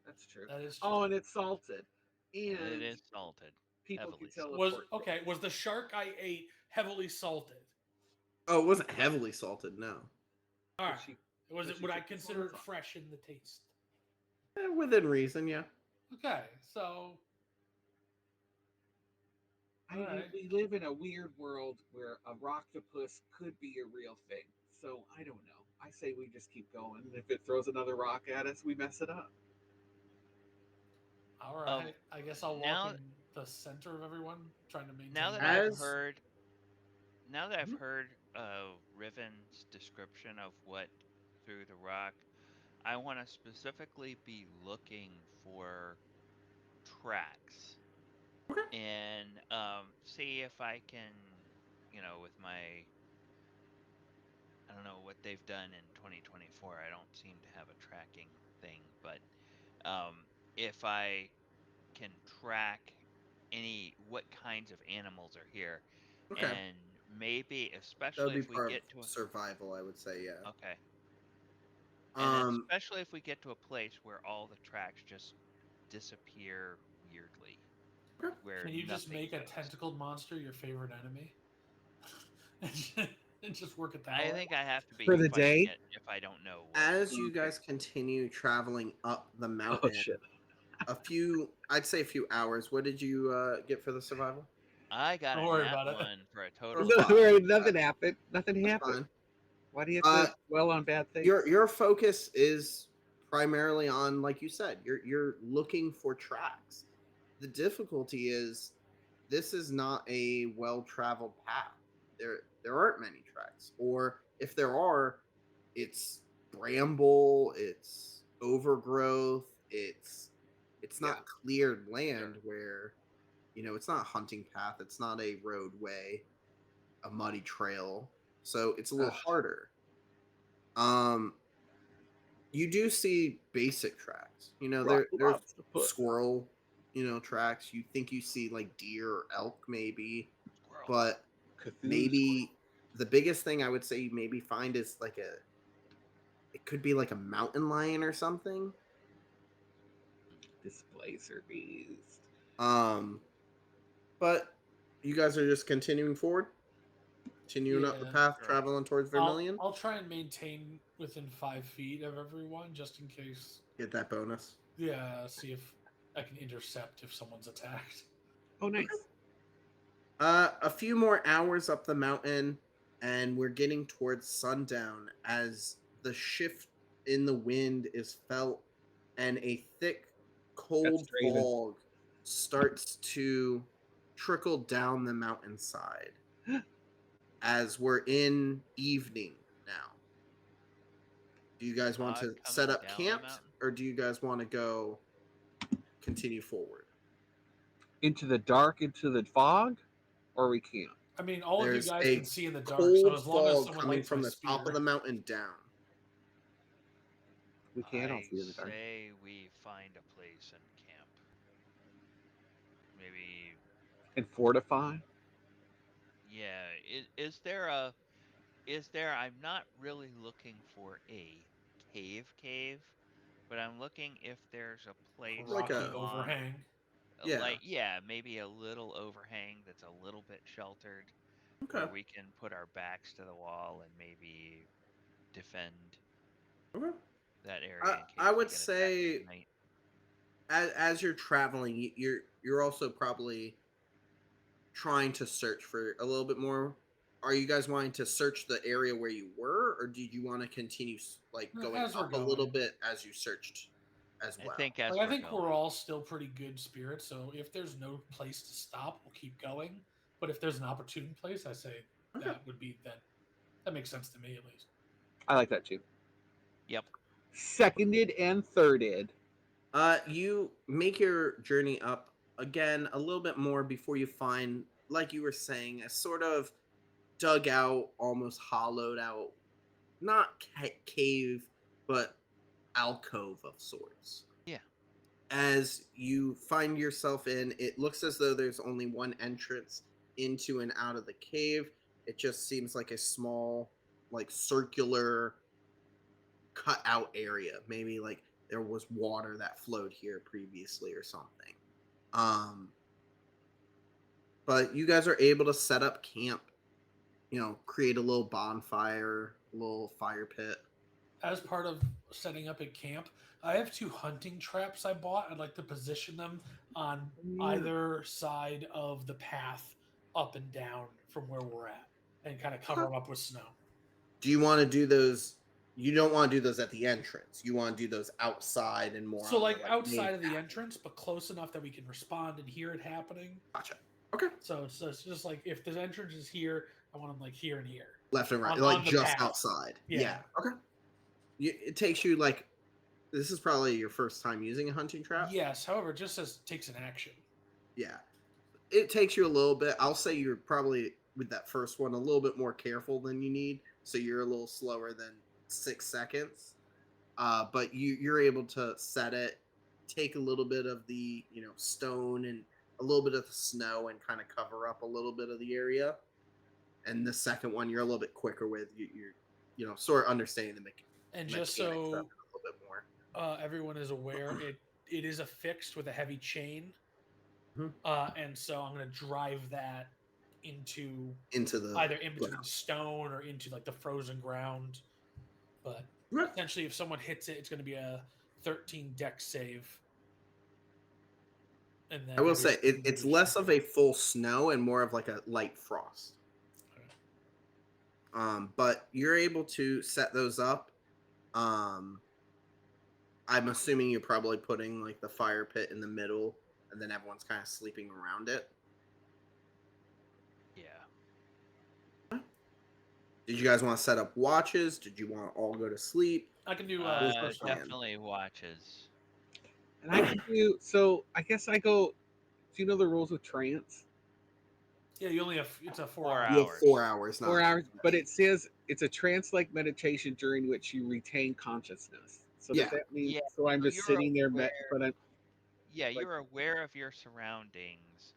That's true. That is true. Oh, and it's salted. And It is salted. people heavily can Was teleport. was the shark I ate heavily salted? Oh, it wasn't heavily salted, no. All But right. she- Was but it? she Would I took the consider it salts off. fresh in the taste? Within reason, yeah. Okay, so Alright. We live in a weird world where a rocktopus could be a real thing. So I don't know. I say we just keep going. And if it throws another rock at us, we mess it up. all right. I guess I'll now- walk in the center of everyone, trying to maintain. Now that As- I've heard, Mhm. Riven's description of what threw the rock, I want to specifically be looking for tracks and see if I can, with my, I don't know what they've done in 2024. I don't seem to have a tracking thing, but if I can track what kinds of animals are here, Okay. and maybe That would especially be if we part get of to survival, I would say, yeah. okay, and then Um, especially if we get to a place where all the tracks just disappear weirdly, Okay. where Can you just nothing make a goes. tentacled monster your favorite enemy? and just work it that I way? think I have to be For the fighting day? it if I don't know. as you guys continue traveling up the mountain, I'd say a few hours. What did you get for the survival? I got Don't a worry nat about it. one for a total. Or of five. Nothing happened. Nothing That's happened. fine. Why do you have Uh, to dwell on bad things? your focus is primarily on, like you said, you're looking for tracks. The difficulty is this is not a well traveled path. There aren't many tracks, or if there are, it's bramble, it's overgrowth, it's Yeah, not cleared land sure. where it's not a hunting path, it's not a roadway, a muddy trail, so it's a little Ugh. harder. Um, you do see basic tracks. There's Lots to put. squirrel, tracks. You think you see like deer or elk maybe, Squirrel. but Cthulhu maybe the biggest thing I would say you maybe find is it could be like a mountain lion or something. displacer beast. Um, but you guys are just continuing forward, continuing up the Yeah. path, Right. traveling towards I'll Vermilion. I'll try and maintain within 5 feet of everyone, just in case. Get that bonus. Yeah, see if I can intercept if someone's attacked. Oh, nice. A few more hours up the mountain, and we're getting towards sundown as the shift in the wind is felt, and a thick, cold Draven. fog starts to trickle down the mountainside as we're in evening now. Do you guys want Fog to coming set up down the camp, mountain. or do you guys want to go continue forward? Into the dark, into the fog, or we can't. I mean, all of you There's guys a can see in the dark, so cold as long as fog someone coming lights my from the top spear. of the mountain down. We can't all I see in the dark. say we find a place and camp. Maybe, And fortify. yeah. Is there? I'm not really looking for a cave, but I'm looking if there's a A place Like rocky a on, overhang. yeah. yeah, maybe a little overhang that's a little bit sheltered, Okay. where we can put our backs to the wall and maybe defend Okay. that I area in I case we would get attacked in say the night. as you're traveling, you're also probably trying to search for a little bit more. Are you guys wanting to search the area where you were, or did you want to continue like going As we're up a little going. bit as you searched as I well? think as Like, I we're think we're going. all still pretty good spirits, so if there's no place to stop, we'll keep going. But if there's an opportune place, I say Okay. that would be then. That makes sense to me, at least. I like that too. Yep. Seconded and thirded. You make your journey up again a little bit more before you find, like you were saying, a sort of dug out, almost hollowed out, not cave, but alcove of sorts. Yeah. As you find yourself in, it looks as though there's only one entrance into and out of the cave. It just seems like a small, like circular cut out area. Maybe like there was water that flowed here previously or something. Um, but you guys are able to set up camp, create a little bonfire, a little fire pit. As part of setting up a camp, I have 2 hunting traps I bought. I'd like to position them on either side of the path, up and down from where we're at, and kind of cover them up with snow. Do you want to do those? You don't want to do those at the entrance. You want to do those outside and more. So, on like the, outside main of the path. entrance, but close enough that we can respond and hear it happening. Gotcha. Okay. So it's just like if the entrance is here, I want them like here and here. Left and right, On- like on the just path. outside. Yeah. Okay. It takes you like. This is probably your first time using a hunting trap. Yes, however, it just says takes an action. Yeah. It takes you a little bit. I'll say you're probably with that first one a little bit more careful than you need, so you're a little slower than 6 seconds. But you're able to set it, take a little bit of the stone and a little bit of the snow and kind of cover up a little bit of the area. And the second one you're a little bit quicker with. You're sort of understanding the And mechanics just of it a so little bit more. everyone is aware, it is affixed with a heavy chain, Mhm. and so I'm going to drive that into Into the either in between ground. stone or into like the frozen ground. But Okay. essentially, if someone hits it, it's going to be a 13 dex save. And then I will say everyone it's moves less from of a full snow and more of like a light frost. But you're able to set those up. Um, I'm assuming you're probably putting like the fire pit in the middle, and then everyone's kind of sleeping around it. Yeah. Did you guys want to set up watches? Did you want to all go to sleep? I can do. What's the plan? Definitely watches. And I can do so. I guess I go. Do you know the rules of trance? Yeah, you only have. It's a 4 4 hour. You have hours. 4 hours, not 4 hours, but it says it's a trance-like meditation during which you retain consciousness. So Yeah. does that mean? Yeah, So I'm so just you're sitting there, aware. but I'm Yeah, like, you're aware of your surroundings,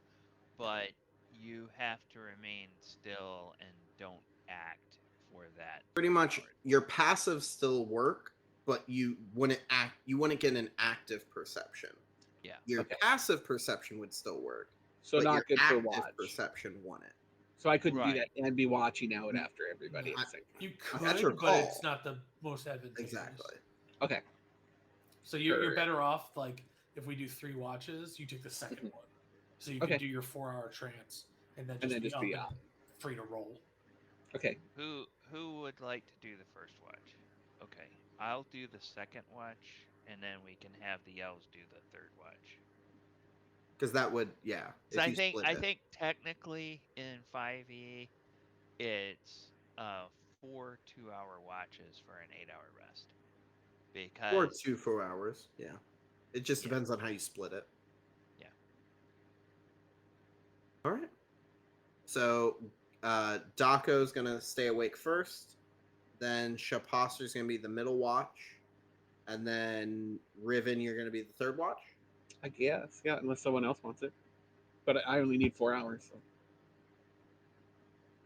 but you have to remain still and don't act for that pretty 4 much hours. your passive still work, but you wouldn't get an active perception. Yeah. Your Okay. passive perception would still work, so but not your good for active watch. perception wouldn't. So I couldn't do Right. that and be watching out after everybody No. at the same time. You That's your could, but it's call. not the most advantageous. Exactly. Okay. So you're Sure. better off like if we do 3 watches, you take the second one, so you Okay. can do your 4 hour trance and then And just then be just up be and up. free to roll. Okay. Who would like to do the first watch? Okay, I'll do the second watch, and then we can have the elves do the third watch. Because that would, yeah, So if you split I it. think technically in 5e it's 4 2-hour watches for an 8-hour rest. Or Because 4 hours, yeah. It just Yeah. depends on how you split it. Yeah. All right. So Daco's going to stay awake first. Then Shaposter's going to be the middle watch. And then Riven, you're going to be the third watch. I guess. Yeah, unless someone else wants it. But I only need 4 hours. So.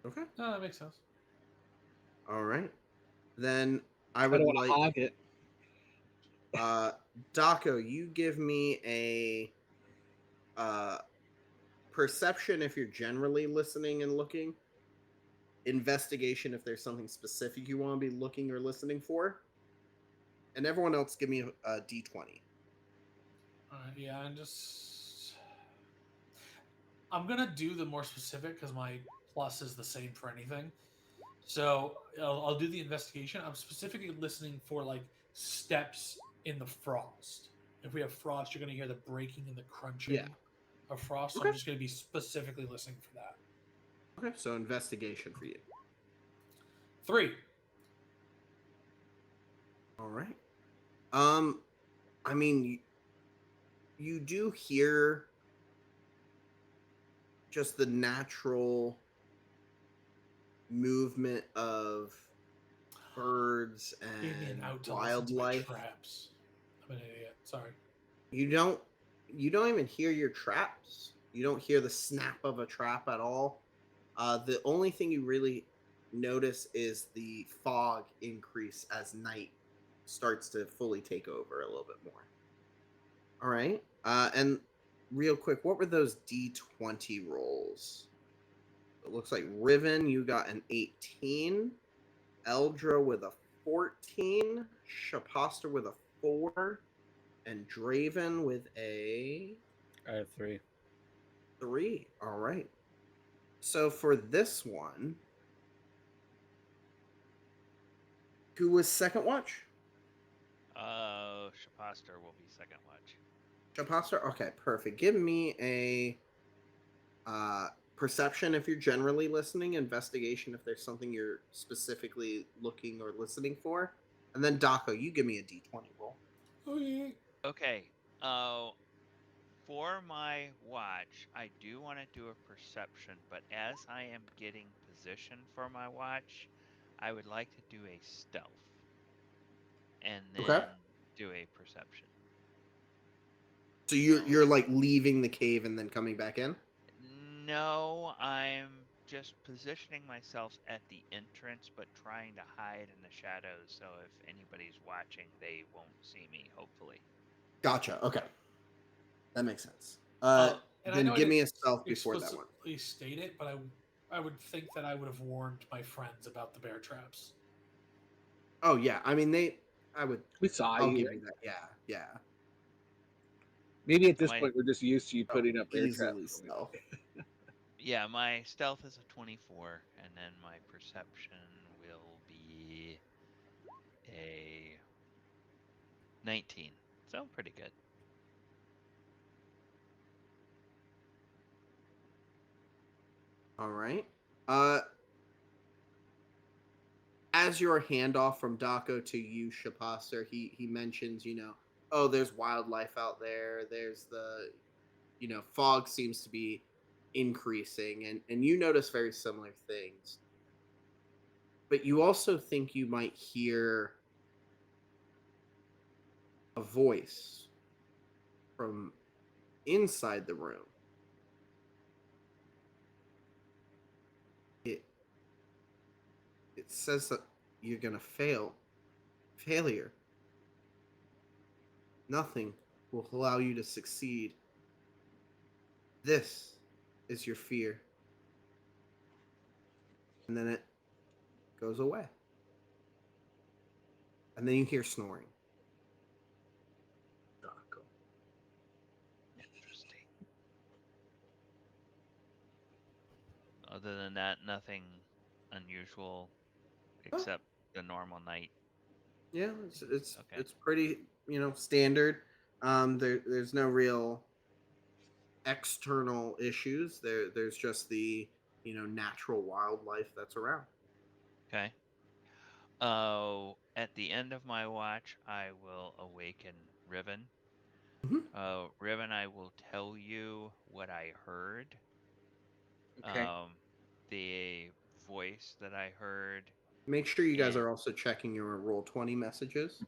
Okay. No, that makes sense. All right. Then I I would don't want like to hog it. Daco, you give me a perception if you're generally listening and looking. Investigation if there's something specific you want to be looking or listening for. And everyone else give me a D20. Yeah, and I'm gonna do the more specific because my plus is the same for anything. So I'll do the investigation. I'm specifically listening for like steps in the frost. If we have frost, you're gonna hear the breaking and the crunching Yeah. of frost. So Okay. I'm just gonna be specifically listening for that. Okay, so investigation for you. 3. All right. I mean, you do hear just the natural movement of birds Gave me an and out to listen to my wildlife. traps. I'm an idiot. Sorry. You don't even hear your traps. You don't hear the snap of a trap at all. The only thing you really notice is the fog increase as night starts to fully take over a little bit more. All right. And real quick, what were those D20 rolls? It looks like Riven, you got an 18. Eldra with a 14. Shaposter with a 4. And Draven with a I have 3. 3. All right. So for this one, who was second watch? Shaposter will be second watch. Shaposter? Okay, perfect. Give me a perception if you're generally listening, investigation if there's something you're specifically looking or listening for. And then Daco, you give me a D20 roll. Oh yeah. Okay. For my watch, I do want to do a perception, but as I am getting position for my watch, I would like to do a stealth and then Okay. do a perception. So you're like leaving the cave and then coming back in? No, I'm just positioning myself at the entrance, but trying to hide in the shadows so if anybody's watching, they won't see me, hopefully. Gotcha. Okay. That makes sense. And I Then know I give me a didn't stealth before that one. explicitly state it, but I would think that I would have warned my friends about the bear traps. Oh yeah, I mean We saw I'll you. give Right? you that. Yeah, yeah. Maybe at this My- point we're just used to you putting up bear Easily traps. stealth. Yeah, my stealth is a 24, and then my perception 19. So pretty good. All right. As your handoff from Daco to you, Shapaster, he mentions, oh, there's wildlife out there. There's fog seems to be increasing, and you notice very similar things. But you also think you might hear a voice from inside the room. It it says that you're gonna fail. Failure. Nothing will allow you to succeed. This is your fear. And then it goes away. And then you hear snoring. Daco. Interesting. Other than that, nothing unusual Oh, except the normal night. yeah, it's Okay. it's pretty, standard. There's no real external issues. There's just the, natural wildlife that's around. Okay. At the end of my watch, I will awaken Riven. Mhm. Riven, I will tell you what I heard. Okay. The voice that I heard, Make sure you guys and are also checking your Roll20 messages.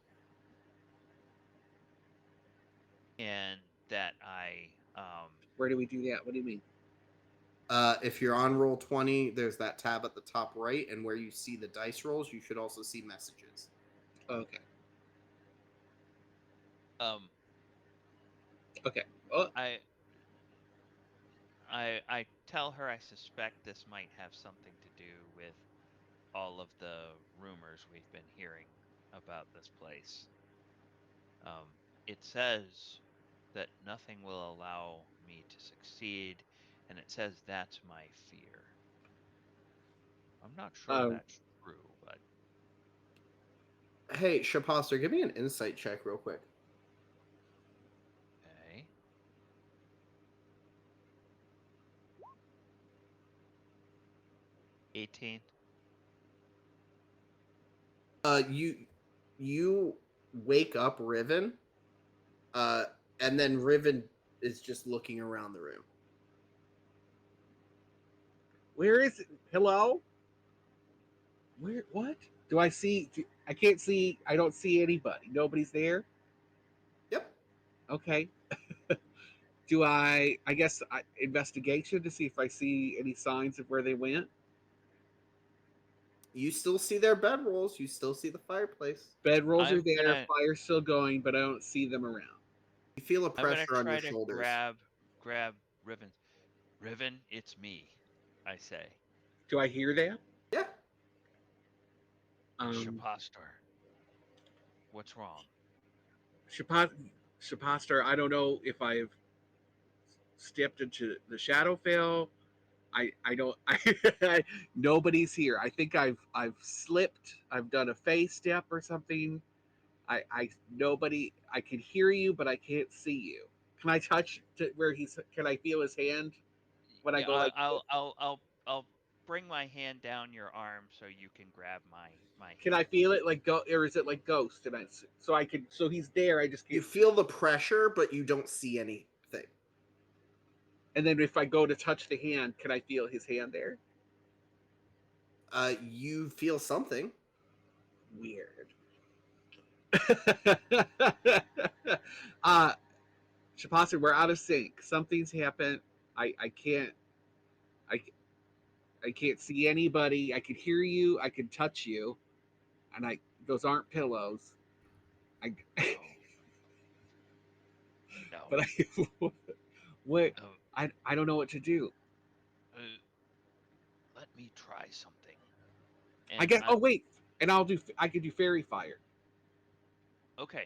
and that I Where do we do that? What do you mean? If you're on Roll20, there's that tab at the top right, and where you see the dice rolls, you should also see messages. Okay. um Okay. Oh, I I tell her I suspect this might have something to do with all of the rumors we've been hearing about this place. Um, it says that nothing will allow me to succeed, and it says that's my fear. I'm not sure um, that's true, but Hey, Shapaster, give me an insight check real quick. okay. 18. You wake up Riven, uh, and then Riven is just looking around the room. where is it? Hello? Where? What? Do I see? I can't see. I don't see anybody. Nobody's there. Yep. Okay. Do I? I guess investigation to see if I see any signs of where they went. You still see their bedrolls. You still see the fireplace. Bedrolls are I'm there. gonna Fire's still going, but I don't see them around. You feel a I'm gonna pressure on your try to shoulders. grab Riven. Riven, it's me. I say. Do I hear that? Yeah. Um, Shapostar, what's wrong? Shapat, Shapaster, I don't know if I've stepped into the Shadowfell. I don't. Nobody's here. I think I've slipped. I've done a phase step or something. I nobody. I can hear you, but I can't see you. Can I touch to where he's? Can I feel his hand when I Yeah, go like this? I'll bring my hand down your arm so you can grab my Can I hand. feel it like go, or is it like ghost? And so I can. So he's there. I just You can't. feel the pressure, but you don't see anything. And then if I go to touch the hand, can I feel his hand there? You feel something. Weird. uh Shapasa, we're out of sync. Something's happened. I can't I I can't see anybody. I can hear you. I can touch you, and I those aren't pillows. I No, but no. I what Uh, I don't know what to do. uh, Let me try something. I And guess. Oh wait, and I could do fairy fire. okay.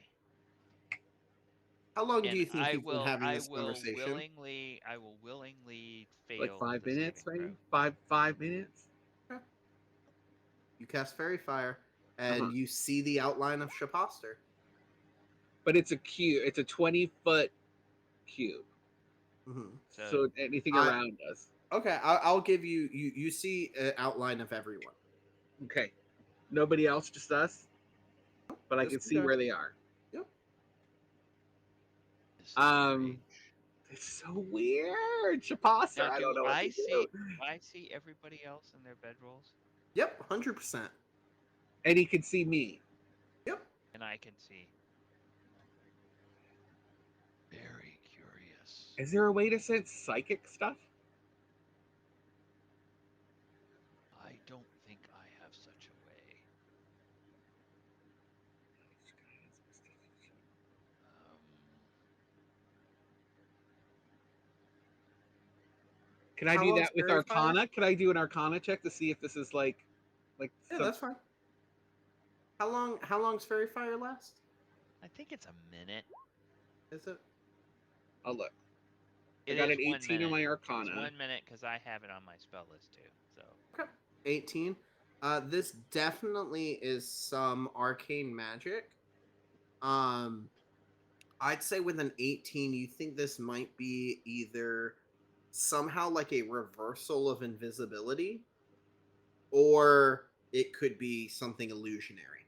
How long do And you think you've been having this conversation? I will willingly Like fail five the minutes, saving throw. maybe five minutes. Okay. You cast Fairy Fire, Uh huh. and you see the outline of Shapaster. but it's a cube. It's a 20-foot cube. Mhm. So anything I- around us. Okay, I'll give you. You see an outline of everyone. Okay. Nobody else, just us. But I Just can you see guys. where they are. Yep. This is Um, strange. It's so weird, Shapaster. Now, I don't know what to do. do I see everybody else in their bedrolls? Yep. 100%. And he can see me. Yep. And I can see. Very curious. Is there a way to sense psychic stuff? I don't think I have such a way. Can I How do long's that with Fairy Fire? Arcana? Can I do an Arcana check to see if this is like Yeah, some, that's fine. How long's Fairy Fire last? I think it's a minute. Is it? I'll look. I It got is an 1 18 on minute. my It's Arcana. 1 minute because I have it on my spell list too. So Okay. 18. This definitely is some arcane magic. I'd say with an 18, you think this might be either somehow like a reversal of invisibility, or it could be something illusionary.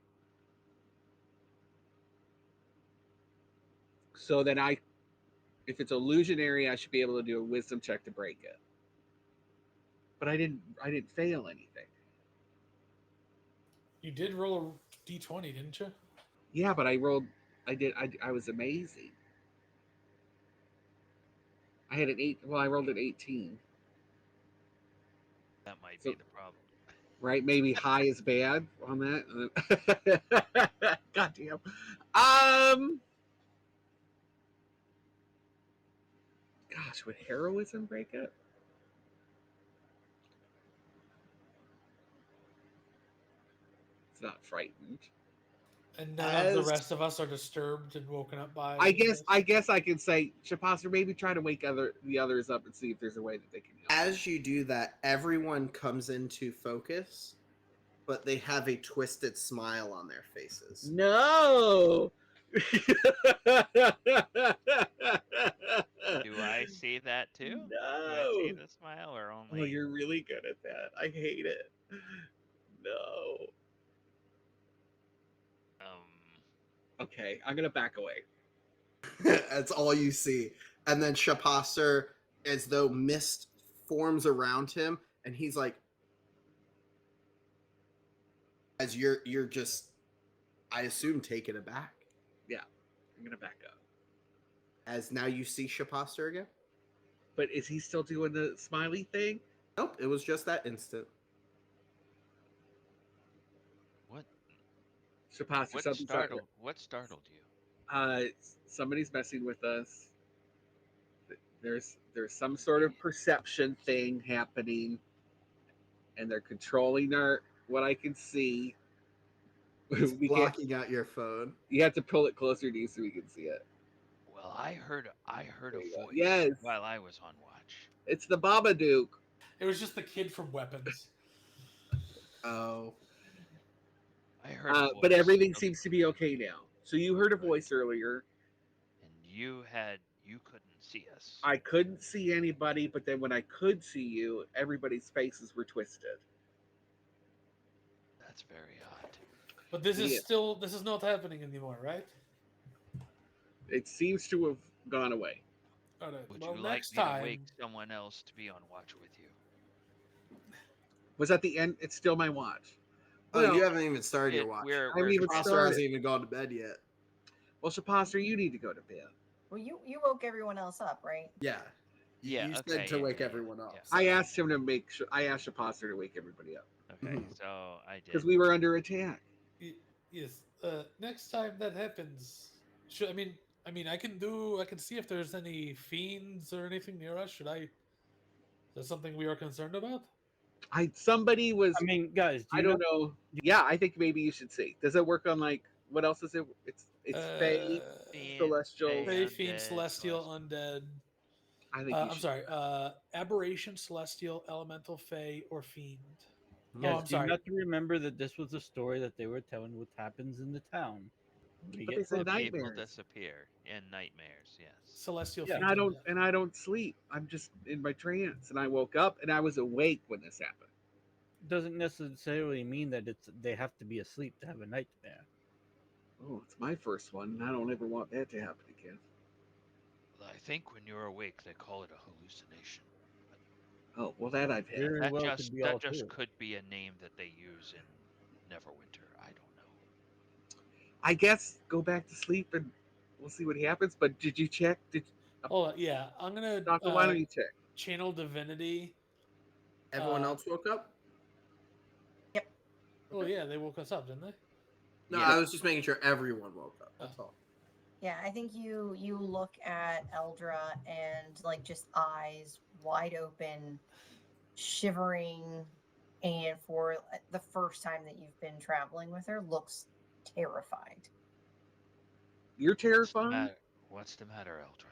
So then if it's illusionary, I should be able to do a wisdom check to break it. But I didn't fail anything. You did roll a d20, didn't you? Yeah, but I was amazing. I had an 8. Well, I rolled an 18. that might So- be the problem. Right? Maybe high is bad on that. God damn. Gosh, would heroism break it? It's not frightened. And none of the As rest of us are disturbed and woken up by. I guess this? I can say, Shapaster, maybe try to wake the others up and see if there's a way that they can help. as you do that, everyone comes into focus, but they have a twisted smile on their faces. No. Do I see that too? Do I see No. the smile or Oh, only? you're really good at that. I hate it. No. Okay, I'm gonna back away. That's all you see. And then Shapaster, as though mist forms around him, and he's like, as you're just, I assume, taken aback. Yeah, I'm gonna back up. As now you see Shapaster again. But is he still doing the smiley thing? Nope, it was just that instant. What? Shapaster, something's not right. What startled you? Somebody's messing with us. There's some sort of perception thing happening, and they're controlling what I can see. It's We can't. blocking out your phone. You have to pull it closer to you so we can see it. Well, I heard There a you go. voice Yes. while I was on watch. It's the Babadook. It was just the kid from Weapons. Oh, I heard a voice. But everything looking seems to for be me, okay now. So you heard a voice earlier. and you couldn't see us. I couldn't see anybody, but then when I could see you, everybody's faces were twisted. That's very odd. But this Yeah. is not happening anymore, right? It seems to have gone away. All right. Would Well, you like next me time. to wake someone else to be on watch with you? Was that the end? It's still my watch. oh, Well, you haven't even started your watch. I haven't even Shapaster started. hasn't even gone to bed yet. Well, Shapaster, you need to go to bed. Well, you woke everyone else up, right? Yeah. Yeah, You okay, said to yeah, wake yeah, everyone up. yeah. so- I asked him to make sure. I asked Shapaster to wake everybody up Okay, Mhm. so I did. because we were under attack. Yes. Next time that happens, I mean, I can see if there's any fiends or anything near us. Is there something we are concerned about? Somebody was. I mean, guys, do I you don't know? know. Yeah, I think maybe you should see. Does it work on like what else is it? It's Fey, Fiend, Celestial. Fey, undead, fiend, celestial, undead. I think you I'm should. sorry. Aberration, celestial, elemental, fey, or fiend. Guys, Oh, I'm do you sorry. not remember that this was a story that they were telling what happens in the town? We But get they said lucky. People nightmares. disappear in nightmares. Yes. Celestial Yeah. And fiends I and don't death. and I don't sleep. I'm just in my trance, and I woke up and I was awake when this happened. Doesn't necessarily mean that they have to be asleep to have a nightmare. Oh, it's my first one, and I don't ever want that to happen again. I think when you're awake, they call it a hallucination. Oh, well, that I've had. Very well could be all That just true. could be a name that they use in Neverwinter. I don't know. I guess go back to sleep and we'll see what happens. But did you check? Hold on, yeah, I'm gonna Doctor, why don't you check? channel divinity. Everyone else woke up? Yep. Oh yeah, they woke us up, didn't they? No, Yeah. I was just making sure everyone woke up. That's all. Yeah, I think you look at Eldra and like just eyes wide open, shivering, and for the first time that you've been traveling with her, looks terrified. You're What's the terrifying. matter? What's the matter, Eldra?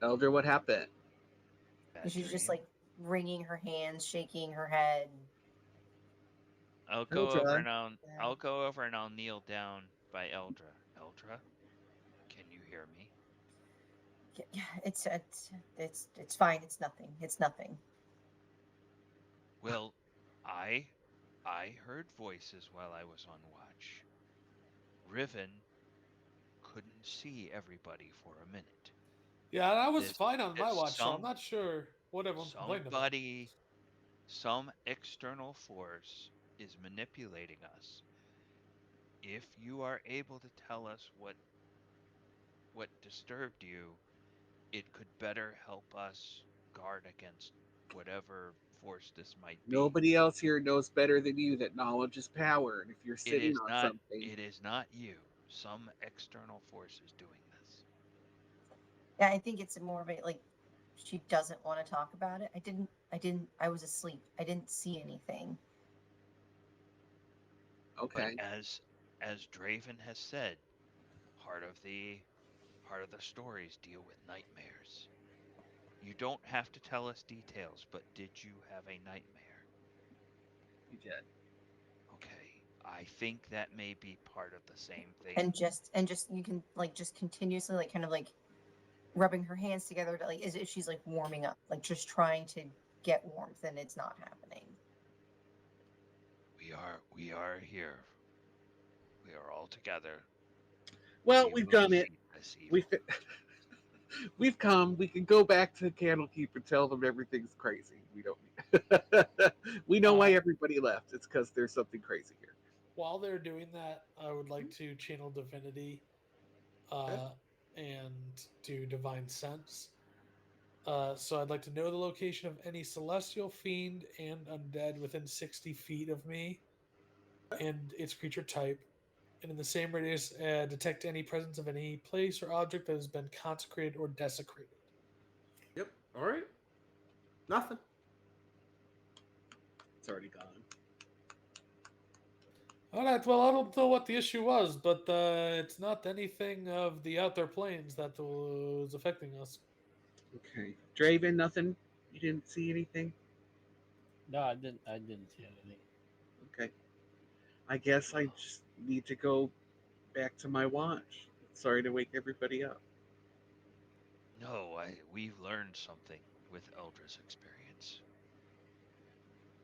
Elder, what happened? Bad And she's just dream? like wringing her hands, shaking her head. I'll go Eldra. over and Yeah. I'll go over and I'll kneel down by Eldra. Eldra, can you hear me? Yeah, it's fine. It's nothing. It's nothing. Well, I heard voices while I was on watch. Riven couldn't see everybody for a minute. Yeah, I was This fine on my this watch, so I'm not sure what everyone's complaining about. some external force is manipulating us. If you are able to tell us what disturbed you, it could better help us guard against whatever force this might be. Nobody else here knows better than you that knowledge is power, and if you're It sitting is on not something, it is not you. Some external force is doing this. Yeah, I think it's more of a like she doesn't want to talk about it. I was asleep. I didn't see anything. But okay. as Draven has said, part of the part of the stories deal with nightmares. You don't have to tell us details, but did you have a nightmare? You did. Okay. I think that may be part of the same thing. And just you can like just continuously like kind of like rubbing her hands together to like as if she's like warming up, like just trying to get warmth, and it's not happening. We are here. We are all together. Well, We we've will done it. defeat this We've evil. we've come. We can go back to Candlekeep and tell them everything's crazy. We don't. We know why everybody left. It's because there's something crazy here. While they're doing that, I would like to channel divinity uh, and do divine sense. So I'd like to know the location of any celestial fiend and undead within 60 feet of me and its creature type. And in the same radius, detect any presence of any place or object that has been consecrated or desecrated. Yep. All right. Nothing. It's already gone. All right. Well, I don't know what the issue was, but it's not anything of the outer planes that was affecting us. Okay. Draven, nothing. You didn't see anything. No, I didn't. I didn't see anything. Okay. I guess I just need to go back to my watch. Sorry to wake everybody up. No, we've learned something with Eldra's experience.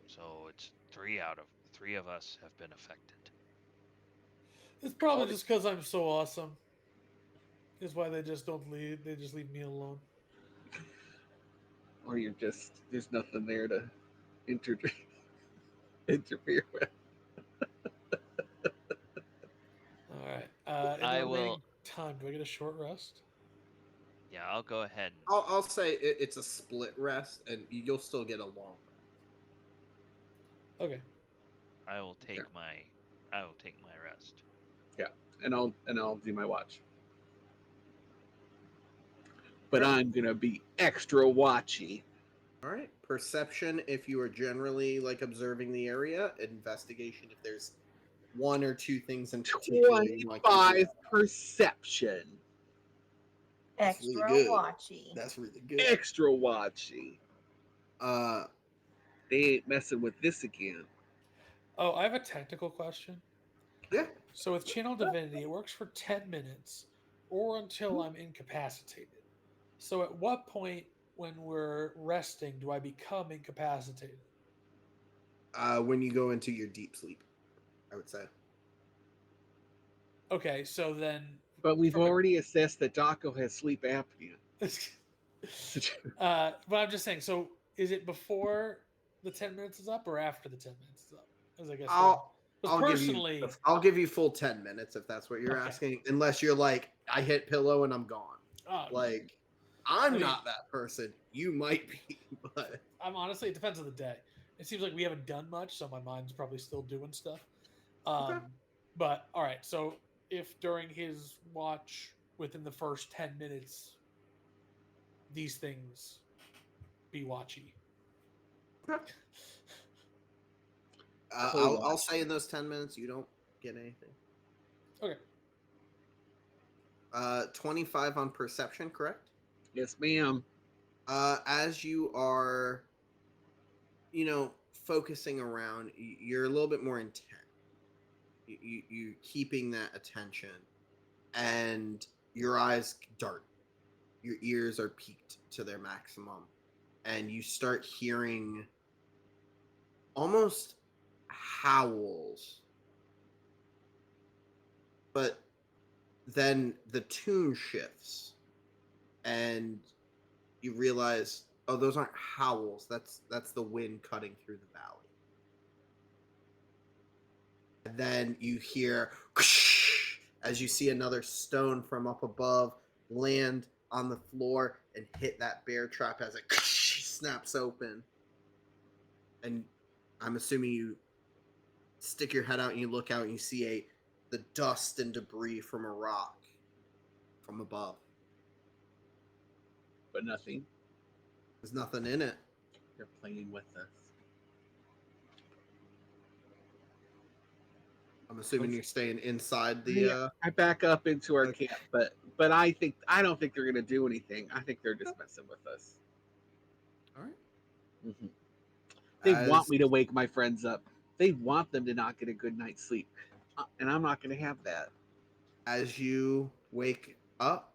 So it's three of us have been affected. It's probably just because I'm so awesome. Is why they just don't leave. They just leave me alone. Or you're just there's nothing there to inter- interfere with. All right. In the I remaining will. time, do I get a short rest? Yeah, I'll go ahead. I'll say it's a split rest, and you'll still get a long rest. Okay. I will Okay. I will take my rest. Yeah, and I'll do my watch. But Okay. I'm gonna be extra watchy. All right. Perception if you are generally like observing the area. Investigation if there's one or two things in particular you like to do. 25 perception. That's really Extra good. watchy. That's really good. Extra watchy. Uh, They ain't messing with this again. Oh, I have a technical question. Yeah. So with Channel Divinity, it works for 10 minutes or until I'm incapacitated. So at what point when we're resting do I become incapacitated? When you go into your deep sleep, I would say. Okay, so then But we've from already assessed that Daco has sleep apnea. but I'm just saying, so is it before the 10 minutes is up or after the 10 minutes is up? As I guess what I'll because I'll give you personally I'll give you full 10 minutes if that's what you're okay. asking. Unless you're like, I hit pillow and I'm gone. Oh, Like, I I'm mean, not that person. You might be, but I'm honestly it depends on the day. It seems like we haven't done much, so my mind's probably still doing stuff. okay. But all right, so if during his watch within the first 10 minutes these things be watchy. Okay. I'll Co-watch. I'll say in those 10 minutes you don't get anything. Okay. 25 on perception, correct? Yes, ma'am. As you are, focusing around, you're a little bit more intent. You keeping that attention, and your eyes dart. Your ears are peaked to their maximum, and you start hearing almost howls, but then the tune shifts, and you realize, oh, those aren't howls. That's the wind cutting through the valley. And then you hear as you see another stone from up above land on the floor and hit that bear trap as it snaps open. And I'm assuming you stick your head out and you look out and you see the dust and debris from a rock from above. But nothing. There's nothing in it. They're playing with us. I'm assuming you're staying inside the. Yeah, I back up into our camp, but I don't think they're gonna do anything. I think they're just messing with us. All right. Mm-hmm. They want As me to wake my friends up. They want them to not get a good night's sleep, and I'm not gonna have that. as you wake up,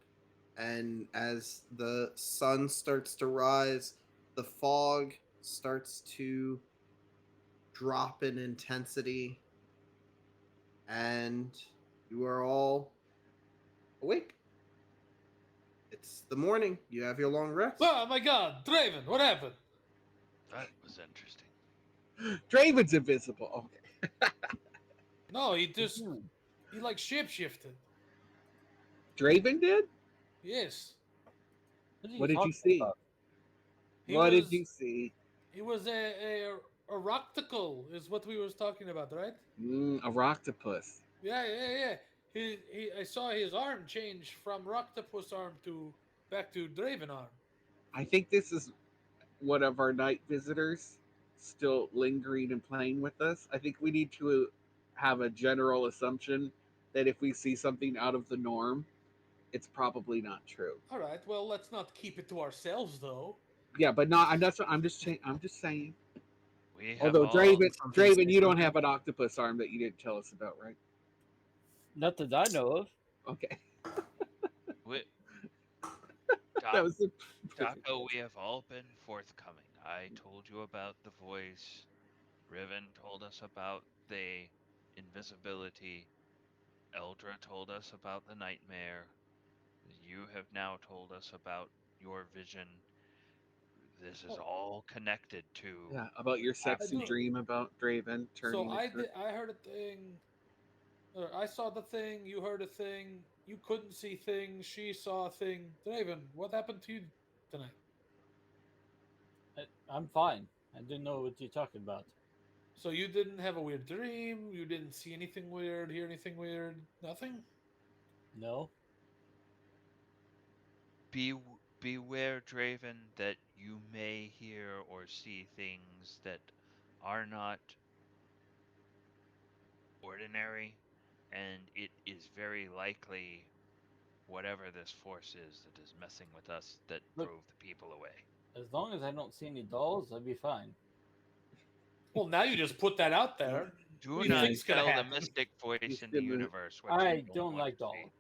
and as the sun starts to rise, the fog starts to drop in intensity, and you are all awake. It's the morning. You have your long rest. Oh my god, Draven, what happened? That was interesting. Draven's invisible. Okay, No, he like shapeshifted. Draven did. What Yes. are you What did you talking see? about? He What did was you see? he was a rocticle is what we was talking about, right? A roctopus. Yeah. He I saw his arm change from Roctopus arm to back to Draven arm. I think this is one of our night visitors still lingering and playing with us. I think we need to have a general assumption that if we see something out of the norm, it's probably not true. All right, well, let's not keep it to ourselves though. Yeah, but not. I'm not. I'm just saying. We have Although all Something, Draven, say you don't something. have an octopus arm that you didn't tell us about, right? Not that I know of. Okay, we, that Doc, was a perfect. Daco, we have all been forthcoming. I told you about the voice. Riven told us about the invisibility. Eldra told us about the nightmare. You have now told us about your vision. This is Oh, all connected to Yeah, about your what I sexy happened. do. dream about Draven So turning into. I heard a thing. Or I saw the thing. You heard a thing. You couldn't see things. She saw a thing. Draven, what happened to you tonight? I'm fine. I didn't know what you're talking about. So you didn't have a weird dream. You didn't see anything weird. Hear anything weird. Nothing. No? Be, beware, Draven, that you may hear or see things that are not ordinary, and it is very likely whatever this force is that is messing with us that Look, drove the people away. as long as I don't see any dolls, I'll be fine. Well, now you just put that out there. Do We not think's gonna tell the happen. mystic voice He's in the gonna- universe what I you don't want like to dogs. see.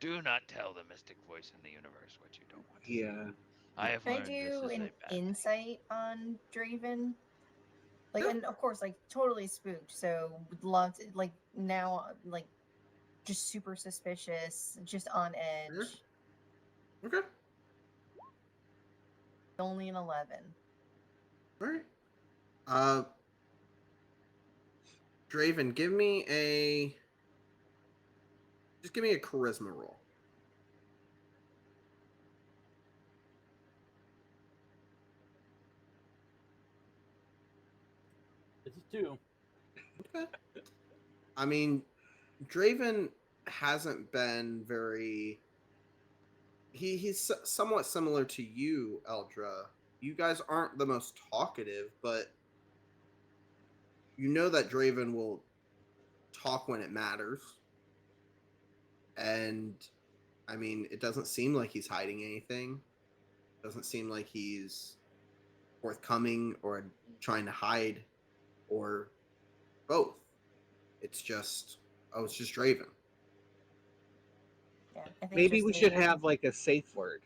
Do not tell the mystic voice in the universe what you don't want to see. Yeah. I have Can I learned this do is a an bad thing. insight on Draven? Like, Yeah. and of course, like totally spooked. So would love to, like now, like just super suspicious, just on edge. Okay. Only an 11. All right. Draven, give me a charisma roll. It's a 2. Okay. I mean, Draven hasn't been very. He's somewhat similar to you, Eldra. You guys aren't the most talkative, but you know that Draven will talk when it matters. And I mean, it doesn't seem like he's hiding anything. Doesn't seem like he's forthcoming or trying to hide or both. It's just, it's just Draven. Yeah, I think Maybe just we should maybe- have like a safe word.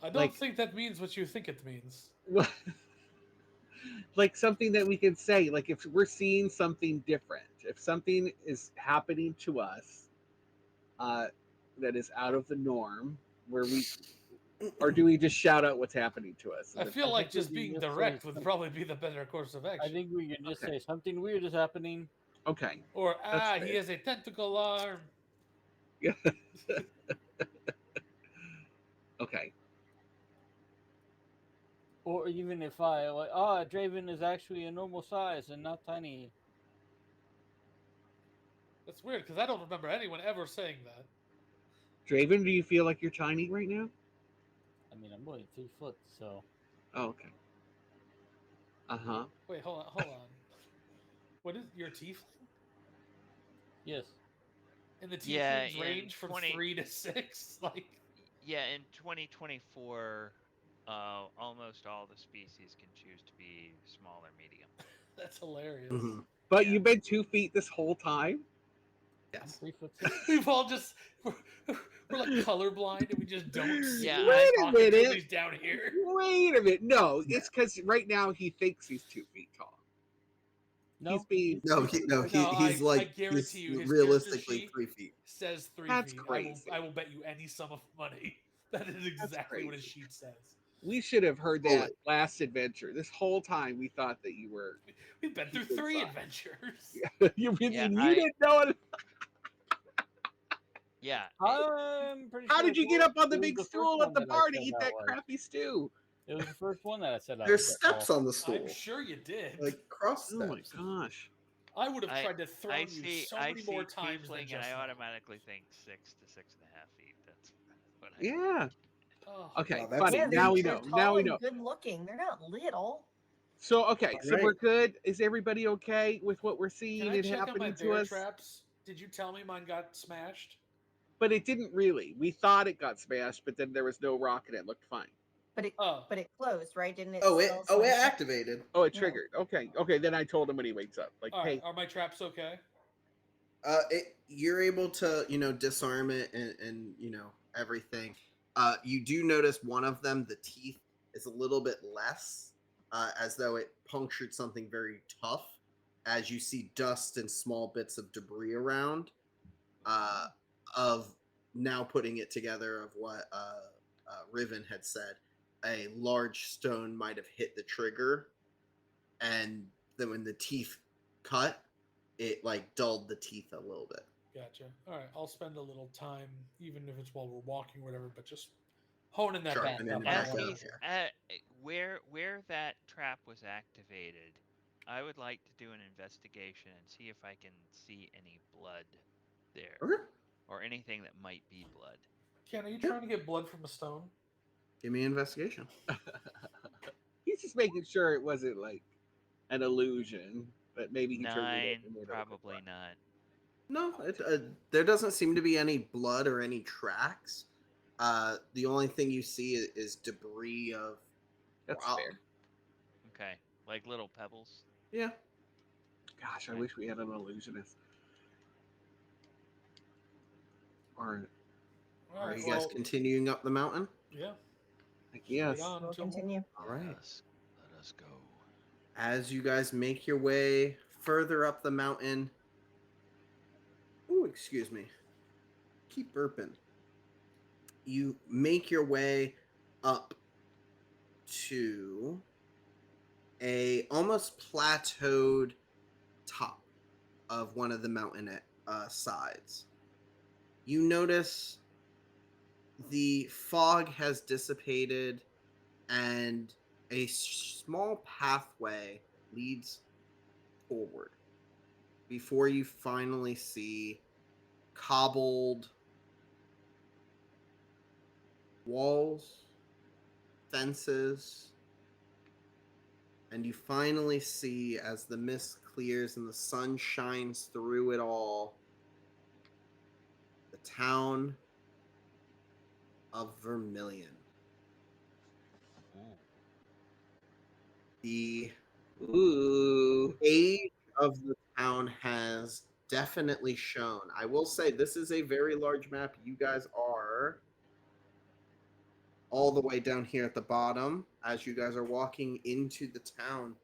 I don't Like- think that means what you think it means. Like something that we can say, like if we're seeing something different, if something is happening to us that is out of the norm, where we, or do we just shout out what's happening to us? I feel I like think we just can being just say direct would some- probably be the better course of I action. think we can just Okay. say something weird is happening. Okay. Or That's he fair. has a tentacle arm. Okay. Or even if Draven is actually a normal size and not tiny. That's weird because I don't remember anyone ever saying that. Draven, do you feel like you're tiny right now? I mean, I'm only 3 foot, so. Oh, okay. Uh-huh. Wait, hold on. What is your tiefling? Yes. And the Yeah, tieflings in range from 20 3 to 6? Like, Yeah, in 2024, almost all the species can choose to be small or medium. that's hilarious. Mhm. But Yeah. you've been 2 feet this whole time? I'm Yes. 3'6". We've all just we're like colorblind and we just don't see Yeah, him Wait a talking to him. minute. He's down here. Wait a minute. No, it's because right now he thinks he's 2 feet tall. No. He's being No, 3 foot. he's I like guarantee he's you his realistically character sheet 3 feet. says 3 That's feet. crazy. I will bet you any sum of money. That is exactly what his crazy. sheet says. We should have heard that Totally. last adventure. This whole time we thought that you were We've been through Keep 3 inside. adventures. you Yeah, didn't know it. Yeah, I'm pretty sure. How did you get up on the it was big first stool one at the that I bar to said eat that that was. crappy stew? It was the first one that I said I There's was steps on the stool, I'm sure you did. like cross Oh my steps. gosh. I would have I- tried to throw you so I many see more times than tiefling, and just I now. automatically think 6 to 6.5 feet. That's what I. Yeah. Oh, Okay. Wow, that's funny. Yeah, Now we they're know. tall Now we and know. good looking. They're not little. So okay. So Alright. we're good. Is everybody okay with what we're Can seeing I and check on my happening to bear us? traps? Did you tell me mine got smashed? But it didn't really. We thought it got smashed, but then there was no rock and it looked fine. But it closed, right? Didn't it? Oh, it still smash up? activated. Oh, it Yeah. triggered. Okay. Okay. Then I told him when he wakes up. Like, All right, hey, are my traps okay? You're able to disarm it and everything. You do notice one of them, the teeth is a little bit less, as though it punctured something very tough. As you see dust and small bits of debris around, of now putting it together of what Riven had said, a large stone might have hit the trigger, and then when the teeth cut, it like dulled the teeth a little bit. Gotcha. All right, I'll spend a little time, even if it's while we're walking or whatever, but just honing that Sure, back and then up. back As out, he's yeah. where that trap was activated, I would like to do an investigation and see if I can see any blood there Okay. or anything that might be blood. Ken, are you trying to get blood from a stone? Give me investigation. he's just making sure it wasn't like an illusion, but maybe he triggered it. 9, and made it probably look not. No, there doesn't seem to be any blood or any tracks. The only thing you see is debris of That's rock. fair. Okay. Like little pebbles. Yeah. Gosh, I Okay. wish we had an illusionist. Or All Are right. you guys Well, continuing up the mountain? yeah. I Straight guess. on We'll to 'em. continue. All right. Let us go. As you guys make your way further up the mountain. Ooh, excuse me. Keep burping. You make your way up to a almost plateaued top of one of the mountain sides. You notice the fog has dissipated and a small pathway leads forward before you finally see cobbled walls, fences, and you finally see, as the mist clears and the sun shines through it all, the town of Vermilion. Ooh. The Ooh. age of the town has definitely shown. I will say this is a very large map. You guys are all the way down here at the bottom as you guys are walking into the town.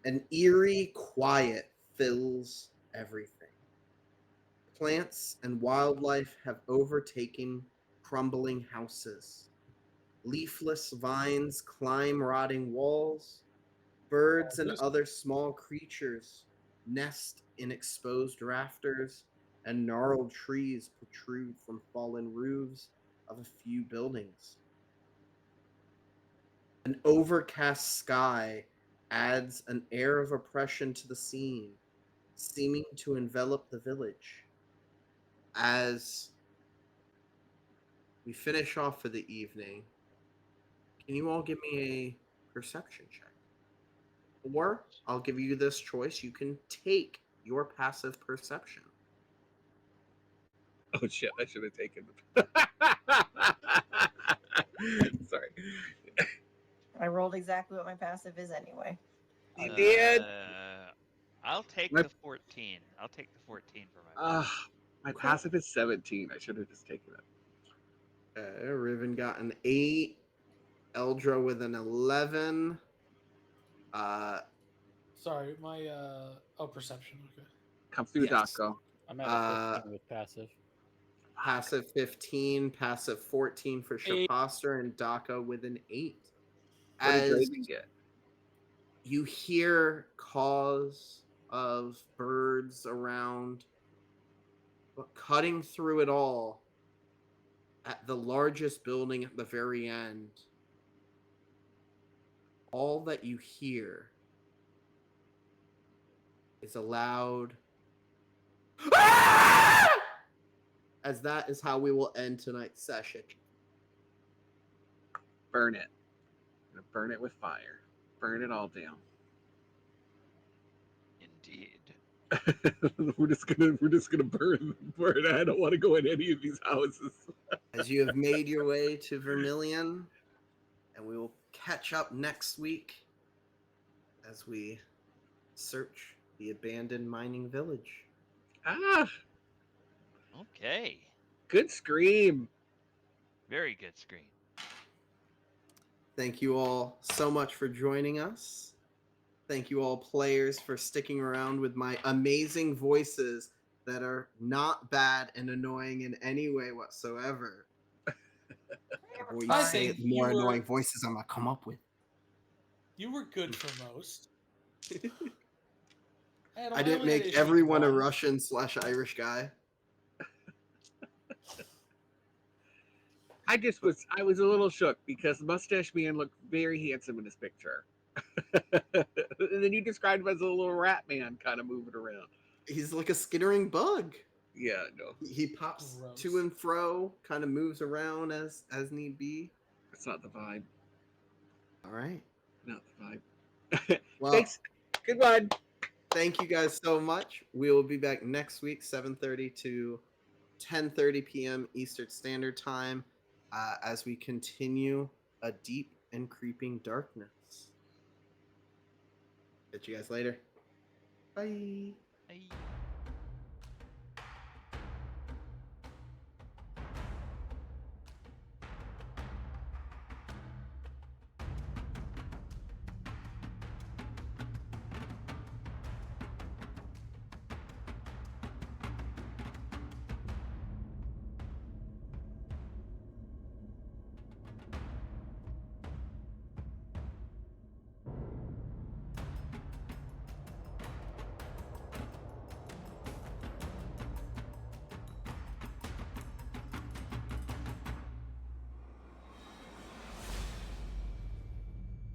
An eerie quiet fills everything. Plants and wildlife have overtaken crumbling houses. Leafless vines climb rotting walls. Birds and This- other small creatures nest in exposed rafters, and gnarled trees protrude from fallen roofs of a few buildings. An overcast sky adds an air of oppression to the scene, seeming to envelop the village. As we finish off for the evening, can you all give me a perception check? Or I'll give you this choice. You can take your passive perception. Oh shit! I should have taken. Sorry. I rolled exactly what my passive is anyway. You did. I'll take My- the 14. I'll take the 14 for my Uh, pass. my Okay. passive is 17. I should have just taken it. Riven got an 8. Eldra with an 11. Sorry, my perception. Okay. Come through, Yes. Daco. I'm at a Uh, 15 with passive. passive 15, passive 14 for 8. Shapaster, and Daka with an 8. What did As Raven get? you hear calls of birds around, but cutting through it all, at the largest building at the very end, all that you hear is a loud as that is how we will end tonight's session. Burn it. I'm gonna burn it with fire. Burn it all down. Indeed. we're just gonna burn. I don't want to go in any of these houses. As you have made your way to Vermilion, and we will catch up next week as we search the abandoned mining village. Ah, Okay. good scream. Very good screen. Thank you all so much for joining us. Thank you all players for sticking around with my amazing voices that are not bad and annoying in any way whatsoever. Or you I say think more you were- annoying voices I'm gonna come up with. You were good for most. I didn't make everyone a Russian/Irish guy. I was a little shook because Mustache Man looked very handsome in this picture. And then you described him as a little rat man kind of moving around. He's like a skittering bug. Yeah, no, He pops Gross. to and fro, kind of moves around as need be. that's not the vibe. All right. Not the vibe. Well, Thanks. Good one. thank you guys so much. We will be back next week, 7:30 to 10:30 p.m. Eastern Standard Time, as we continue a deep and creeping darkness. Catch you guys later. Bye. Bye.